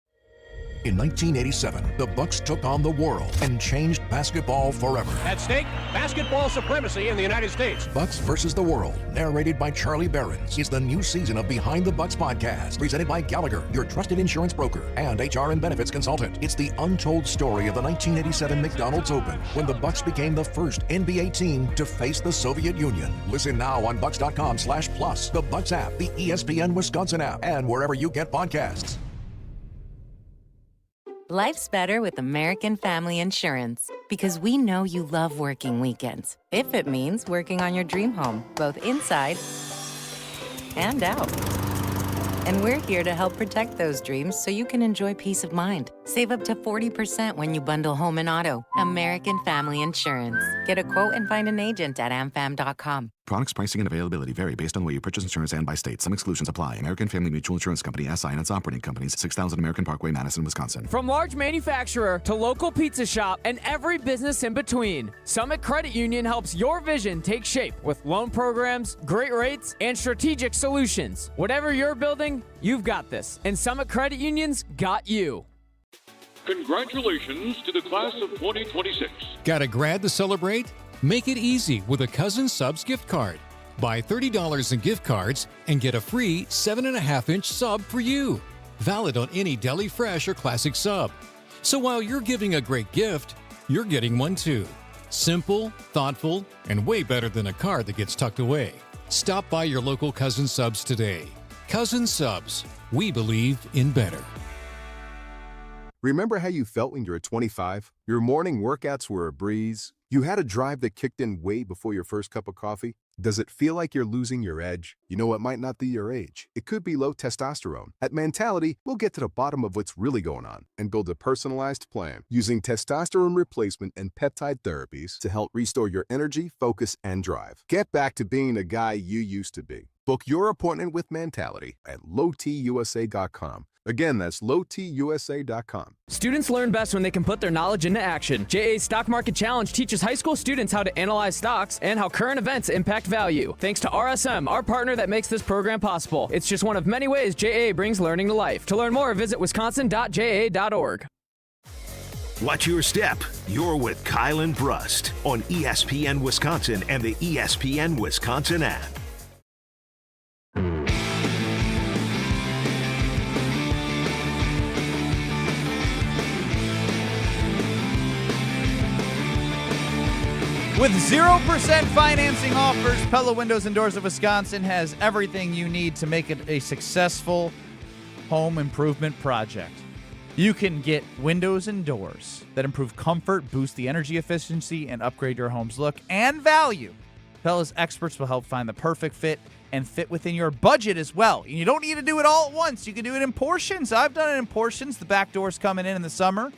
S27: In 1987, the Bucks took on the world and changed basketball forever.
S17: At stake, basketball supremacy in the United States.
S27: Bucks versus the World, narrated by Charlie Behrens, is the new season of Behind the Bucks podcast, presented by Gallagher, your trusted insurance broker and HR and benefits consultant. It's the untold story of the 1987 McDonald's Open, when the Bucks became the first NBA team to face the Soviet Union. Listen now on bucks.com/plus, the Bucks app, the ESPN Wisconsin app, and wherever you get podcasts.
S18: Life's better with American Family Insurance because we know you love working weekends. If it means working on your dream home, both inside and out. And we're here to help protect those dreams so you can enjoy peace of mind. Save up to 40% when you bundle home and auto. American Family Insurance. Get a quote and find an agent at amfam.com.
S19: Products, pricing, and availability vary based on the way you purchase insurance and by state. Some exclusions apply. American Family Mutual Insurance Company, SI, and its operating companies, 6000 American Parkway, Madison, Wisconsin.
S13: From large manufacturer to local pizza shop and every business in between, Summit Credit Union helps your vision take shape with loan programs, great rates, and strategic solutions. Whatever you're building, you've got this. And Summit Credit Union's got you.
S21: Congratulations to the class of 2026.
S28: Got a grad to celebrate? Make it easy with a Cousin Subs gift card. Buy $30 in gift cards and get a free 7.5-inch sub for you. Valid on any Deli Fresh or Classic sub. So while you're giving a great gift, you're getting one too. Simple, thoughtful, and way better than a card that gets tucked away. Stop by your local Cousin Subs today. Cousin Subs, we believe in better.
S7: Remember how you felt when you were 25? Your morning workouts were a breeze. You had a drive that kicked in way before your first cup of coffee. Does it feel like you're losing your edge? You know, it might not be your age. It could be low testosterone. At Mentality, we'll get to the bottom of what's really going on and build a personalized plan using testosterone replacement and peptide therapies to help restore your energy, focus, and drive. Get back to being the guy you used to be. Book your appointment with Mentality at lowtusa.com. Again, that's lowtusa.com.
S13: Students learn best when they can put their knowledge into action. JA's Stock Market Challenge teaches high school students how to analyze stocks and how current events impact value. Thanks to RSM, our partner that makes this program possible. It's just one of many ways JA brings learning to life. To learn more, visit wisconsin.ja.org.
S2: Watch your step. You're with Kyle and Brust on ESPN Wisconsin and the ESPN Wisconsin app.
S3: With 0% financing offers, Pella Windows and Doors of Wisconsin has everything you need to make it a successful home improvement project. You can get windows and doors that improve comfort, boost the energy efficiency, and upgrade your home's look and value. Pella's experts will help find the perfect fit and fit within your budget as well. And you don't need to do it all at once. You can do it in portions. I've done it in portions. The back door's coming in the summer.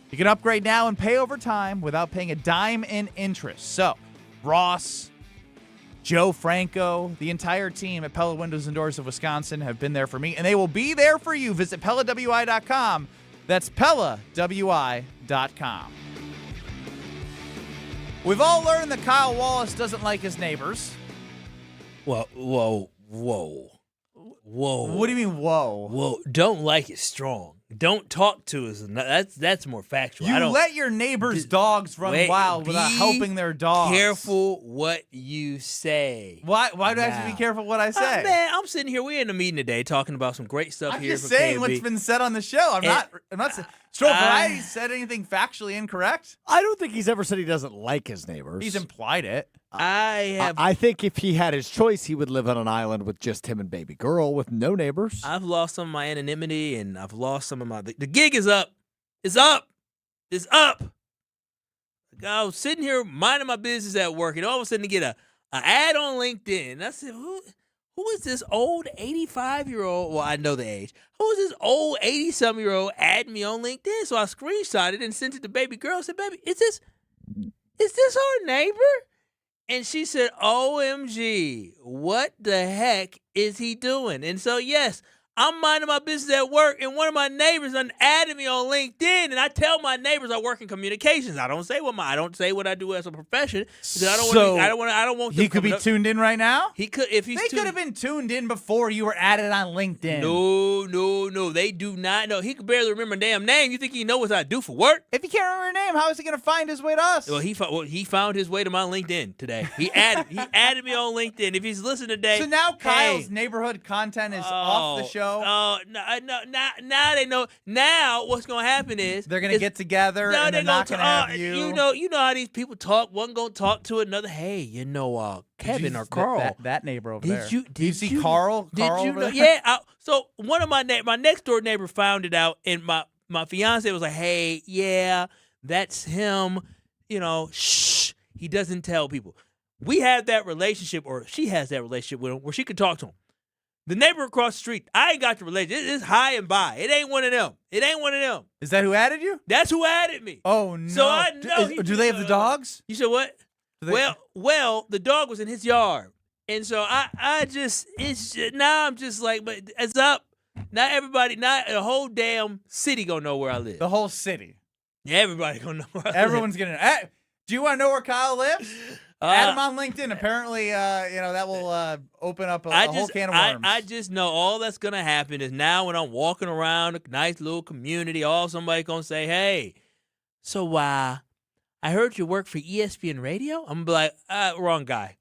S3: You can upgrade now and pay over time without paying a dime in interest. So, Ross, Joe Franco, the entire team at Pella Windows and Doors of Wisconsin have been there for me, and they will be there for you. Visit PellaWI.com. That's PellaWI.com. We've all learned that Kyle Wallace doesn't like his neighbors.
S1: Whoa.
S3: What do you mean, whoa?
S1: Whoa. Don't like it strong. Don't talk to us. That's more factual.
S3: You let your neighbors' dogs run wild without helping their dogs.
S1: Careful what you say.
S3: Why do I have to be careful what I say?
S1: Man, I'm sitting here. We're in a meeting today talking about some great stuff
S3: I'm
S1: here.
S3: just saying what's been said on the show. I'm not saying Stroll Variety said anything factually incorrect.
S4: I don't think he's ever said he doesn't like his neighbors.
S3: He's implied it.
S4: I think if he had his choice, he would live on an island with just him and baby girl with no neighbors.
S1: I've lost some of my anonymity, and I've lost some of my. The gig is up. It's up. It's up. I was sitting here minding my business at work, and all of a sudden I get an ad on LinkedIn. And I said, who is this old 85-year-old? Well, I know the age. Who is this old 80-something-year-old adding me on LinkedIn? So I screenshotted and sent it to baby girl. I said, baby, is this our neighbor? And she said, OMG, what the heck is he doing? And so, yes, I'm minding my business at work, and one of my neighbors added me on LinkedIn, and I tell my neighbors I work in communications. I don't say what I do as a profession. I don't want.
S3: He could be tuned in right now.
S1: He could if he's.
S3: They could have been tuned in before you were added on LinkedIn.
S1: No, they do not know. He could barely remember a damn name. You think he knows what I do for work?
S3: If he can't remember a name, how is he going to find his way to us?
S1: Well, he found his way to my LinkedIn today. He added me on LinkedIn. If he's listening today,
S3: so now Kyle's neighborhood content is off the show.
S1: Oh, no, now they know. Now what's going to happen is
S3: they're going to get together and they're not going to have you.
S1: You know how these people talk. One going to talk to another. Hey, Kevin or Carl.
S3: That neighbor over there.
S1: Did
S3: you see Carl?
S1: Did you
S3: over
S1: know?
S3: there?
S1: Yeah. So one of my next door neighbor found it out, and my fiance was like, "Hey, yeah, that's him. Shh. He doesn't tell people." We have that relationship, or she has that relationship with him, where she could talk to him. The neighbor across the street, I ain't got the relationship. It's high and by. It ain't one of them.
S3: Is that who added you?
S1: That's who added me.
S3: Oh, no.
S1: So I know.
S3: Do they have the dogs?
S1: You said what? Well, the dog was in his yard. And so now I'm just like, but it's up. Not everybody, not the whole damn city gonna know where I live.
S3: The whole city.
S1: Yeah, everybody gonna know where I live.
S3: Everyone's gonna know. Do you want to know where Kyle lives? Add him on LinkedIn. Apparently, that will open up a whole can of worms.
S1: I just know all that's going to happen is now when I'm walking around a nice little community, somebody's going to say, hey, so I heard you work for ESPN Radio? I'm going to be like, wrong guy.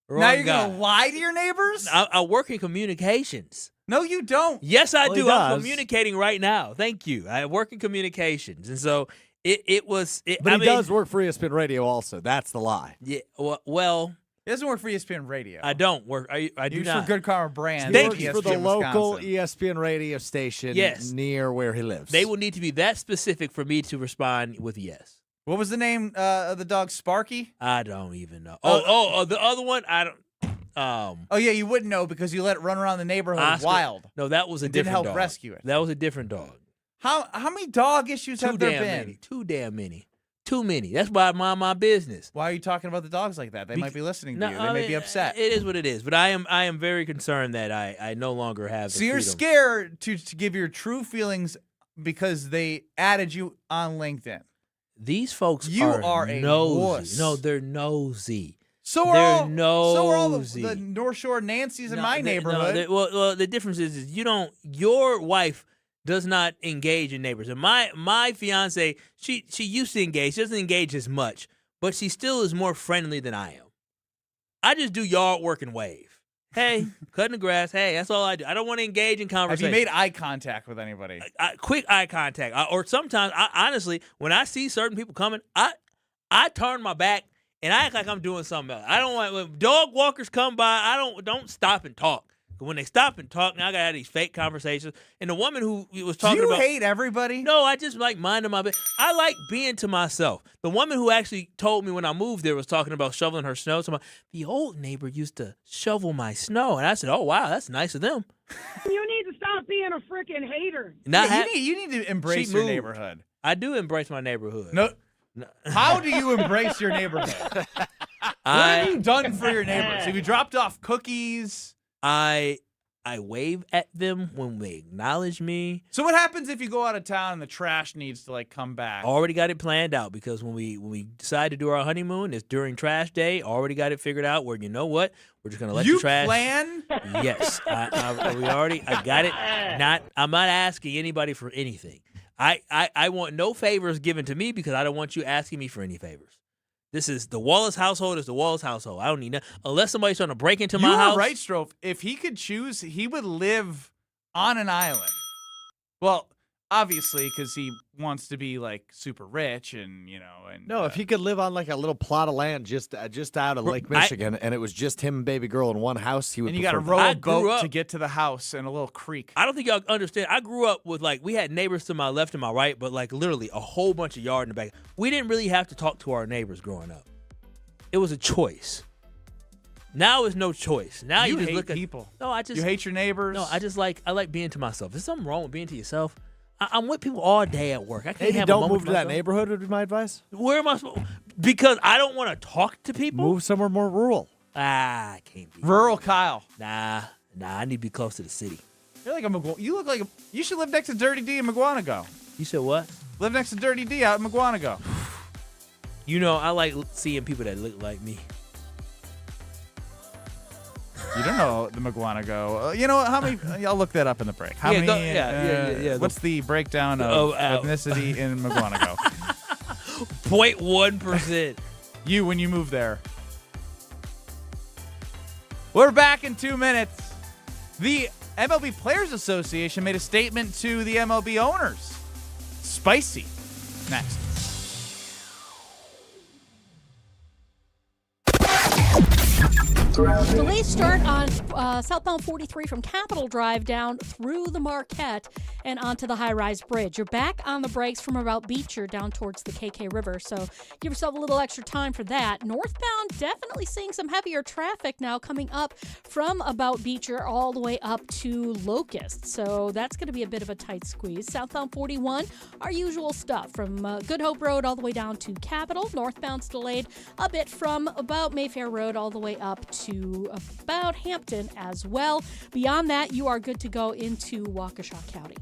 S3: Now you're going to lie to your neighbors?
S1: I work in communications.
S3: No, you don't.
S1: Yes, I
S4: Well,
S1: do.
S4: he
S1: I'm
S4: does.
S1: communicating right now. Thank you. I work in communications, and so it was.
S4: But he does work for ESPN Radio also. That's the lie.
S1: Yeah. Well,
S3: He doesn't work for ESPN Radio.
S1: I don't work. I do
S3: He's
S1: not.
S3: for Good Karma Brand.
S1: Thank
S3: ESPN
S1: you.
S4: For the local
S3: Wisconsin.
S4: ESPN radio station near where he lives.
S1: They will need to be that specific for me to respond with yes.
S3: What was the name of the dog? Sparky?
S1: I don't even know. Oh, the other one, I don't.
S3: Oh yeah, you wouldn't know because you let it run around the neighborhood.
S1: Oscar.
S3: Wild.
S1: No, that was a
S3: It didn't
S1: different
S3: help
S1: dog.
S3: rescue it.
S1: That was a different dog.
S3: How many dog issues have there been?
S1: Many. Too damn many. Too many. That's why I mind my business.
S3: Why are you talking about the dogs like that? They might be listening to you. They may be upset.
S1: It is what it is. But I am very concerned that I no longer have.
S3: So you're scared to give your true feelings because they added you on LinkedIn.
S1: These folks
S3: You are a
S1: nosy.
S3: wuss.
S1: No, they're nosy.
S3: So are
S1: they're
S3: all
S1: nosy.
S3: the North Shore Nancys in my
S1: No,
S3: neighborhood.
S1: well, the difference is you don't. Your wife does not engage in neighbors. And my fiance, she used to engage. She doesn't engage as much, but she still is more friendly than I am. I just do yard work and wave. Hey, cutting the grass. Hey, that's all I do. I don't want to engage in
S3: Have
S1: conversation.
S3: you made eye contact with anybody?
S1: Quick eye contact, or sometimes, honestly, when I see certain people coming, I turn my back and I act like I'm doing something else. I don't want when dog walkers come by. I don't stop and talk. When they stop and talk, now I gotta have these fake conversations. And the woman who was talking
S3: Do you
S1: about
S3: hate everybody?
S1: No, I just like minding my business. I like being to myself. The woman who actually told me when I moved there was talking about shoveling her snow. So the old neighbor used to shovel my snow, and I said, "Oh wow, that's nice of them."
S8: You need to stop being a freaking hater.
S3: You need to embrace your neighborhood.
S1: I do embrace my neighborhood.
S3: No. How do you embrace your neighborhood? What have you done for your neighbors? Have you dropped off cookies?
S1: I wave at them when they acknowledge me.
S3: So what happens if you go out of town and the trash needs to come back?
S1: Already got it planned out because when we decide to do our honeymoon, it's during trash day. Already got it figured out where, you know what, we're just gonna let the trash.
S3: You plan?
S1: Yes, I got it. I'm not asking anybody for anything. I want no favors given to me because I don't want you asking me for any favors. This is the Wallace household. Is the Wallace household. I don't need that unless somebody's trying to break into my house.
S3: You are right, Strofe. If he could choose, he would live on an island. Well, obviously, because he wants to be super rich and
S4: No, if he could live on a little plot of land just out of Lake Michigan, and it was just him and baby girl in one house, he would.
S3: And you got to
S4: prefer
S3: row
S4: that.
S3: a boat to get to the house and a little creek.
S1: I don't think y'all understand. I grew up with we had neighbors to my left and my right, but literally a whole bunch of yard in the back. We didn't really have to talk to our neighbors growing up. It was a choice. Now it's no choice. Now you just
S3: hate
S1: look at
S3: people.
S1: No, I just
S3: You hate your neighbors.
S1: No, I like being to myself. There's something wrong with being to yourself. I'm with people all day at work. I can't
S4: Maybe
S1: have a
S4: don't
S1: moment
S4: move
S1: to
S4: to that
S1: myself.
S4: neighborhood would be my advice.
S1: Where am I supposed? Because I don't want to talk to people.
S4: Move somewhere more rural.
S1: I can't be.
S3: Rural Kyle.
S1: Nah. I need to be close to the city.
S3: You're like a you look like you should live next to Dirty D in McGuanago.
S1: You said what?
S3: Live next to Dirty D out in McGuanago.
S1: I like seeing people that look like me.
S3: You don't know the McGuanago. You know what? How many? I'll look that up in the break. How many?
S1: Yeah.
S3: What's the breakdown of ethnicity in McGuanago?
S1: 0.1%.
S3: You when you move there. We're back in 2 minutes. The MLB Players Association made a statement to the MLB owners. Spicy. Next.
S9: Delays start on southbound 43 from Capitol Drive down through the Marquette and onto the high-rise bridge. You're back on the brakes from about Beecher down towards the KK River, so give yourself a little extra time for that. Northbound, definitely seeing some heavier traffic now coming up from about Beecher all the way up to Locust, so that's going to be a bit of a tight squeeze. Southbound 41, our usual stuff from Good Hope Road all the way down to Capitol. Northbound's delayed a bit from about Mayfair Road all the way up to about Hampton as well. Beyond that, you are good to go into Waukesha County.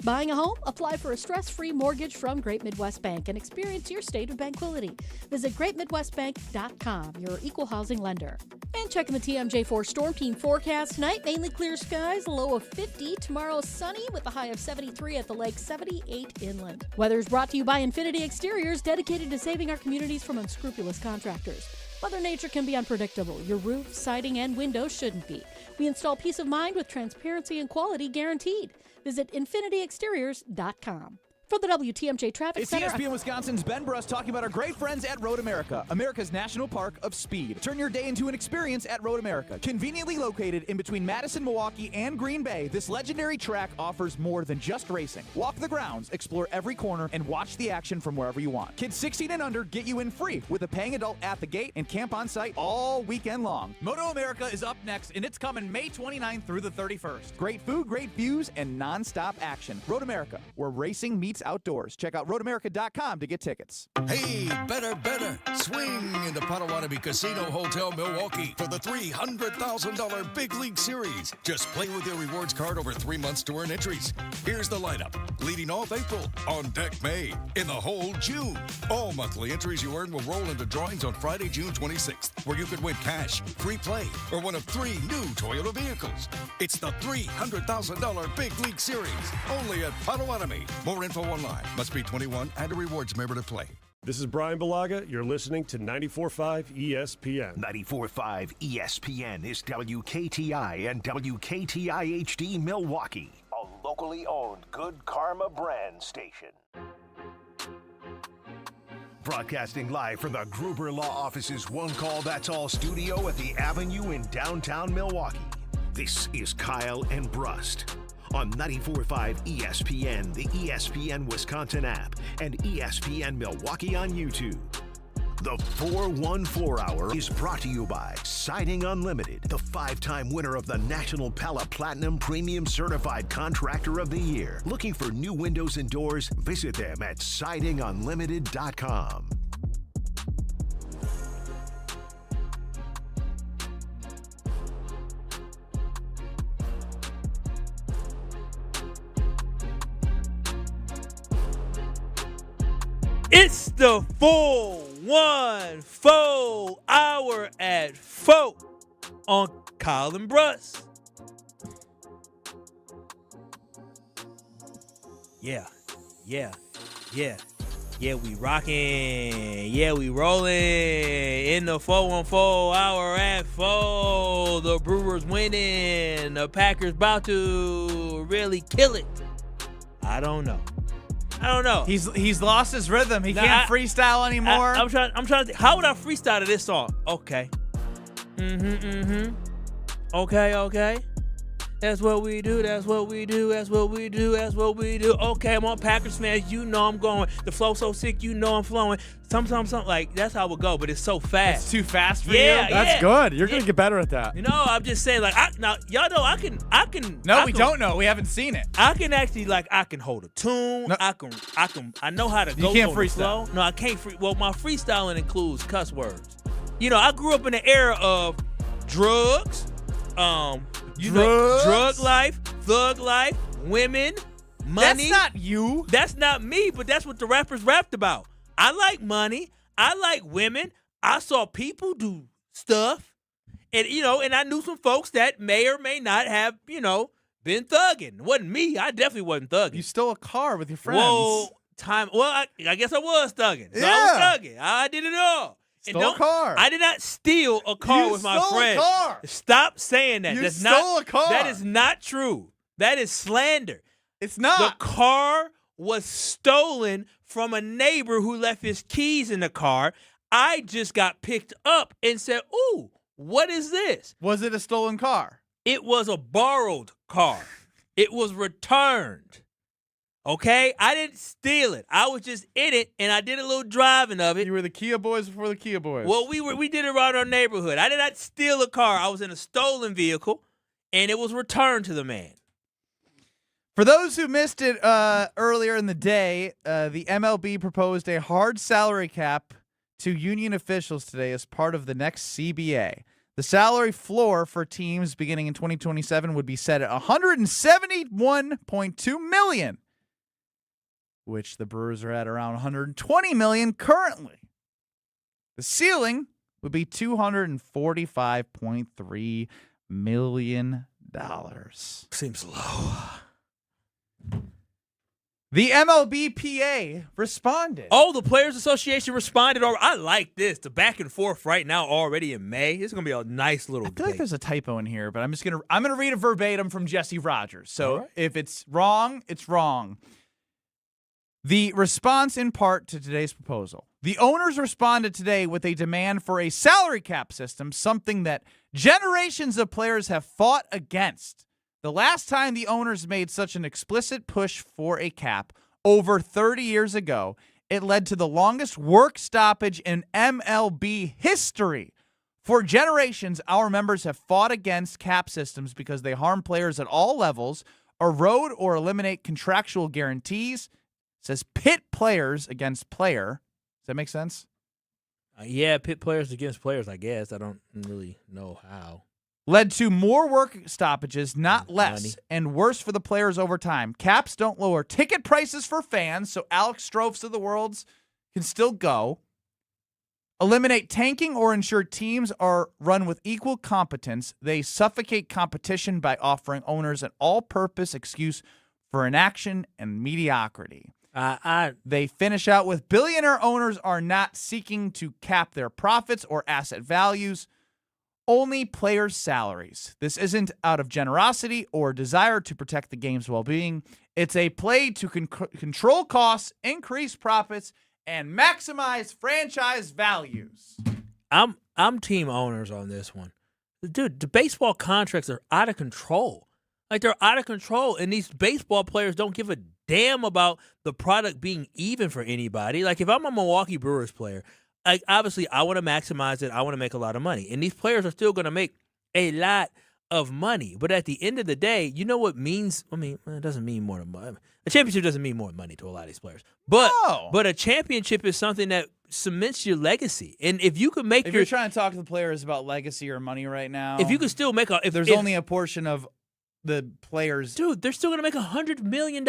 S9: Buying a home? Apply for a stress-free mortgage from Great Midwest Bank and experience your state of tranquility. Visit greatmidwestbank.com, your equal housing lender. And checking the TMJ4 Storm Team forecast tonight, mainly clear skies, a low of 50. Tomorrow sunny with a high of 73 at the lake, 78 inland. Weather is brought to you by Infinity Exteriors, dedicated to saving our communities from unscrupulous contractors. Mother Nature can be unpredictable. Your roof, siding, and windows shouldn't be. We install peace of mind with transparency and quality guaranteed. Visit infinityexteriors.com. For the WTMJ Traffic
S3: It's
S9: Center.
S3: ESPN Wisconsin's Ben Brust talking about our great friends at Road America, America's national park of speed. Turn your day into an experience at Road America. Conveniently located in between Madison, Milwaukee, and Green Bay, this legendary track offers more than just racing. Walk the grounds, explore every corner, and watch the action from wherever you want. Kids 16 and under get you in free with a paying adult at the gate and camp on site all weekend long. Moto America is up next, and it's coming May 29th through the 31st. Great food, great views, and non-stop action. Road America, where racing meets outdoors. Check out roadamerica.com to get tickets.
S10: Hey, better. Swing into Potawatomi Casino Hotel Milwaukee for the $300,000 Big League Series. Just play with your rewards card over 3 months to earn entries. Here's the lineup. Leading off April, on deck May, in the hole June. All monthly entries you earn will roll into drawings on Friday, June 26th, where you could win cash, free play, or one of 3 new Toyota vehicles. It's the $300,000 Big League Series, only at Potawatomi. More info online. Must be 21 and a rewards member to play.
S11: This is Bryan Bulaga. You're listening to 94.5 ESPN.
S2: 94.5 ESPN is WKTI and WKTI HD Milwaukee, a locally owned Good Karma brand station. Broadcasting live from the Gruber Law Office's One Call That's All studio at the Avenue in downtown Milwaukee. This is Kyle and Brust on 94.5 ESPN, the ESPN Wisconsin app, and ESPN Milwaukee on YouTube. The 414 Hour is brought to you by Siding Unlimited, the 5-time winner of the National Pella Platinum Premium Certified Contractor of the Year. Looking for new windows and doors? Visit them at sidingunlimited.com.
S1: It's the 414 Hour at 4 on Kyle and Brust. Yeah, we rocking. Yeah, we rolling. In the 414 Hour at 4. The Brewers winning. The Packers about to really kill it. I don't know.
S3: He's lost his rhythm. He can't freestyle anymore.
S1: I'm trying to think. How would I freestyle to this song? Okay. Okay. That's what we do. Okay, I'm on Packers fans. You know I'm going. The flow so sick, you know I'm flowing. Sometimes like that's how it would go, but it's so fast.
S3: It's too fast for you.
S4: That's good. You're gonna get better at that.
S1: You know, I'm just saying, like, now y'all know I can.
S3: No, we don't know. We haven't seen it.
S1: I can actually, like, I can hold a tune. No. I know how to go.
S3: You can't
S1: for
S3: freestyle.
S1: The flow. No, I can't. Well, my freestyling includes cuss words. You know, I grew up in the era of drugs. Drug life, thug life, women, money.
S3: That's not you.
S1: That's not me, but that's what the rappers rapped about. I like money. I like women. I saw people do stuff. And, and I knew some folks that may or may not have, been thugging. It wasn't me. I definitely wasn't thugging.
S3: You stole a car with your friends.
S1: Well, I guess I was thugging. So
S3: yeah.
S1: I was thugging. I did it all.
S3: Stole a car.
S1: I did not steal a car with my friend.
S3: You stole a car.
S1: Stop saying that.
S3: You stole a car.
S1: That is not true. That is slander.
S3: It's not.
S1: The car was stolen from a neighbor who left his keys in the car. I just got picked up and said, "Ooh, what is this?"
S3: Was it a stolen car?
S1: It was a borrowed car. It was returned. Okay? I didn't steal it. I was just in it, and I did a little driving of it.
S3: You were the Kia boys before the Kia boys.
S1: Well, we did it around our neighborhood. I did not steal a car. I was in a stolen vehicle, and it was returned to the man.
S3: For those who missed it earlier in the day, the MLB proposed a hard salary cap to union officials today as part of the next CBA. The salary floor for teams beginning in 2027 would be set at $171.2 million. Which the Brewers are at around $120 million currently. The ceiling would be $245.3 million.
S1: Seems low.
S3: The MLBPA responded.
S1: Oh, the Players Association responded. I like this. The back and forth right now already in May. This is gonna be a nice little
S3: I feel like there's a typo in here, but I'm gonna read it verbatim from Jesse Rogers. So if it's wrong, it's wrong. The response in part to today's proposal. The owners responded today with a demand for a salary cap system, something that generations of players have fought against. The last time the owners made such an explicit push for a cap, over 30 years ago, it led to the longest work stoppage in MLB history. For generations, our members have fought against cap systems because they harm players at all levels, erode or eliminate contractual guarantees. It says pit players against player. Does that make sense?
S1: Yeah, pit players against players, I guess. I don't really know how.
S3: Led to more work stoppages, not less,
S1: money.
S3: and worse for the players over time. Caps don't lower ticket prices for fans, so Alex Stroufs of the worlds can still go. Eliminate tanking or ensure teams are run with equal competence. They suffocate competition by offering owners an all-purpose excuse for inaction and mediocrity. They finish out with billionaire owners are not seeking to cap their profits or asset values, only players' salaries. This isn't out of generosity or desire to protect the game's well-being. It's a play to control costs, increase profits, and maximize franchise values.
S1: I'm team owners on this one. Dude, the baseball contracts are out of control. Like, they're out of control, and these baseball players don't give a damn about the product being even for anybody. Like, if I'm a Milwaukee Brewers player, like, obviously, I want to maximize it. I want to make a lot of money. And these players are still going to make a lot of money. But at the end of the day, you know what means? I mean, it doesn't mean more than money. A championship doesn't mean more money to a lot of these players. But a championship is something that cements your legacy. And if you could make
S3: If you're trying to talk to the players about legacy or money right now,
S1: if you could still make a...
S3: There's only a portion of the players...
S1: Dude, they're still going to make $100 million.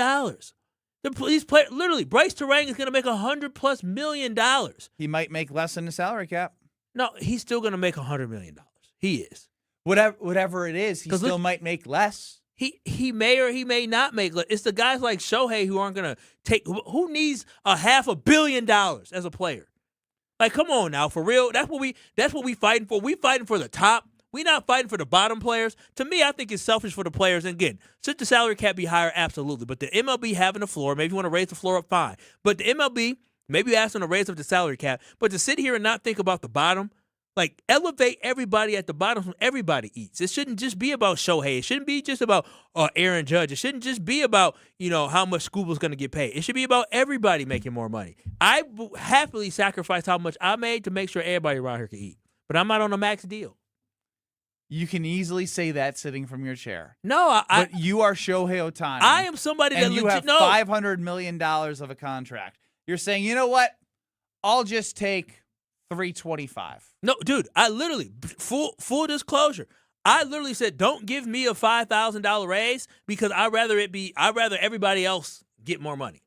S1: These players, literally, Bryce Terang is going to make $100+ million.
S3: He might make less than the salary cap.
S1: No, he's still going to make $100 million. He is.
S3: Whatever it is, he still might make less.
S1: He may or he may not make less. It's the guys like Shohei who aren't going to take. Who needs $500 million as a player? Like, come on now, for real. That's what we fighting for. We fighting for the top. We not fighting for the bottom players. To me, I think it's selfish for the players. And again, should the salary cap be higher? Absolutely. But the MLB having the floor, maybe you want to raise the floor up, fine. But the MLB, maybe you ask them to raise up the salary cap. But to sit here and not think about the bottom, like, elevate everybody at the bottom so everybody eats. It shouldn't just be about Shohei. It shouldn't be just about Aaron Judge. It shouldn't just be about, how much Scuba's going to get paid. It should be about everybody making more money. I will happily sacrifice how much I made to make sure everybody around here can eat. But I'm not on a max deal.
S3: You can easily say that sitting from your chair.
S1: No,
S3: but you are Shohei Ohtani.
S1: I am somebody that
S3: and you have $500 million of a contract. You're saying, you know what? I'll just take $325.
S1: No, dude, I literally, full disclosure, I literally said, don't give me a $5,000 raise because I'd rather everybody else get more money.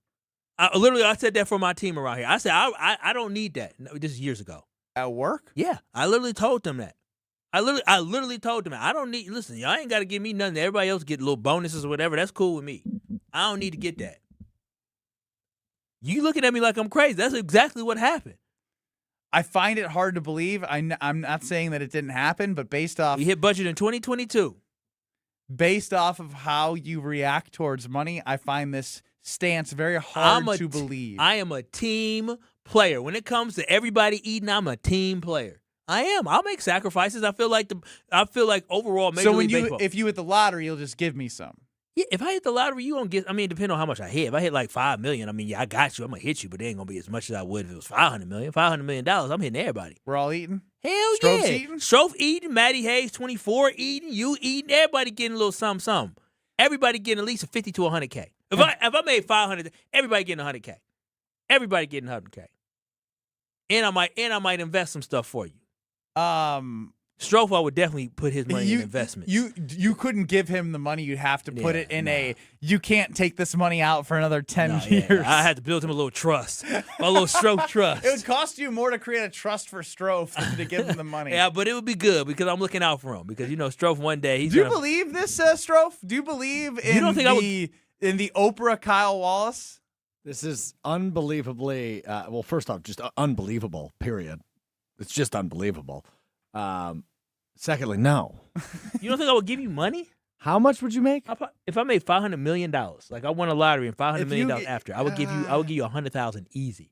S1: I said that for my team around here. I said, I don't need that. No, this is years ago.
S3: At work?
S1: Yeah, I literally told them that. I literally told them that. I don't need, listen, y'all ain't got to give me nothing. Everybody else get little bonuses or whatever. That's cool with me. I don't need to get that. You looking at me like I'm crazy. That's exactly what happened.
S3: I find it hard to believe. I'm not saying that it didn't happen, but based off...
S1: We hit budget in 2022.
S3: Based off of how you react towards money, I find this stance very hard to believe.
S1: I am a team player. When it comes to everybody eating, I'm a team player. I am. I'll make sacrifices. I feel like overall Major League Baseball.
S3: If you hit the lottery, you'll just give me some.
S1: Yeah, if I hit the lottery, you won't get. I mean, depending on how much I hit. If I hit like $5 million, I mean, yeah, I got you. I'm gonna hit you, but it ain't gonna be as much as I would if it was $500 million. $500 million, I'm hitting everybody.
S3: We're all eating.
S1: Hell
S3: Strouf's
S1: yeah.
S3: eating.
S1: Strouf eating. Matty Hayes 24 eating. You eating. Everybody getting a little something. Everybody getting at least a 50 to 100K. If I made 500, everybody getting 100K. Everybody getting 100K. And I might invest some stuff for you. Strouf, I would definitely put his money in investments.
S3: You couldn't give him the money. You'd have to put it in you can't take this money out for another 10 years.
S1: Yeah. I had to build him a little trust, a little Strouf trust.
S3: It would cost you more to create a trust for Strouf than to give him the money.
S1: Yeah, but it would be good because I'm looking out for him because, Strouf one day.
S3: Do you believe this, Strouf? Do you believe in the Oprah Kyle Wallace?
S4: This is unbelievably, well, first off, just unbelievable, period. It's just unbelievable. Secondly, no.
S1: You don't think I would give you money?
S4: How much would you make?
S1: If I made $500 million, like I won a lottery and $500 million after, I would give you $100,000 easy.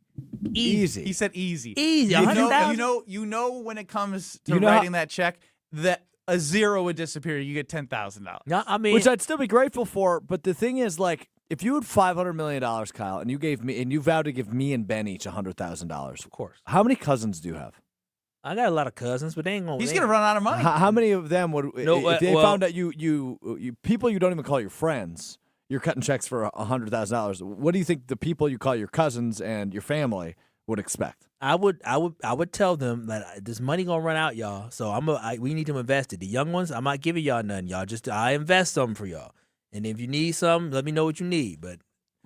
S1: Easy.
S3: He said easy.
S1: Easy. $100,000.
S3: You know when it comes to writing that check that a zero would disappear. You get $10,000.
S1: No, I mean,
S4: which I'd still be grateful for. But the thing is, like, if you had $500 million, Kyle, and you vowed to give me and Ben each $100,000,
S1: of course.
S4: How many cousins do you have?
S1: I got a lot of cousins, but they ain't gonna.
S3: He's gonna run out of money.
S4: How many of them would? If they found out you people you don't even call your friends, you're cutting checks for $100,000. What do you think the people you call your cousins and your family would expect?
S1: I would tell them that this money gonna run out, y'all. So we need to invest it. The young ones, I'm not giving y'all nothing, y'all. I invest something for y'all. And if you need something, let me know what you need. But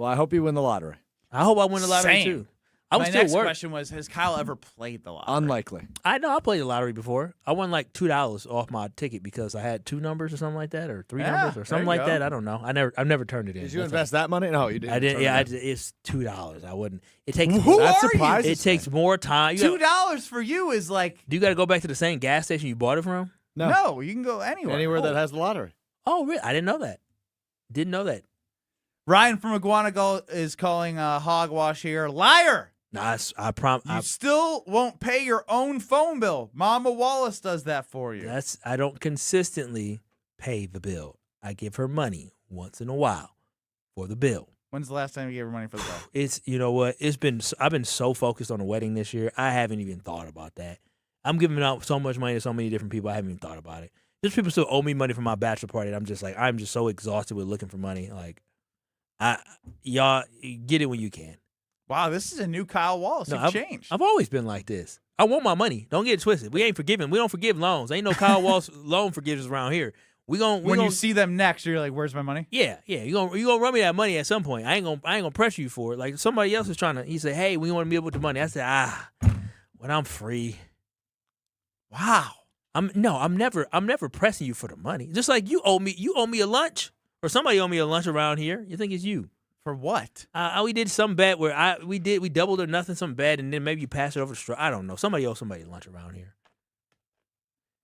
S4: I hope you win the lottery.
S1: I hope I win the lottery too.
S3: My next question was, has Kyle ever played the lottery?
S4: Unlikely.
S1: I know I played the lottery before. I won like $2 off my ticket because I had 2 numbers or something like that, or 3 numbers or something like that. I don't know. I've never turned it in.
S4: Did you invest that money? No, you didn't.
S1: I didn't. Yeah, it's $2. I wouldn't. It takes.
S3: That surprises
S1: It takes more time.
S3: $2 for you is like.
S1: Do you got to go back to the same gas station you bought it from?
S3: No, you can go anywhere.
S4: That has the lottery.
S1: Oh, really? I didn't know that. Didn't know that.
S3: Ryan from Iguanago is calling hogwash here. Liar.
S1: Nah, I
S3: still won't pay your own phone bill. Mama Wallace does that for you.
S1: I don't consistently pay the bill. I give her money once in a while for the bill.
S3: When's the last time you gave her money for the bill?
S1: You know what? I've been so focused on the wedding this year. I haven't even thought about that. I'm giving out so much money to so many different people. I haven't even thought about it. There's people still owe me money for my bachelor party. And I'm just so exhausted with looking for money. Like, y'all get it when you can.
S3: Wow, this is a new Kyle Wallace. You've changed.
S1: I've always been like this. I want my money. Don't get it twisted. We ain't forgiving. We don't forgive loans. Ain't no Kyle Wallace loan forgiveness around here. When
S3: you see them next, you're like, "Where's my money?"
S1: Yeah. You gonna run me that money at some point. I ain't gonna pressure you for it. Like somebody else is trying to. He said, "Hey, we want to be able to money." I said, when I'm free.
S3: Wow.
S1: I'm never pressing you for the money. Just like you owe me a lunch, or somebody owe me a lunch around here. You think it's you?
S3: For what?
S1: We did some bet where we doubled or nothing, some bet, and then maybe you pass it over to I don't know. Somebody owes somebody lunch around here.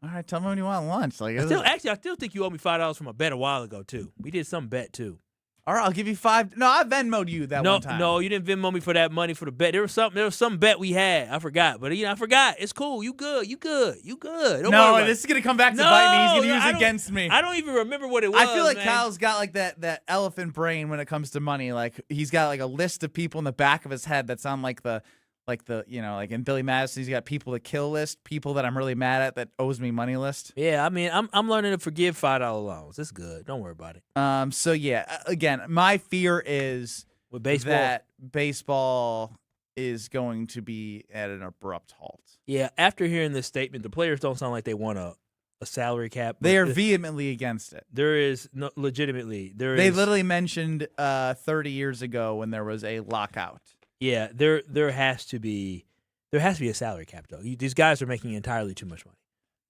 S3: All right, tell me when you want lunch. Like,
S1: I still think you owe me $5 from a bet a while ago too. We did some bet too.
S3: All right, I'll give you $5. No, I Venmo'd you that one time.
S1: No, you didn't Venmo me for that money for the bet. There was some bet we had. I forgot, but I forgot. It's cool. You good.
S3: No, this is gonna come back to bite me. He's gonna use it against me.
S1: I don't even remember what it was.
S3: I feel like
S1: man.
S3: Kyle's got like that elephant brain when it comes to money. Like he's got like a list of people in the back of his head that sound like the like in Billy Madison, he's got people to kill list, people that I'm really mad at that owes me money list.
S1: Yeah, I mean, I'm learning to forgive $5 loans. It's good. Don't worry about it.
S3: So yeah, again, my fear is
S1: with baseball
S3: that baseball is going to be at an abrupt halt.
S1: Yeah, after hearing this statement, the players don't sound like they want a salary cap.
S3: They are vehemently against it.
S1: There is legitimately.
S3: They literally mentioned 30 years ago when there was a lockout.
S1: Yeah, there has to be a salary cap though. These guys are making entirely too much money.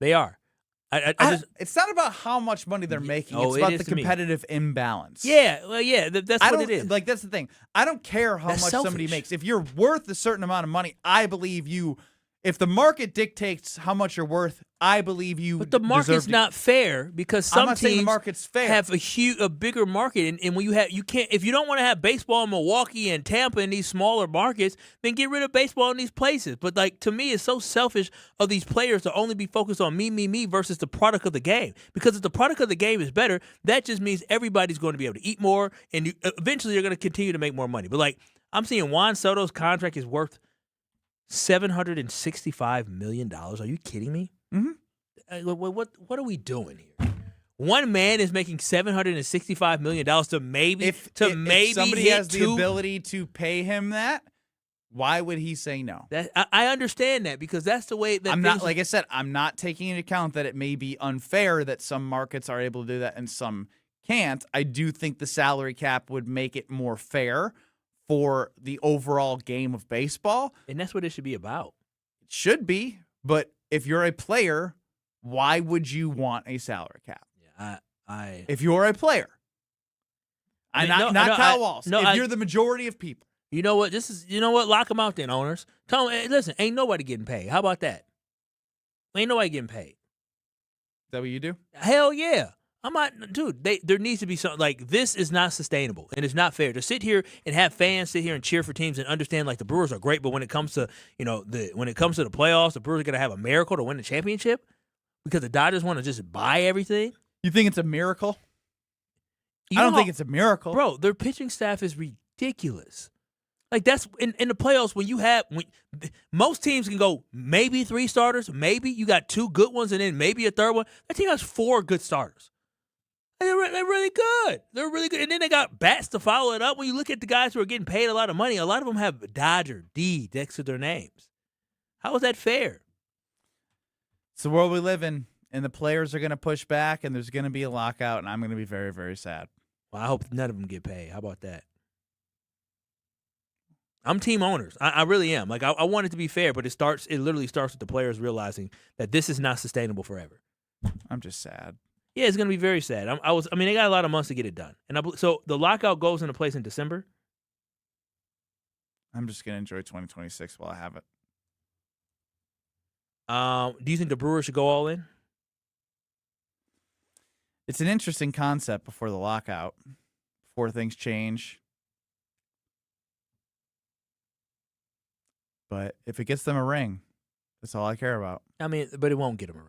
S1: They are.
S3: It's not about how much money they're making. It's about the competitive imbalance.
S1: Yeah, well, yeah, that's what it is.
S3: Like that's the thing. I don't care how much somebody makes. If you're worth a certain amount of money, I believe you. If the market dictates how much you're worth, I believe you.
S1: But the market's not fair because some
S3: I'm not saying
S1: teams
S3: the market's fair.
S1: have a bigger market, and when you can't, if you don't want to have baseball in Milwaukee and Tampa in these smaller markets, then get rid of baseball in these places. But like to me, it's so selfish of these players to only be focused on me versus the product of the game. Because if the product of the game is better, that just means everybody's going to be able to eat more, and eventually you're going to continue to make more money. But like I'm seeing Juan Soto's contract is worth $765 million. Are you kidding me?
S3: Mm-hmm.
S1: What are we doing here? One man is making $765 million to maybe
S3: if somebody has the ability to pay him that, why would he say no?
S1: I understand that because that's the way that
S3: I'm not. Like I said, I'm not taking into account that it may be unfair that some markets are able to do that and some can't. I do think the salary cap would make it more fair for the overall game of baseball.
S1: And that's what it should be about.
S3: It should be, but if you're a player, why would you want a salary cap?
S1: Yeah,
S3: if you're a player. Not Kyle Wallace. If you're the majority of people.
S1: You know what? Lock them out then, owners. Tell them, hey, listen, ain't nobody getting paid. How about that? Ain't nobody getting paid.
S3: Is that what you do?
S1: Hell yeah. I'm not, dude. There needs to be something like this is not sustainable and it's not fair to sit here and have fans sit here and cheer for teams and understand like the Brewers are great, but when it comes to when it comes to the playoffs, the Brewers are gonna have a miracle to win the championship because the Dodgers want to just buy everything.
S3: You think it's a miracle? I don't think it's a miracle,
S1: bro. Their pitching staff is ridiculous. Like that's in the playoffs when most teams can go maybe 3 starters, maybe you got 2 good ones and then maybe a third one. That team has 4 good starters. They're really good. They're really good. And then they got bats to follow it up. When you look at the guys who are getting paid a lot of money, a lot of them have Dodger D next to their names. How is that fair?
S3: It's the world we live in, and the players are going to push back, and there's going to be a lockout, and I'm going to be very, very sad.
S1: Well, I hope none of them get paid. How about that? I'm team owners. I really am. Like I want it to be fair, but it literally starts with the players realizing that this is not sustainable forever.
S3: I'm just sad. Yeah,
S1: it's going to be very sad. They got a lot of months to get it done. So the lockout goes into place in December.
S3: I'm just going to enjoy 2026 while I have it.
S1: Do you think the Brewers should go all in?
S3: It's an interesting concept before the lockout, before things change. But if it gets them a ring, that's all I care about.
S1: I mean, but it won't get them a ring.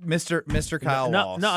S3: Mr. Kyle Wallace.
S1: No,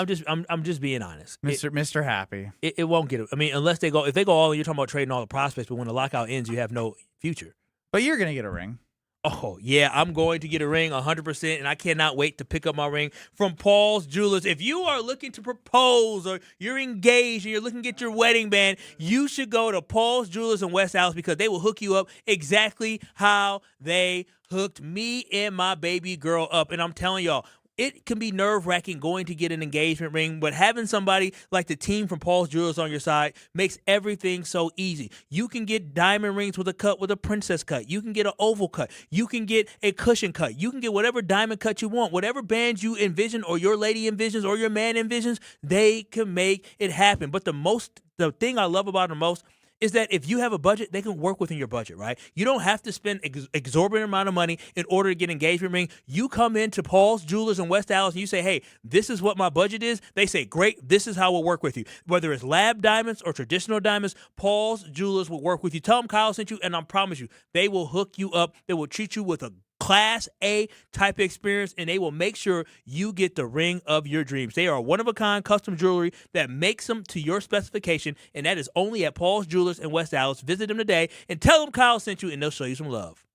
S1: I'm just being honest.
S3: Mr. Happy.
S1: It won't get it. I mean, unless if they go all in, you're talking about trading all the prospects, but when the lockout ends, you have no future.
S3: But you're going to get a ring.
S1: Oh, yeah, I'm going to get a ring 100%, and I cannot wait to pick up my ring from Paul's Jewelers. If you are looking to propose or you're engaged and you're looking to get your wedding band, you should go to Paul's Jewelers in West Allis because they will hook you up exactly how they hooked me and my baby girl up. And I'm telling y'all, it can be nerve-wracking going to get an engagement ring, but having somebody like the team from Paul's Jewelers on your side makes everything so easy. You can get diamond rings with a princess cut. You can get an oval cut. You can get a cushion cut. You can get whatever diamond cut you want. Whatever band you envision or your lady envisions or your man envisions, they can make it happen. But the thing I love about it most is that if you have a budget, they can work within your budget, right? You don't have to spend exorbitant amount of money in order to get an engagement ring. You come into Paul's Jewelers in West Allis and you say, hey, this is what my budget is. They say, great, this is how we'll work with you. Whether it's lab diamonds or traditional diamonds, Paul's Jewelers will work with you. Tell them Kyle sent you, and I promise you, they will hook you up. They will treat you with a Class A type experience, and they will make sure you get the ring of your dreams. They are one-of-a-kind custom jewelry that makes them to your specification, and that is only at Paul's Jewelers in West Allis. Visit them today and tell them Kyle sent you, and they'll show you some love.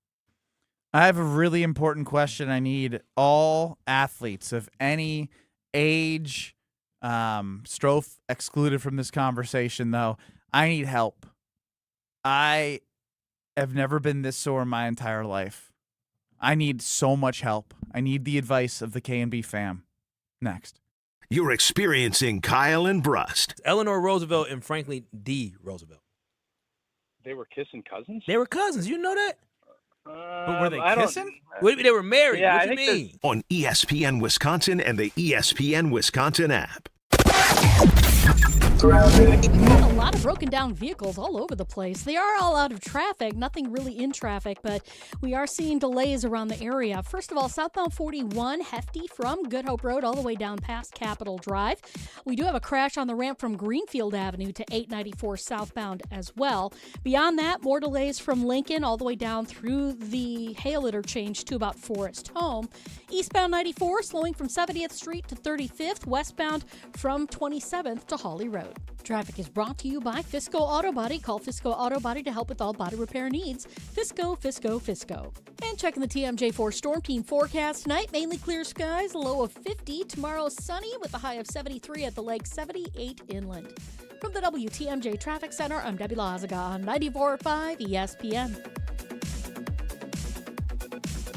S3: I have a really important question. I need all athletes of any age, Strofe excluded from this conversation, though. I need help. I have never been this sore in my entire life. I need so much help. I need the advice of the K&B fam. Next.
S2: You're experiencing Kyle and Brust.
S1: Eleanor Roosevelt and Franklin D. Roosevelt.
S5: They were kissing cousins?
S1: They were cousins. You know that?
S3: But were they kissing?
S1: They were married.
S5: Yeah,
S1: what do you mean?
S2: On ESPN Wisconsin and the ESPN Wisconsin app.
S9: A lot of broken down vehicles all over the place. They are all out of traffic, nothing really in traffic, but we are seeing delays around the area. First of all, southbound 41, hefty from Good Hope Road all the way down past Capitol Drive. We do have a crash on the ramp from Greenfield Avenue to 894 southbound as well. Beyond that, more delays from Lincoln all the way down through the Hale interchange to about Forest Home. Eastbound 94 slowing from 70th Street to 35th, westbound from 27th to Hawley Road. Traffic is brought to you by Fisco Auto Body. Call Fisco Auto Body to help with all body repair needs. Fisco. And checking the TMJ4 Storm Team forecast tonight, mainly clear skies, a low of 50. Tomorrow sunny with a high of 73 at the lake, 78 inland. From the WTMJ Traffic Center, I'm Debbie Lazaga on 94.5 ESPN.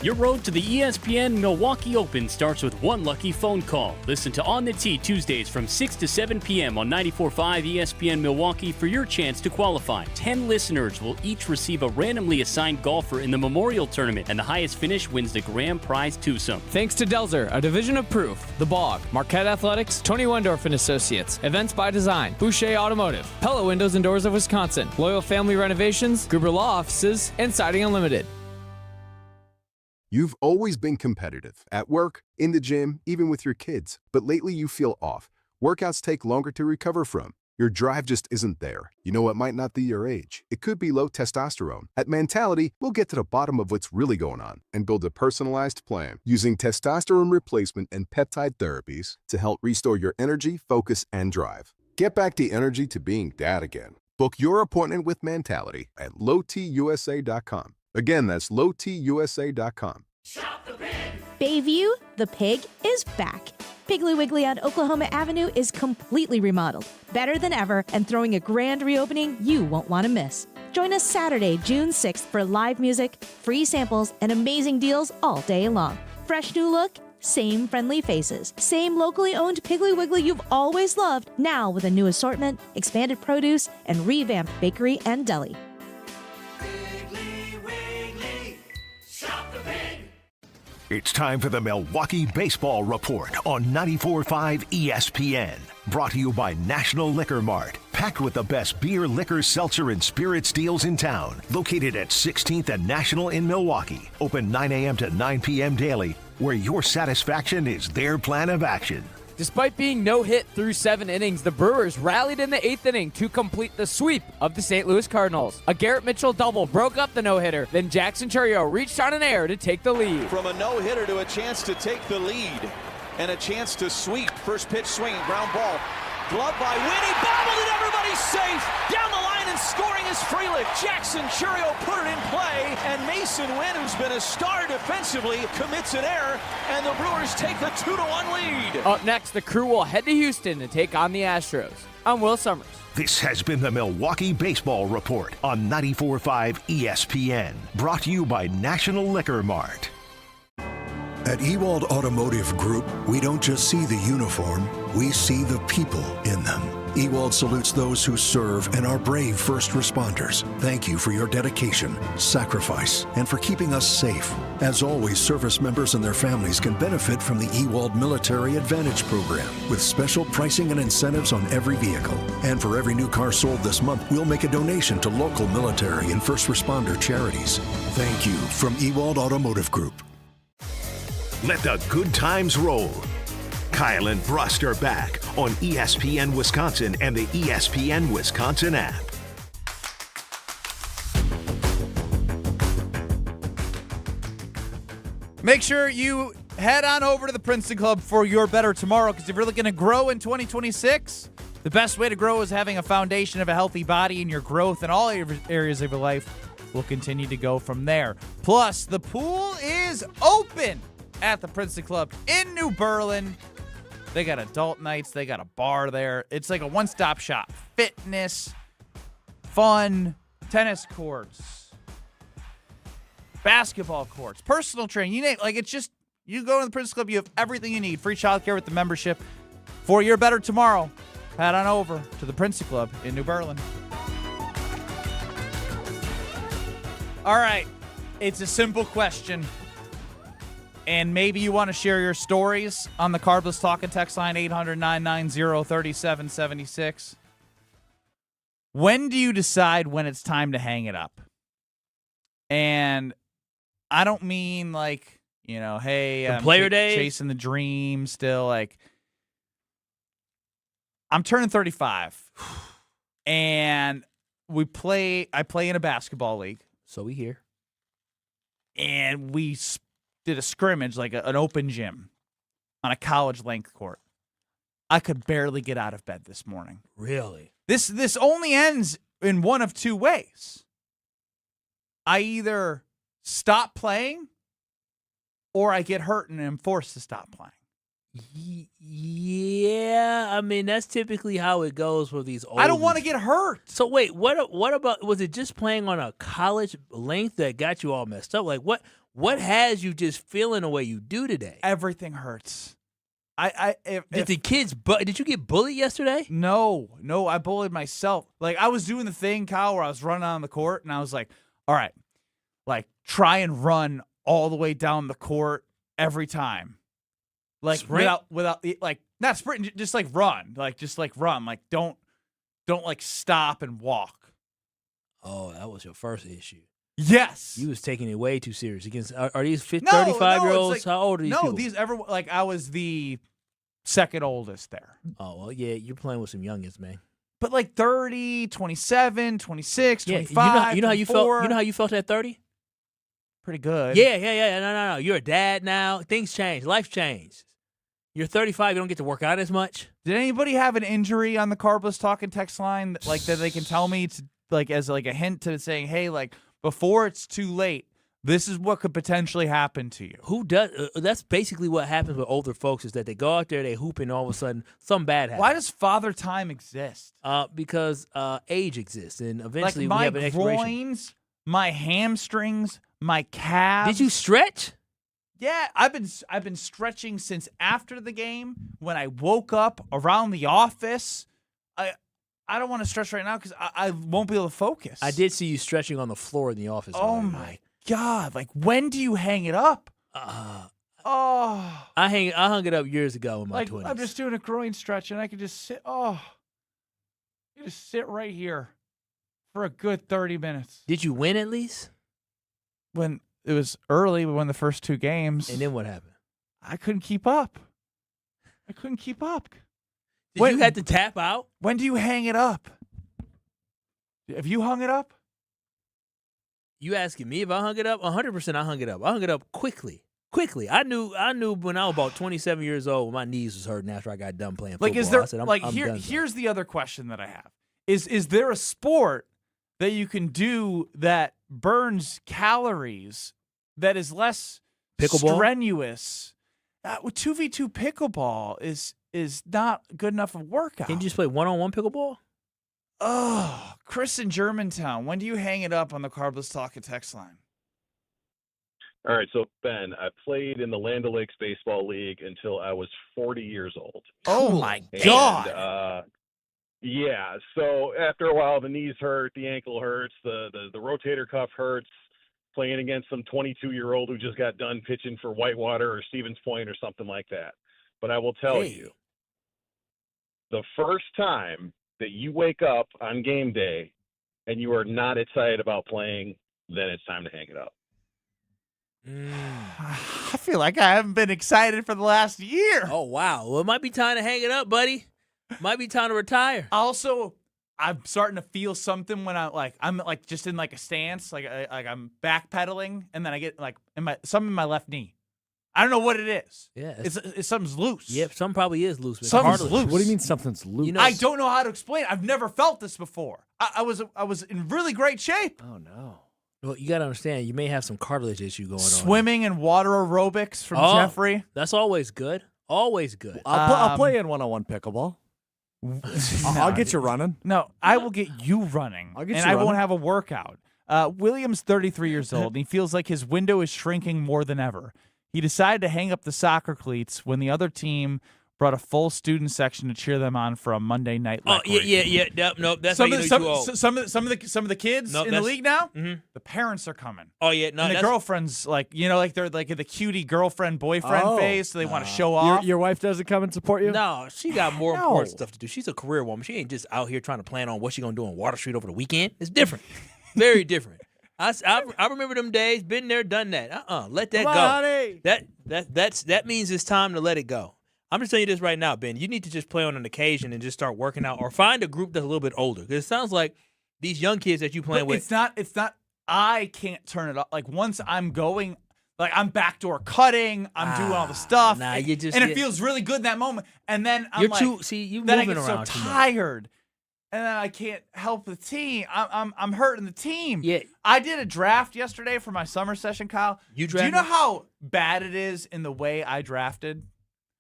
S6: Your road to the ESPN Milwaukee Open starts with one lucky phone call. Listen to On the Tee Tuesdays from 6 to 7 p.m. on 94.5 ESPN Milwaukee for your chance to qualify. 10 listeners will each receive a randomly assigned golfer in the Memorial Tournament, and the highest finish wins the grand prize twosome.
S13: Thanks to Delzer, a division of Proof, The Bog, Marquette Athletics, Tony Wendorf and Associates, Events by Design, Boucher Automotive, Pella Windows and Doors of Wisconsin, Loyal Family Renovations, Gruber Law Offices, and Siding Unlimited.
S7: You've always been competitive at work, in the gym, even with your kids. But lately you feel off. Workouts take longer to recover from. Your drive just isn't there. You know, it might not be your age. It could be low testosterone. At Mentality, we'll get to the bottom of what's really going on and build a personalized plan using testosterone replacement and peptide therapies to help restore your energy, focus, and drive. Get back the energy to being dad again. Book your appointment with Mentality at lowtusa.com. Again, that's lowtusa.com.
S12: Bayview, the pig, is back. Piggly Wiggly on Oklahoma Avenue is completely remodeled, better than ever, and throwing a grand reopening you won't want to miss. Join us Saturday, June 6th for live music, free samples, and amazing deals all day long. Fresh new look, same friendly faces, same locally owned Piggly Wiggly you've always loved, now with a new assortment, expanded produce, and revamped bakery and deli.
S2: It's time for the Milwaukee Baseball Report on 94.5 ESPN. Brought to you by National Liquor Mart. Packed with the best beer, liquor, seltzer, and spirits deals in town. Located at 16th and National in Milwaukee. Open 9 a.m. to 9 p.m. daily, where your satisfaction is their plan of action.
S13: Despite being no-hit through 7 innings, the Brewers rallied in the 8th inning to complete the sweep of the St. Louis Cardinals. A Garrett Mitchell double broke up the no-hitter. Then Jackson Chourio reached on an error to take the lead.
S20: From a no-hitter to a chance to take the lead and a chance to sweep. First pitch swinging, ground ball. Glove by Winnie, bobbled it, everybody's safe. Down the line and scoring is Frelick. Jackson Chourio put it in play, and Mason Wynn, who's been a star defensively, commits an error, and the Brewers take the 2-1 lead.
S13: Up next, the crew will head to Houston to take on the Astros. I'm Will Summers.
S2: This has been the Milwaukee Baseball Report on 94.5 ESPN. Brought to you by National Liquor Mart.
S22: At Ewald Automotive Group, we don't just see the uniform, we see the people in them. Ewald salutes those who serve and are brave first responders. Thank you for your dedication, sacrifice, and for keeping us safe. As always, service members and their families can benefit from the Ewald Military Advantage Program with special pricing and incentives on every vehicle. And for every new car sold this month, we'll make a donation to local military and first responder charities. Thank you from Ewald Automotive Group.
S2: Let the good times roll. Kyle and Brust are back on ESPN Wisconsin and the ESPN Wisconsin app.
S3: Make sure you head on over to the Princeton Club for your better tomorrow, because if you're looking to grow in 2026, the best way to grow is having a foundation of a healthy body, and your growth in all areas of your life will continue to go from there. Plus, the pool is open at the Princeton Club in New Berlin. They got adult nights. They got a bar there. It's like a one-stop shop. Fitness, fun, tennis courts, basketball courts, personal training. You name it. Like, it's just, you go to the Princeton Club, you have everything you need. Free childcare with the membership. For your better tomorrow, head on over to the Princeton Club in New Berlin. All right. It's a simple question. And maybe you want to share your stories on the Carbless Talk and Text line 800-990-3776. When do you decide when it's time to hang it up? And I don't mean like, you know, hey, I'm
S1: player days,
S3: chasing the dream still. Like, I'm turning 35. And I play in a basketball league.
S1: So we hear.
S3: And we did a scrimmage, like an open gym on a college length court. I could barely get out of bed this morning.
S1: Really?
S3: This only ends in one of two ways. I either stop playing or I get hurt and am forced to stop playing.
S1: Yeah, I mean that's typically how it goes for these oldies.
S3: I don't want to get hurt.
S1: So wait, what about, was it just playing on a college length that got you all messed up? Like what has you just feeling the way you do today?
S3: Everything hurts.
S1: Did you get bullied yesterday?
S3: No, I bullied myself. Like I was doing the thing, Kyle, where I was running on the court, and I was like, all right, like try and run all the way down the court every time. Like
S1: Sprint?
S3: without like not sprint, just like run. Like run. Like don't like stop and walk.
S1: Oh, that was your first issue.
S3: Yes.
S1: You was taking it way too serious. Against are these 35-year-olds?
S3: Like,
S1: how old are these people?
S3: I was the second oldest there.
S1: Oh, well, yeah, you're playing with some youngins, man.
S3: But like 30, 27, 26,
S1: Yeah,
S3: 25,
S1: you know how you felt.
S3: 24.
S1: You know how you felt at 30?
S3: Pretty good.
S1: Yeah. No. You're a dad now. Things change. Life changed. You're 35. You don't get to work out as much.
S3: Did anybody have an injury on the Carbless Talking text line like that they can tell me to like as like a hint to saying, hey, like before it's too late, this is what could potentially happen to you?
S1: Who does? That's basically what happens with older folks is that they go out there, they hoop, and all of a sudden something bad happens.
S3: Why does Father Time exist?
S1: Because age exists, and eventually
S3: like
S1: we have an
S3: my
S1: expiration.
S3: groins, my hamstrings, my calves.
S1: Did you stretch?
S3: Yeah, I've been stretching since after the game when I woke up around the office. I don't want to stretch right now because I won't be able to focus.
S1: I did see you stretching on the floor in the office.
S3: Oh my God! Like when do you hang it up?
S1: I hung it up years ago in my 20s.
S3: I'm just doing a groin stretch and I can just sit. You just sit right here for a good 30 minutes.
S1: Did you win at least?
S3: When it was early, we won the first 2 games.
S1: And then what happened?
S3: I couldn't keep up.
S1: Did you have to tap out?
S3: When do you hang it up? Have you hung it up?
S1: You asking me if I hung it up? 100% I hung it up. I hung it up quickly. I knew when I was about 27 years old, my knees was hurting after I got done playing football.
S3: Like, is there
S1: I said,
S3: like
S1: I'm
S3: here?
S1: done.
S3: Here's the other question that I have: Is there a sport that you can do that burns calories that is less
S1: Pickleball?
S3: strenuous? 2v2 pickleball is not good enough of a workout.
S1: Can you just play one-on-one pickleball?
S3: Oh, Chris in Germantown. When do you hang it up on the Carbless Talking text line?
S14: All right, so Ben, I played in the Land O'Lakes Baseball League until I was 40 years old.
S3: Oh my God!
S14: Yeah, so after a while, the knees hurt, the ankle hurts, the rotator cuff hurts. Playing against some 22-year-old who just got done pitching for Whitewater or Stevens Point or something like that. But I will tell you, the first time that you wake up on game day and you are not excited about playing, then it's time to hang it up.
S3: I feel like I haven't been excited for the last year.
S1: Oh, wow. Well, it might be time to hang it up, buddy. Might be time to retire.
S3: Also, I'm starting to feel something when I'm just in like a stance, like I'm backpedaling, and then I get like something in my left knee. I don't know what it is.
S1: Yeah,
S3: it's something's loose.
S1: Yep, something probably is loose.
S3: Something's loose.
S4: What do you mean something's loose?
S3: I don't know how to explain it. I've never felt this before. I was in really great shape.
S4: Oh no.
S1: Well, you got to understand, you may have some cartilage issue going on.
S3: Swimming and water aerobics from Jeffrey.
S1: That's always good. Always good.
S4: I'll play in one-on-one pickleball. I'll get you running.
S3: No, I will get you running.
S4: I'll get
S3: and
S4: you
S3: I
S4: running.
S3: won't have a workout. William's 33 years old, and he feels like his window is shrinking more than ever. He decided to hang up the soccer cleats when the other team brought a full student section to cheer them on for a Monday night.
S1: Oh, yeah. Nope. That's
S3: some
S1: how
S3: of
S1: you
S3: the,
S1: know you're too old.
S3: some of the kids in the league now, the parents are coming.
S1: Oh yeah, no.
S3: And the girlfriends, like they're like in the cutie girlfriend boyfriend phase, so they want to show off.
S4: Your wife doesn't come and support you?
S1: No, she got more important stuff to do. She's a career woman. She ain't just out here trying to plan on what she's gonna do on Water Street over the weekend. It's different, very different. I remember them days. Been there, done that. Let that
S4: Come
S1: go.
S4: on, honey.
S1: That means it's time to let it go. I'm just telling you this right now, Ben. You need to just play on an occasion and just start working out, or find a group that's a little bit older. Because it sounds like these young kids that you playing with.
S3: It's not. I can't turn it off. Like once I'm going, like I'm backdoor cutting, I'm doing all the stuff.
S1: Nah,
S3: and,
S1: you just
S3: and it feels really good in that moment. And then I'm
S1: you
S3: then I
S1: moving
S3: get
S1: around
S3: so
S1: too much.
S3: tired, and then I can't help the team. I'm hurting the team.
S1: Yeah.
S3: I did a draft yesterday for my summer session, Kyle.
S1: You
S3: Do you
S1: drafted?
S3: know how bad it is in the way I drafted?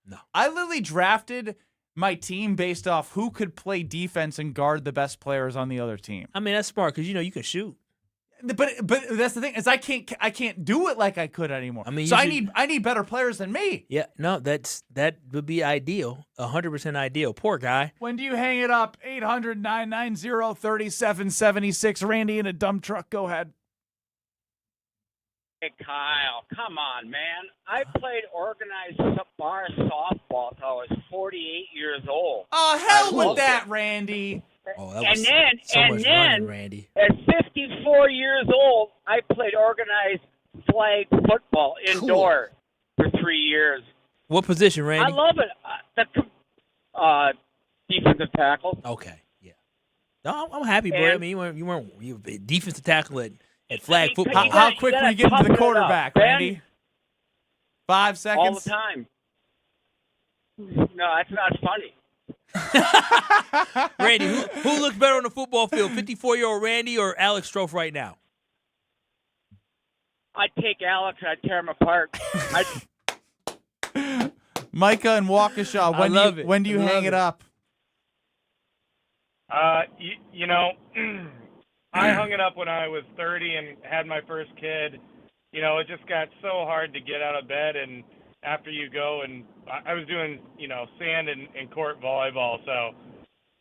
S1: No.
S3: I literally drafted my team based off who could play defense and guard the best players on the other team.
S1: I mean, that's smart because you can shoot.
S3: But that's the thing is I can't do it like I could anymore.
S1: I mean,
S3: so I need better players than me.
S1: Yeah, no, that would be ideal, 100% ideal. Poor guy.
S3: When do you hang it up? 800-990-3776. Randy in a dump truck. Go ahead.
S15: Hey, Kyle, come on, man. I played organized bar softball until I was 48 years old.
S3: Oh, hell with that, Randy.
S1: Oh,
S15: and then,
S1: running, Randy.
S15: At 54 years old, I played organized flag football indoor for 3 years.
S1: What position, Randy?
S15: I love it. Defensive tackle.
S1: Okay, yeah. No, I'm happy, bro. I mean, you weren't a defensive tackle at flag football.
S3: How quick were you getting to the quarterback, Randy? 5 seconds?
S15: All the time. No, that's not funny.
S1: Randy, who looks better on the football field, 54-year-old Randy or Alex Strofe right now?
S15: I'd take Alex and I'd tear him apart.
S3: Micah and Waukesha, when do you hang it up?
S16: You know, I hung it up when I was 30 and had my first kid. You know, it just got so hard to get out of bed, and after you go, and I was doing, sand and court volleyball, so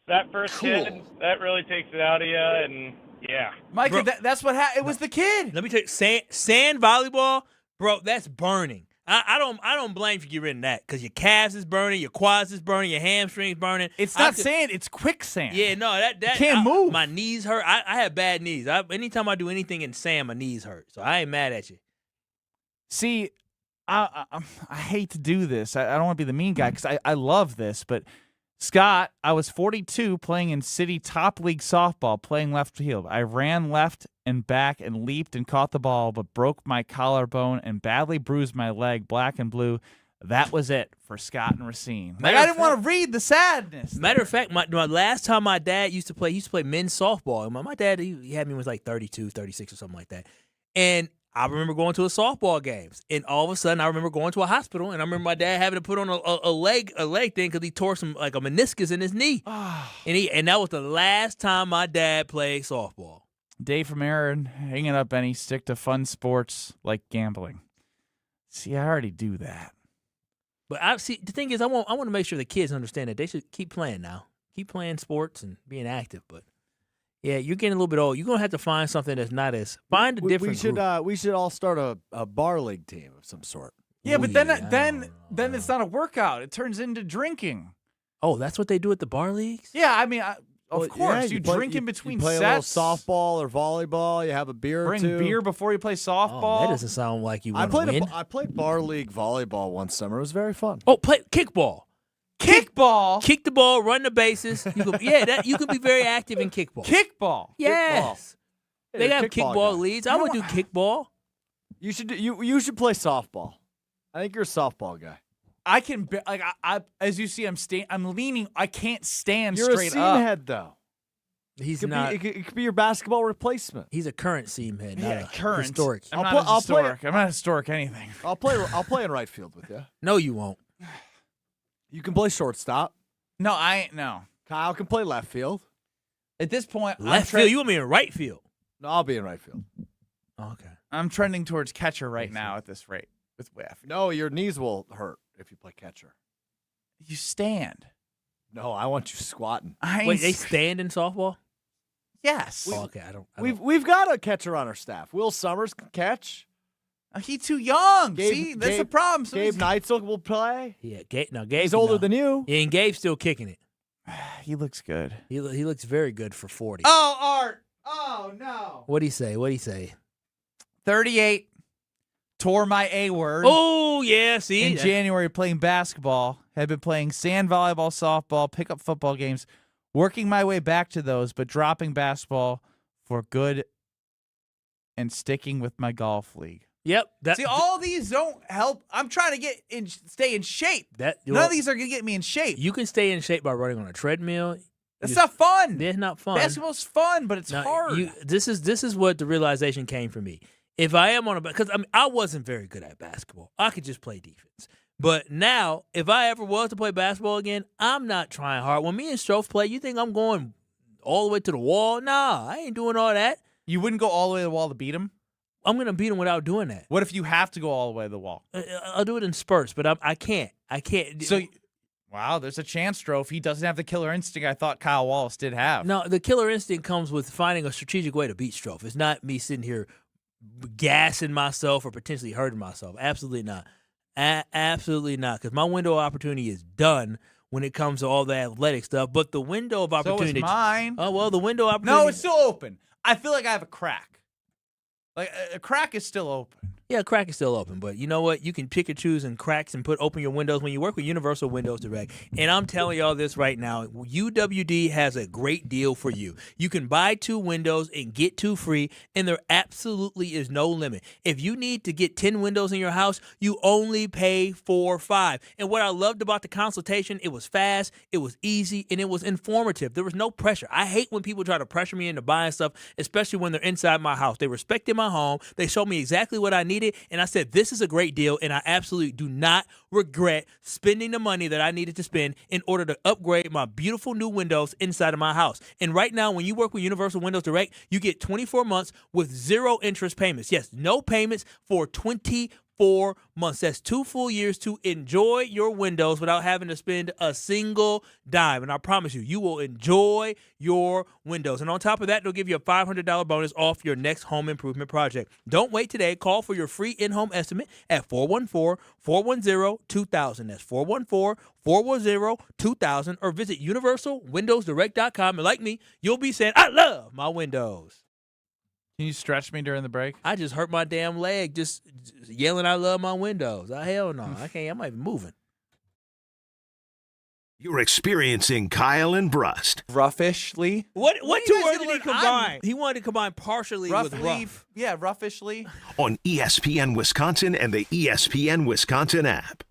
S16: that first kid, that really takes it out of you, and yeah.
S3: Micah, that's what happened. It was the kid.
S1: Let me tell you, sand volleyball, bro, that's burning. I don't blame you for getting rid of that because your calves is burning, your quads is burning, your hamstrings burning.
S3: It's not sand, it's quicksand.
S1: Yeah, no, that
S3: you can't move.
S1: My knees hurt. I have bad knees. Anytime I do anything in sand, my knees hurt. So I ain't mad at you.
S3: See, I hate to do this. I don't want to be the mean guy because I love this, but Scott, I was 42 playing in city top league softball, playing left field. I ran left and back and leaped and caught the ball, but broke my collarbone and badly bruised my leg, black and blue. That was it for Scott and Racine. I didn't want to read the sadness.
S1: Matter of fact, my last time my dad used to play men's softball. My dad, he had me when I was like 32, 36 or something like that. And I remember going to a softball games, and all of a sudden I remember going to a hospital, and I remember my dad having to put on a leg thing because he tore some like a meniscus in his knee, and that was the last time my dad played softball.
S3: Dave from Aaron, hang it up, Benny. Stick to fun sports like gambling. See, I already do that.
S1: But the thing is, I want to make sure the kids understand that they should keep playing now, keep playing sports and being active, but. Yeah, you're getting a little bit old. You're gonna have to find something that's not as find a different.
S4: We should all start a bar league team of some sort.
S3: Yeah, but then it's not a workout. It turns into drinking.
S1: Oh, that's what they do at the bar leagues?
S3: Yeah, I mean, of course, you drink in between
S4: you play
S3: sets.
S4: A little softball or volleyball. You have a beer.
S3: Bring
S4: or two.
S3: beer before you play softball.
S1: Oh, that doesn't sound like you want to win.
S4: I played bar league volleyball one summer. It was very fun.
S1: Oh, play kickball.
S3: Kickball.
S1: Kick the ball, run the bases. You can be very active in kickball.
S3: Kickball.
S1: Yes.
S4: Kickball.
S1: They got
S4: Kickball
S1: kickball
S4: guy.
S1: leads. I would do kickball.
S4: You should play softball. I think you're a softball guy.
S3: I can I as you see, I'm leaning. I can't stand
S4: you're
S3: straight
S4: a
S3: up.
S4: seam head though.
S1: He's not.
S4: It could be your basketball replacement.
S1: He's a current seam head.
S3: Yeah,
S1: not
S3: current.
S1: Historic.
S3: I'm not historic. I'm not historic anything.
S4: I'll play in right field with you.
S1: No, you won't.
S4: You can play shortstop.
S3: No, I ain't. No.
S4: Kyle can play left field.
S3: At this point,
S1: Left field. You want me in right field?
S4: No, I'll be in right field.
S1: Oh, okay.
S3: I'm trending towards catcher right now at this rate. With WIF.
S4: No, your knees will hurt if you play catcher.
S3: You stand.
S4: No, I want you squatting.
S1: Wait, they stand in softball?
S3: Yes.
S1: Okay, I don't.
S4: We've got a catcher on our staff. Will Summers can catch.
S3: He's too young. See, that's the problem. So
S4: Gabe Neitzel will play.
S1: Yeah, Gabe.
S4: He's older than you.
S1: Yeah, and Gabe's still kicking it.
S3: He looks good.
S1: He looks very good for 40.
S3: Oh, Art. Oh, no.
S1: What'd he say?
S3: 38. Tore my A word.
S1: Oh, yeah. See?
S3: In January, playing basketball. Had been playing sand volleyball, softball, pickup football games. Working my way back to those, but dropping basketball for good and sticking with my golf league.
S1: Yep.
S3: See, all these don't help. I'm trying to stay in shape. None of these are going to get me in shape.
S1: You can stay in shape by running on a treadmill.
S3: That's not fun.
S1: It's not fun.
S3: Basketball's fun, but it's hard.
S1: This is what the realization came for me. If I am on because I wasn't very good at basketball. I could just play defense. But now, if I ever was to play basketball again, I'm not trying hard. When me and Strofe play, you think I'm going all the way to the wall? Nah, I ain't doing all that.
S3: You wouldn't go all the way to the wall to beat him?
S1: I'm going to beat him without doing that.
S3: What if you have to go all the way to the wall?
S1: I'll do it in spurts, but I can't. I can't.
S3: So, wow, there's a chance, Strofe. He doesn't have the killer instinct I thought Kyle Wallace did have.
S1: No, the killer instinct comes with finding a strategic way to beat Strofe. It's not me sitting here gassing myself or potentially hurting myself. Absolutely not. Absolutely not, because my window of opportunity is done when it comes to all the athletic stuff. But the window of opportunity.
S3: So is mine.
S1: Oh, well, the window of opportunity.
S3: No, it's still open. I feel like I have a crack. Like, a crack is still open.
S1: Yeah, a crack is still open, but you know what? You can pick and choose and cracks and open your windows when you work with Universal Windows Direct. And I'm telling y'all this right now, UWD has a great deal for you. You can buy 2 windows and get 2 free, and there absolutely is no limit. If you need to get 10 windows in your house, you only pay for 5. And what I loved about the consultation, it was fast, it was easy, and it was informative. There was no pressure. I hate when people try to pressure me into buying stuff, especially when they're inside my house. They respected my home. They showed me exactly what I needed. And I said, this is a great deal, and I absolutely do not regret spending the money that I needed to spend in order to upgrade my beautiful new windows inside of my house. And right now, when you work with Universal Windows Direct, you get 24 months with 0 interest payments. Yes, no payments for 24 months. That's 2 full years to enjoy your windows without having to spend a single dime. And I promise you, you will enjoy your windows. And on top of that, they'll give you a $500 bonus off your next home improvement project. Don't wait today. Call for your free in-home estimate at 414-410-2000. That's 414-410-2000. Or visit universalwindowsdirect.com. And like me, you'll be saying, I love my windows.
S3: Can you stretch me during the break?
S1: I just hurt my damn leg just yelling, I love my windows. Hell no. I can't. I'm not even moving.
S2: You're experiencing Kyle and Brust.
S3: Roughish-ly.
S1: What 2 words did he combine? He wanted to combine partially with rough.
S3: Yeah, roughish-ly.
S2: On ESPN Wisconsin and the ESPN Wisconsin app.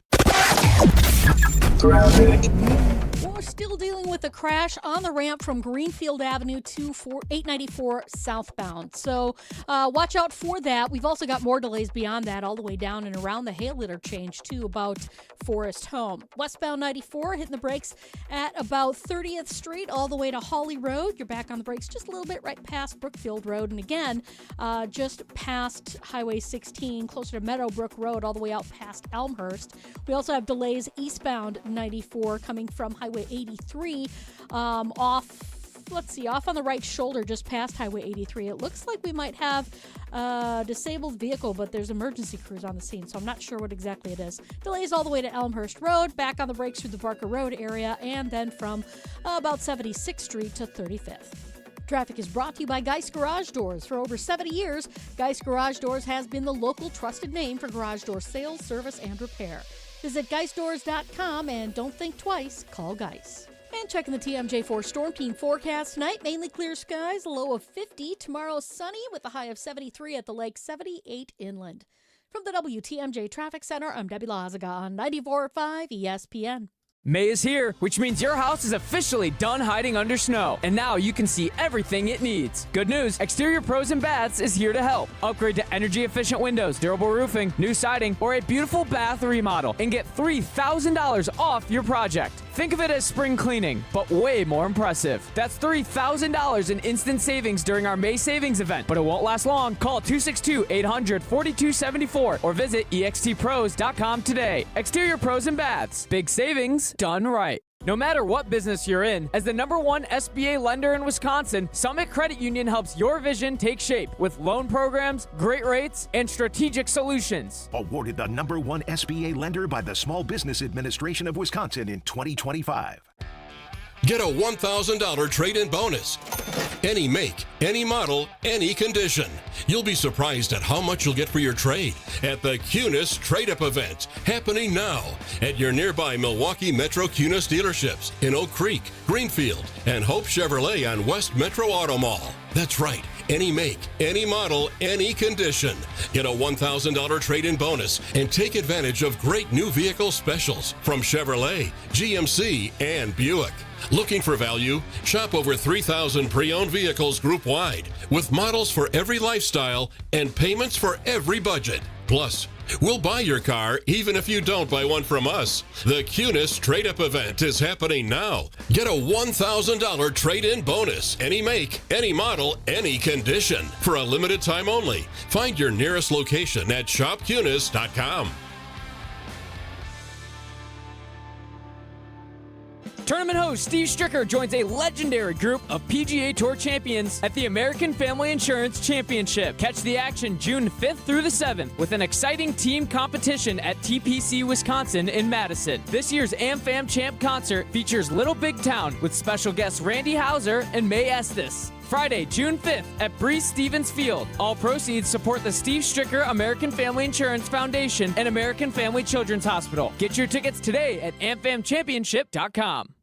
S9: We're still dealing with a crash on the ramp from Greenfield Avenue to 894 southbound. So watch out for that. We've also got more delays beyond that, all the way down and around the Hale interchange to about Forest Home. Westbound 94 hitting the brakes at about 30th Street all the way to Hawley Road. You're back on the brakes just a little bit right past Brookfield Road. And again, just past Highway 16, closer to Meadowbrook Road, all the way out past Elmhurst. We also have delays eastbound 94 coming from Highway 83 off on the right shoulder just past Highway 83. It looks like we might have a disabled vehicle, but there's emergency crews on the scene, so I'm not sure what exactly it is. Delays all the way to Elmhurst Road, back on the brakes through the Barker Road area, and then from about 76th Street to 35th. Traffic is brought to you by Geist Garage Doors. For over 70 years, Geist Garage Doors has been the local trusted name for garage door sales, service, and repair. Visit GeistDoors.com and don't think twice, call Geist. And checking the TMJ4 Storm Team forecast tonight, mainly clear skies, a low of 50. Tomorrow sunny with a high of 73 at the lake, 78 inland. From the WTMJ Traffic Center, I'm Debbie Lazaga on 94.5 ESPN.
S13: May is here, which means your house is officially done hiding under snow, and now you can see everything it needs. Good news, Exterior Pros and Baths is here to help. Upgrade to energy-efficient windows, durable roofing, new siding, or a beautiful bath remodel, and get $3,000 off your project. Think of it as spring cleaning, but way more impressive. That's $3,000 in instant savings during our May savings event, but it won't last long. Call 262-800-4274 or visit extpros.com today. Exterior Pros and Baths. Big savings done right. No matter what business you're in, as the #1 SBA lender in Wisconsin, Summit Credit Union helps your vision take shape with loan programs, great rates, and strategic solutions.
S2: Awarded the #1 SBA lender by the Small Business Administration of Wisconsin in 2025.
S21: Get a $1,000 trade-in bonus. Any make, any model, any condition. You'll be surprised at how much you'll get for your trade at the Cunis Trade-Up event, happening now at your nearby Milwaukee Metro Cunis dealerships in Oak Creek, Greenfield, and Hope Chevrolet on West Metro Auto Mall. That's right. Any make, any model, any condition. Get a $1,000 trade-in bonus and take advantage of great new vehicle specials from Chevrolet, GMC, and Buick. Looking for value? Shop over 3,000 pre-owned vehicles group-wide with models for every lifestyle and payments for every budget. Plus, we'll buy your car even if you don't buy one from us. The Cunis Trade-Up event is happening now. Get a $1,000 trade-in bonus. Any make, any model, any condition. For a limited time only. Find your nearest location at shopcunis.com.
S13: Tournament host Steve Stricker joins a legendary group of PGA Tour champions at the American Family Insurance Championship. Catch the action June 5th through the 7th with an exciting team competition at TPC Wisconsin in Madison. This year's AmFam Champ concert features Little Big Town with special guests Randy Houser and May Estes. Friday, June 5th at Breeze Stevens Field. All proceeds support the Steve Stricker American Family Insurance Foundation and American Family Children's Hospital. Get your tickets today at amfamchampionship.com.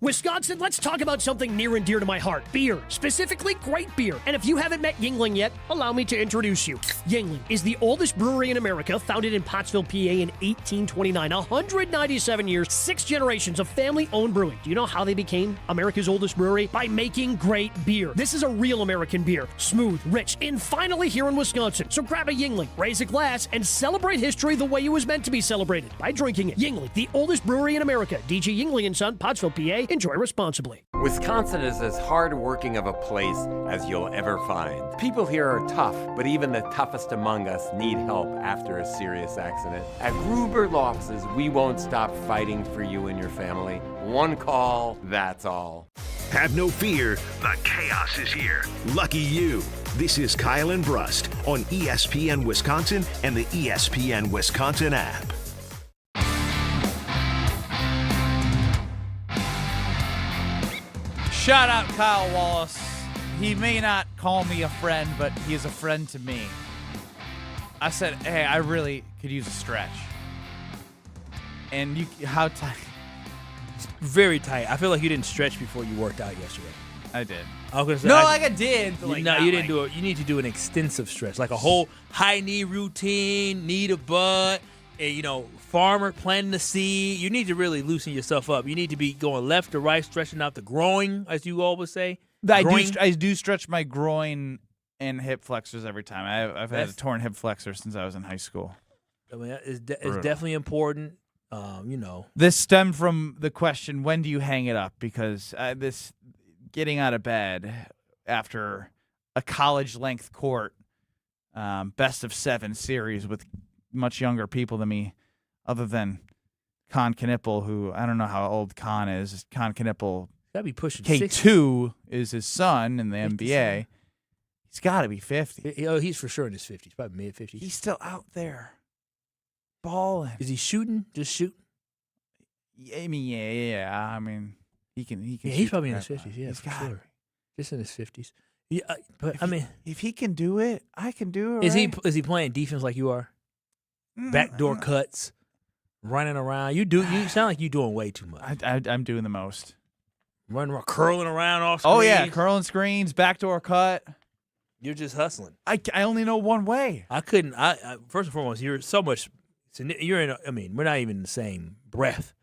S17: Wisconsin, let's talk about something near and dear to my heart. Beer. Specifically, great beer. And if you haven't met Yuengling yet, allow me to introduce you. Yuengling is the oldest brewery in America, founded in Pottsville, PA in 1829. 197 years, 6 generations of family-owned brewing. Do you know how they became America's oldest brewery? By making great beer. This is a real American beer. Smooth, rich, and finally here in Wisconsin. So grab a Yuengling, raise a glass, and celebrate history the way it was meant to be celebrated, by drinking it. Yuengling, the oldest brewery in America. DG Yuengling & Son, Pottsville, PA. Enjoy responsibly.
S18: Wisconsin is as hard-working of a place as you'll ever find. People here are tough, but even the toughest among us need help after a serious accident. At Gruber Law Offices, we won't stop fighting for you and your family. One call, that's all.
S2: Have no fear, the chaos is here. Lucky you. This is Kyle and Brust on ESPN Wisconsin and the ESPN Wisconsin app.
S3: Shout out Kyle Wallace. He may not call me a friend, but he is a friend to me. I said, hey, I really could use a stretch. And how tight?
S1: Very tight. I feel like you didn't stretch before you worked out yesterday.
S3: I did.
S1: I was gonna say,
S3: I did. But
S1: no, you didn't do it. You need to do an extensive stretch, like a whole high knee routine, knee to butt, and farmer planting the seed. You need to really loosen yourself up. You need to be going left to right, stretching out the groin, as you always say.
S3: I do stretch my groin and hip flexors every time. I've had a torn hip flexor since I was in high school.
S1: I mean, it's definitely important.
S3: This stemmed from the question, when do you hang it up? Because this getting out of bed after a college-length court best of 7 series with much younger people than me, other than Con Knipple, who I don't know how old Con is. Con Knipple,
S1: gotta be pushing
S3: K2
S1: 60.
S3: is his son in the NBA. He's got to be 50.
S1: He's for sure in his 50s, probably mid-50s.
S3: He's still out there balling.
S1: Is he shooting? Just shooting?
S3: I mean, yeah. I mean, he can.
S1: Yeah, he's probably in his 50s. Yeah,
S3: he's
S1: for
S3: got
S1: sure. Just in his 50s. Yeah, but I mean,
S3: if he can do it, I can do it.
S1: Is he playing defense like you are? Backdoor cuts, running around. You sound like you're doing way too much.
S3: I'm doing the most.
S1: Running around, curling around off screens.
S3: Oh yeah, curling screens, backdoor cut.
S1: You're just hustling.
S3: I only know one way.
S1: I couldn't. I first and foremost, you're so much. You're in. I mean, we're not even in the same breath.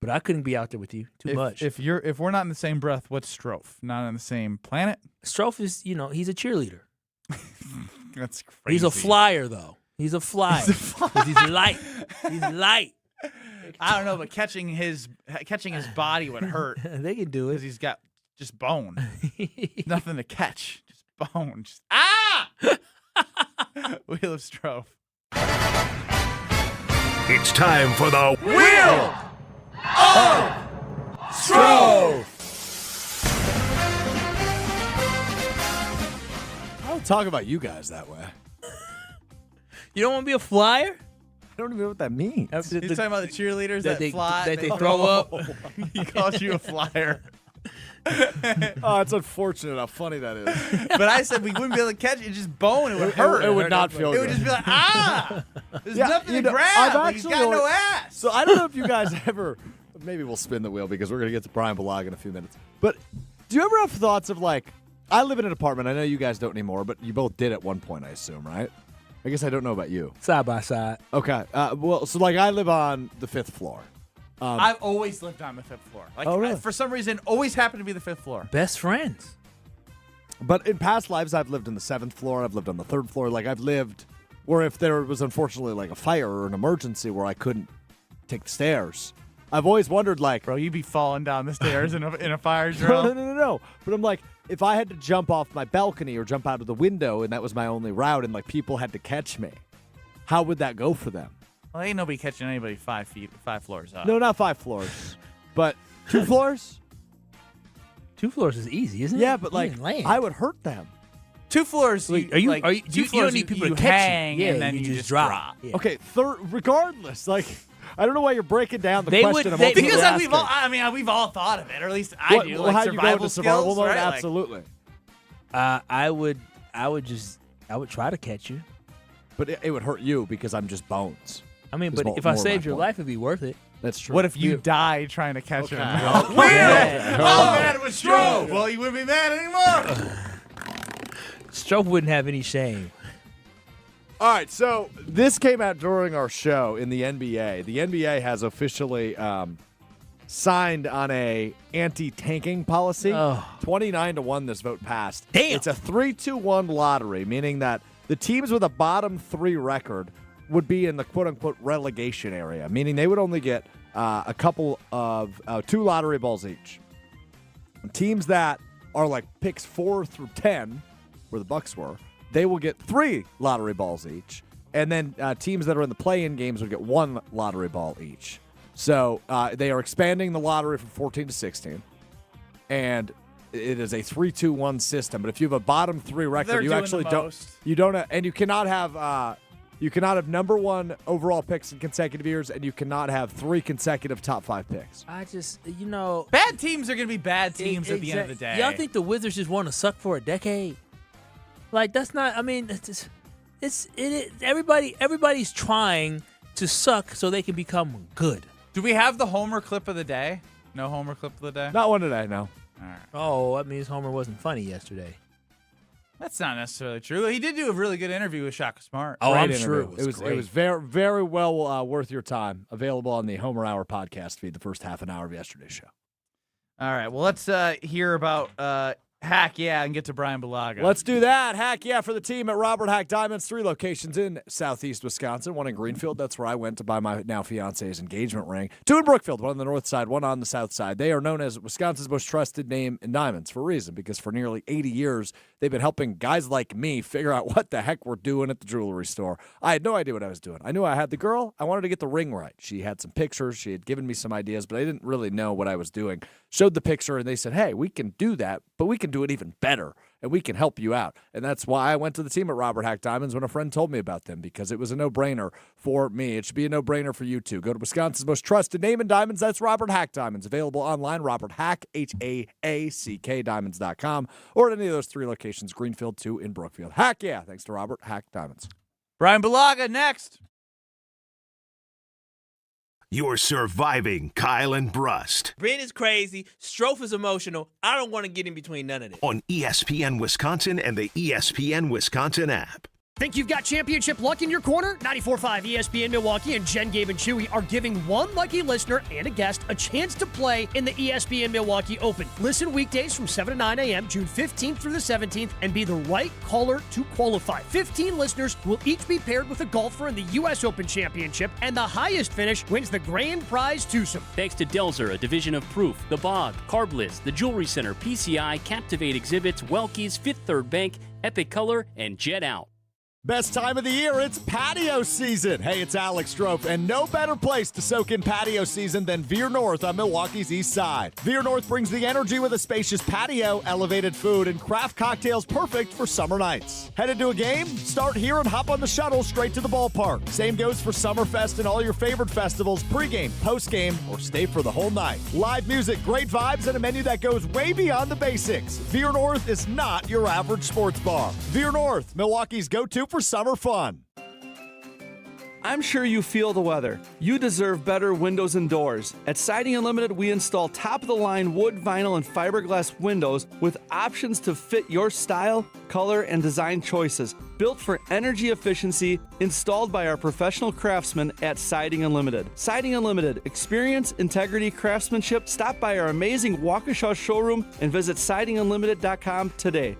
S1: But I couldn't be out there with you too much.
S3: If we're not in the same breath, what's Strofe? Not on the same planet?
S1: Strofe is, he's a cheerleader.
S3: That's crazy.
S1: He's a flyer, though. He's a flyer. He's light. He's light.
S3: I don't know, but catching his body would hurt.
S1: They can do it
S3: because he's got just bone. Nothing to catch, just bone. Wheel of Strofe.
S2: It's time for the
S19: Wheel of Strofe.
S4: I don't talk about you guys that way.
S1: You don't want to be a flyer?
S4: I don't even know what that means.
S3: You're talking about the cheerleaders that fly?
S1: That they throw up?
S3: He calls you a flyer.
S4: Oh, it's unfortunate how funny that is.
S3: But I said we wouldn't be able to catch it. It's just bone. It would hurt.
S4: It would not feel good.
S3: It would just be like, there's nothing to grab. He's got no ass.
S4: So I don't know if you guys ever, maybe we'll spin the wheel because we're going to get to Bryan Bulaga in a few minutes. But do you ever have thoughts of I live in an apartment. I know you guys don't anymore, but you both did at one point, I assume, right? I guess I don't know about you.
S1: Side by side.
S4: Okay. So I live on the 5th floor.
S3: I've always lived on the 5th floor.
S4: Really?
S3: For some reason, always happened to be the 5th floor.
S1: Best friends.
S4: But in past lives, I've lived on the 7th floor. I've lived on the 3rd floor. I've lived Or if there was unfortunately like a fire or an emergency where I couldn't take the stairs. I've always wondered, like,
S3: bro, you'd be falling down the stairs in a fire drill.
S4: No. But I'm like, if I had to jump off my balcony or jump out of the window and that was my only route and like people had to catch me, how would that go for them?
S3: Well, ain't nobody catching anybody 5 floors up.
S4: No, not 5 floors, but 2 floors.
S1: 2 floors is easy, isn't it?
S4: Yeah, but like I would hurt them.
S3: 2 floors.
S1: You don't need people to catch
S3: hang
S1: you. Yeah,
S3: and then you just drop.
S1: Yeah.
S4: Okay, regardless, like I don't know why you're breaking down the
S1: They
S4: question.
S1: would-
S3: Because we've all thought of it, or at least I do. Like
S4: how do you go
S3: survival
S4: into
S3: skills,
S4: survival mode?
S3: right?
S4: Absolutely.
S1: I would try to catch you.
S4: But it would hurt you because I'm just bones.
S1: I mean,
S4: Is
S1: but if
S4: more
S1: I
S4: my
S1: saved your
S4: point.
S1: life, it'd be worth it.
S4: That's true.
S3: What if you die trying to catch him?
S4: Oh,
S3: Man, it was Strove. Well, you wouldn't be mad anymore.
S1: Stroke wouldn't have any shame.
S4: All right, so this came out during our show in the NBA. The NBA has officially signed on a anti-tanking policy. 29-1 this vote passed.
S1: Damn.
S4: It's a 3-2-1 lottery, meaning that the teams with a bottom 3 record would be in the quote-unquote relegation area, meaning they would only get a couple of 2 lottery balls each. Teams that are like picks 4 through 10, where the Bucks were, they will get 3 lottery balls each. And then teams that are in the play-in games would get 1 lottery ball each. So they are expanding the lottery from 14 to 16. And it is a 3-2-1 system. But if you have a bottom 3 record,
S3: They're
S4: you
S3: doing
S4: actually
S3: the
S4: don't.
S3: most.
S4: You don't, and you cannot have. You cannot have number 1 overall picks in consecutive years, and you cannot have 3 consecutive top 5 picks.
S1: I just,
S3: bad teams are going to be bad teams at the end of the day.
S1: Y'all think the Wizards just want to suck for a decade? Like, that's not, I mean, everybody's trying to suck so they can become good.
S3: Do we have the Homer clip of the day? No Homer clip of the day?
S4: Not one today, no.
S3: All right.
S1: Oh, that means Homer wasn't funny yesterday.
S3: That's not necessarily true. He did do a really good interview with Shaka Smart.
S1: Oh,
S4: Great
S1: I'm
S4: interview.
S1: sure it was
S4: It
S1: great.
S4: was very, very well worth your time. Available on the Homer Hour podcast feed, the first half an hour of yesterday's show.
S3: All right. Well, let's hear about Hack Yeah and get to Bryan Bulaga.
S4: Let's do that. Hack Yeah for the team at Robert Hack Diamonds. 3 locations in southeast Wisconsin. 1 in Greenfield. That's where I went to buy my now fiance's engagement ring. 2 in Brookfield. 1 on the north side, 1 on the south side. They are known as Wisconsin's most trusted name in diamonds for a reason, because for nearly 80 years, they've been helping guys like me figure out what the heck we're doing at the jewelry store. I had no idea what I was doing. I knew I had the girl. I wanted to get the ring right. She had some pictures. She had given me some ideas, but I didn't really know what I was doing. Showed the picture, and they said, hey, we can do that, but we can do it even better, and we can help you out. And that's why I went to the team at Robert Hack Diamonds when a friend told me about them, because it was a no-brainer for me. It should be a no-brainer for you, too. Go to Wisconsin's most trusted name in diamonds. That's Robert Hack Diamonds. Available online, Robert Hack, H-A-A-C-K, diamonds.com, or at any of those 3 locations, Greenfield, 2 in Brookfield. Hack Yeah, thanks to Robert Hack Diamonds.
S3: Bryan Bulaga next.
S2: You're surviving Kyle and Brust
S1: Bryn is crazy. Strofe is emotional. I don't want to get in between none of this.
S2: on ESPN Wisconsin and the ESPN Wisconsin app.
S17: Think you've got championship luck in your corner? 94.5 ESPN Milwaukee and Jen, Gabe, and Chewy are giving one lucky listener and a guest a chance to play in the ESPN Milwaukee Open. Listen weekdays from 7 to 9 a.m. June 15th through the 17th and be the right caller to qualify. 15 listeners will each be paired with a golfer in the U.S. Open Championship, and the highest finish wins the grand prize twosome.
S6: Thanks to Delzer, a division of Proof, The Bog, Carbliss, The Jewelry Center, PCI, Captivate Exhibits, Welky's, Fifth Third Bank, Epic Color, and Jet Out.
S4: Best time of the year, it's patio season. Hey, it's Alex Strofe, and no better place to soak in patio season than Veer North on Milwaukee's east side. Veer North brings the energy with a spacious patio, elevated food, and craft cocktails perfect for summer nights. Headed to a game? Start here and hop on the shuttle straight to the ballpark. Same goes for Summerfest and all your favorite festivals, pregame, postgame, or stay for the whole night. Live music, great vibes, and a menu that goes way beyond the basics. Veer North is not your average sports bar. Veer North, Milwaukee's go-to for summer fun.
S8: I'm sure you feel the weather. You deserve better windows and doors. At Siding Unlimited, we install top-of-the-line wood, vinyl, and fiberglass windows with options to fit your style, color, and design choices. Built for energy efficiency, installed by our professional craftsmen at Siding Unlimited. Siding Unlimited, experience, integrity, craftsmanship. Stop by our amazing Waukesha showroom and visit sidingunlimited.com today.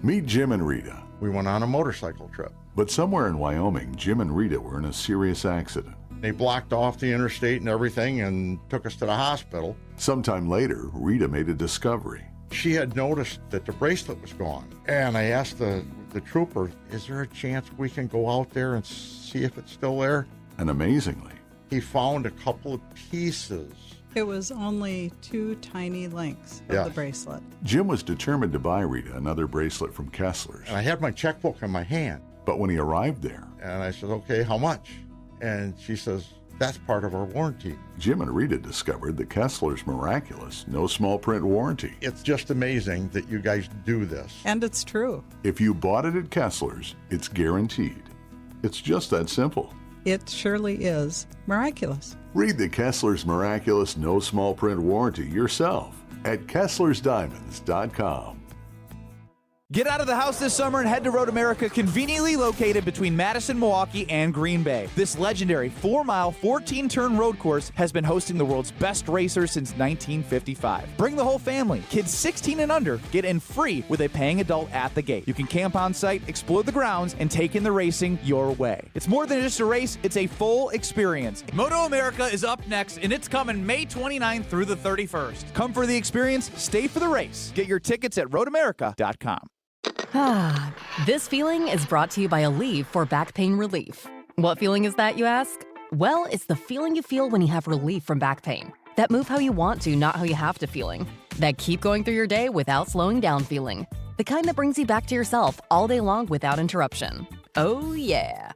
S10: Meet Jim and Rita.
S11: We went on a motorcycle trip.
S10: But somewhere in Wyoming, Jim and Rita were in a serious accident.
S11: They blocked off the interstate and everything and took us to the hospital.
S10: Sometime later, Rita made a discovery.
S11: She had noticed that the bracelet was gone. And I asked the trooper, is there a chance we can go out there and see if it's still there?
S10: And amazingly,
S11: he found a couple of pieces.
S23: It was only 2 tiny links of the bracelet.
S10: Jim was determined to buy Rita another bracelet from Kessler's.
S11: And I had my checkbook in my hand.
S10: But when he arrived there,
S11: and I said, okay, how much? And she says, that's part of our warranty.
S10: Jim and Rita discovered the Kessler's miraculous, no small print warranty.
S11: It's just amazing that you guys do this.
S23: And it's true.
S10: If you bought it at Kessler's, it's guaranteed. It's just that simple.
S23: It surely is miraculous.
S10: Read the Kessler's miraculous, no small print warranty yourself at KesslersDiamonds.com.
S3: Get out of the house this summer and head to Road America, conveniently located between Madison, Milwaukee, and Green Bay. This legendary 4-mile, 14-turn road course has been hosting the world's best racers since 1955. Bring the whole family. Kids 16 and under get in free with a paying adult at the gate. You can camp on site, explore the grounds, and take in the racing your way. It's more than just a race, it's a full experience. Moto America is up next, and it's coming May 29th through the 31st. Come for the experience, stay for the race. Get your tickets at roadamerica.com.
S24: This feeling is brought to you by Aleve for back pain relief. What feeling is that, you ask? Well, it's the feeling you feel when you have relief from back pain. That move how you want to, not how you have to feeling. That keep going through your day without slowing down feeling. The kind that brings you back to yourself all day long without interruption. Oh, yeah.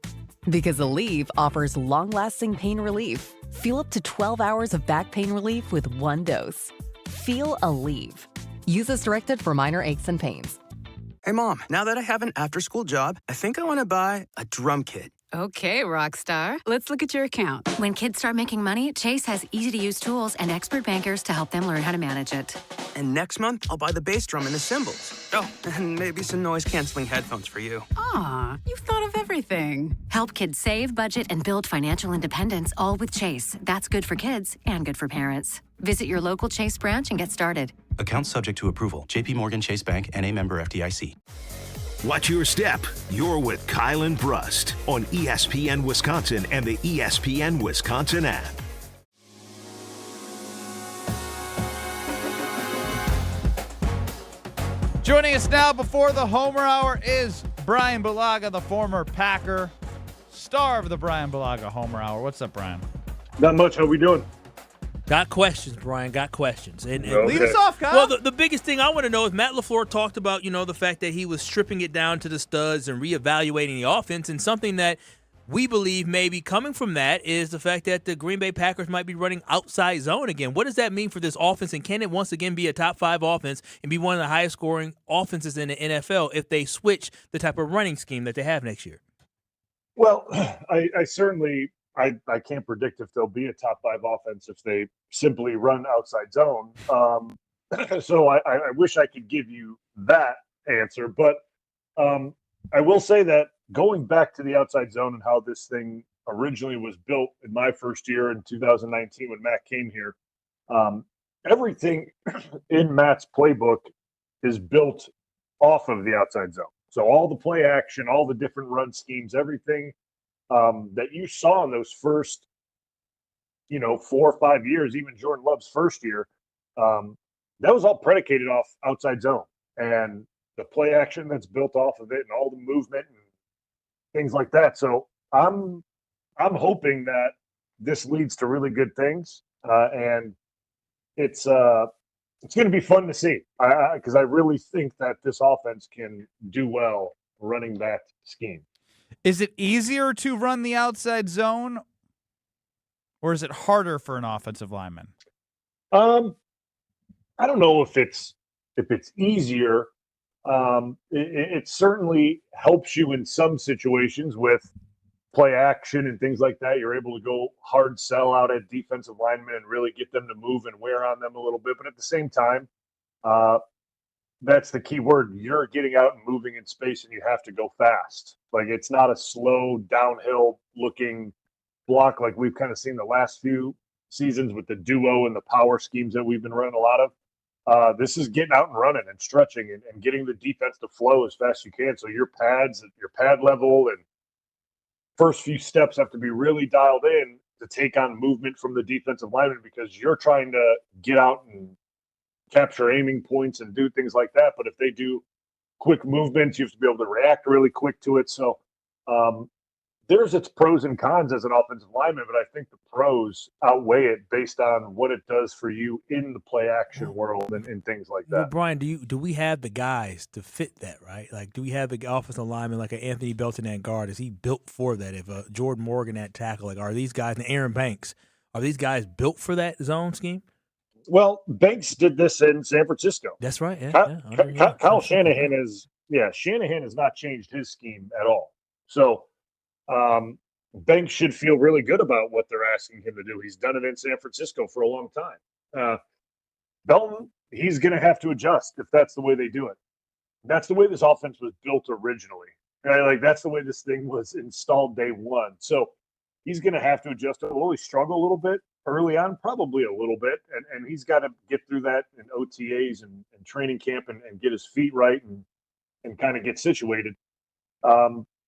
S24: Because Aleve offers long-lasting pain relief. Feel up to 12 hours of back pain relief with one dose. Feel Aleve. Use as directed for minor aches and pains.
S25: Hey, Mom, now that I have an after-school job, I think I want to buy a drum kit.
S26: Okay, Rockstar. Let's look at your account. When kids start making money, Chase has easy-to-use tools and expert bankers to help them learn how to manage it.
S25: And next month, I'll buy the bass drum and the cymbals. Oh, and maybe some noise-canceling headphones for you.
S26: Aw, you've thought of everything. Help kids save, budget, and build financial independence, all with Chase. That's good for kids and good for parents. Visit your local Chase branch and get started.
S27: Account subject to approval. J.P. Morgan Chase Bank, N.A. member FDIC.
S2: Watch your step. You're with Kyle and Brust on ESPN Wisconsin and the ESPN Wisconsin app.
S3: Joining us now before the Homer Hour is Bryan Bulaga, the former Packer, star of the Bryan Bulaga Homer Hour. What's up, Bryan?
S28: Not much. How we doing?
S1: Got questions, Bryan. Got questions. And
S28: Okay.
S3: Lead us off, Kyle.
S1: Well, the biggest thing I want to know is Matt LaFleur talked about, the fact that he was stripping it down to the studs and reevaluating the offense. And something that we believe may be coming from that is the fact that the Green Bay Packers might be running outside zone again. What does that mean for this offense? And can it once again be a top 5 offense and be one of the highest scoring offenses in the NFL if they switch the type of running scheme that they have next year?
S28: Well, I certainly I can't predict if they'll be a top 5 offense if they simply run outside zone. So I wish I could give you that answer, but I will say that going back to the outside zone and how this thing originally was built in my first year in 2019 when Matt came here, everything in Matt's playbook is built off of the outside zone. So all the play action, all the different run schemes, everything that you saw in those first, 4 or 5 years, even Jordan Love's first year, that was all predicated off outside zone and the play action that's built off of it and all the movement and things like that. So I'm hoping that this leads to really good things, and it's going to be fun to see because I really think that this offense can do well running that scheme.
S3: Is it easier to run the outside zone, or is it harder for an offensive lineman?
S28: I don't know if it's easier. It certainly helps you in some situations with play action and things like that. You're able to go hard sell out at defensive linemen and really get them to move and wear on them a little bit. But at the same time, that's the key word. You're getting out and moving in space, and you have to go fast. Like, it's not a slow downhill looking block like we've kind of seen the last few seasons with the duo and the power schemes that we've been running a lot of. This is getting out and running and stretching and getting the defense to flow as fast as you can. So your pad level and first few steps have to be really dialed in to take on movement from the defensive lineman, because you're trying to get out and capture aiming points and do things like that. But if they do quick movements, you have to be able to react really quick to it. So there's its pros and cons as an offensive lineman, but I think the pros outweigh it based on what it does for you in the play action world and things like that.
S1: Well, Bryan, do we have the guys to fit that, right? Like, do we have the offensive lineman like an Anthony Belton at guard? Is he built for that? If Jordan Morgan at tackle, like, are these guys, and Aaron Banks, are these guys built for that zone scheme?
S28: Well, Banks did this in San Francisco.
S1: That's right. Yeah,
S28: Kyle Shanahan has not changed his scheme at all. So Banks should feel really good about what they're asking him to do. He's done it in San Francisco for a long time. Belton, he's going to have to adjust if that's the way they do it. That's the way this offense was built originally. Right? Like, that's the way this thing was installed day one. So he's going to have to adjust. Will he struggle a little bit early on? Probably a little bit. And he's got to get through that in OTAs and training camp and get his feet right and kind of get situated.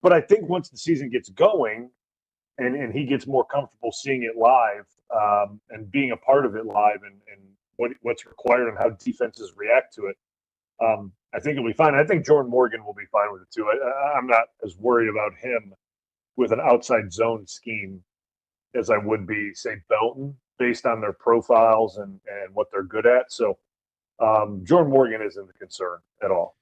S28: But I think once the season gets going and he gets more comfortable seeing it live and being a part of it live and what's required and how defenses react to it, I think it'll be fine. I think Jordan Morgan will be fine with it too. I'm not as worried about him with an outside zone scheme as I would be, say, Belton, based on their profiles and what they're good at. So Jordan Morgan isn't a concern at all.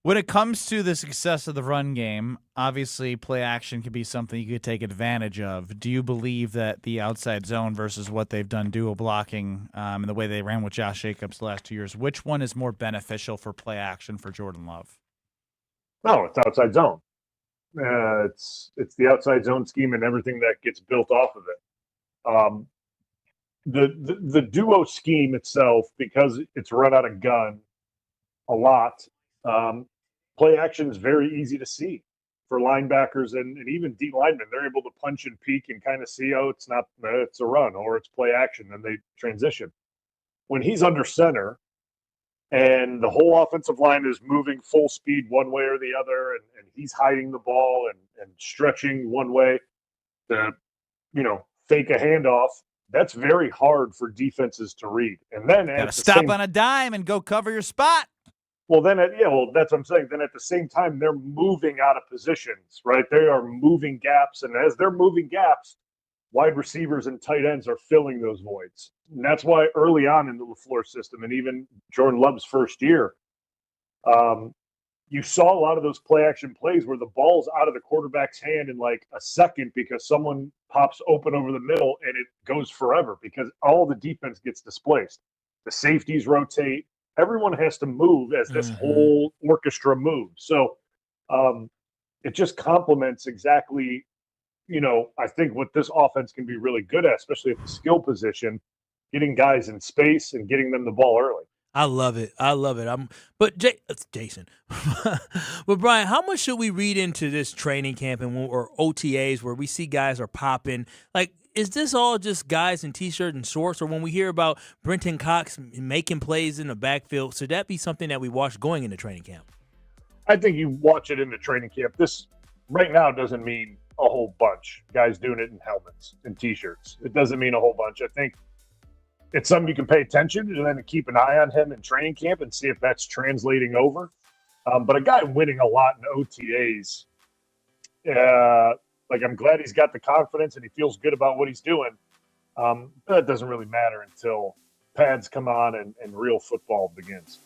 S3: When it comes to the success of the run game, obviously play action could be something you could take advantage of. Do you believe that the outside zone versus what they've done dual blocking and the way they ran with Josh Jacobs the last 2 years, which one is more beneficial for play action for Jordan Love?
S28: No, it's outside zone. It's the outside zone scheme and everything that gets built off of it. The duo scheme itself, because it's run out of gun a lot, play action is very easy to see for linebackers and even D linemen. They're able to punch and peek and kind of see, it's a run or it's play action, and they transition. When he's under center and the whole offensive line is moving full speed one way or the other, and he's hiding the ball and stretching one way to, fake a handoff, that's very hard for defenses to read. And then
S3: gotta stop on a dime and go cover your spot.
S28: Well, that's what I'm saying. Then at the same time, they're moving out of positions, right? They are moving gaps. And as they're moving gaps, wide receivers and tight ends are filling those voids. And that's why early on in the LaFleur system, and even Jordan Love's first year, you saw a lot of those play action plays where the ball's out of the quarterback's hand in like a second because someone pops open over the middle and it goes forever because all the defense gets displaced. The safeties rotate. Everyone has to move as this whole orchestra moves. So it just complements exactly, I think what this offense can be really good at, especially at the skill position, getting guys in space and getting them the ball early.
S1: I love it. Jason. But Bryan, how much should we read into this training camp or OTAs where we see guys are popping? Like, is this all just guys in T-shirts and shorts, or when we hear about Brenton Cox making plays in the backfield, should that be something that we watch going into training camp?
S28: I think you watch it in the training camp. This right now doesn't mean a whole bunch. Guys doing it in helmets and T-shirts. It doesn't mean a whole bunch. I think it's something you can pay attention to and then keep an eye on him in training camp and see if that's translating over. But a guy winning a lot in OTAs, I'm glad he's got the confidence and he feels good about what he's doing. That doesn't really matter until pads come on and real football begins.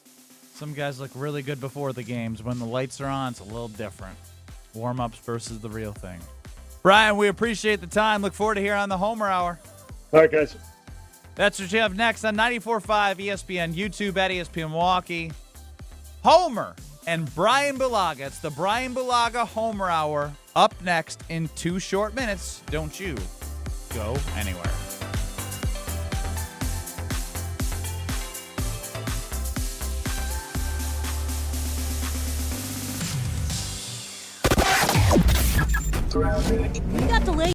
S3: Some guys look really good before the games. When the lights are on, it's a little different. Warm-ups versus the real thing. Bryan, we appreciate the time. Look forward to hearing on the Homer Hour.
S28: All right, guys.
S3: That's what you have next on 94.5 ESPN, YouTube at ESPN Milwaukee. Homer and Bryan Bulaga. It's the Bryan Bulaga Homer Hour up next in 2 short minutes. Don't you go anywhere.
S9: We got delayed.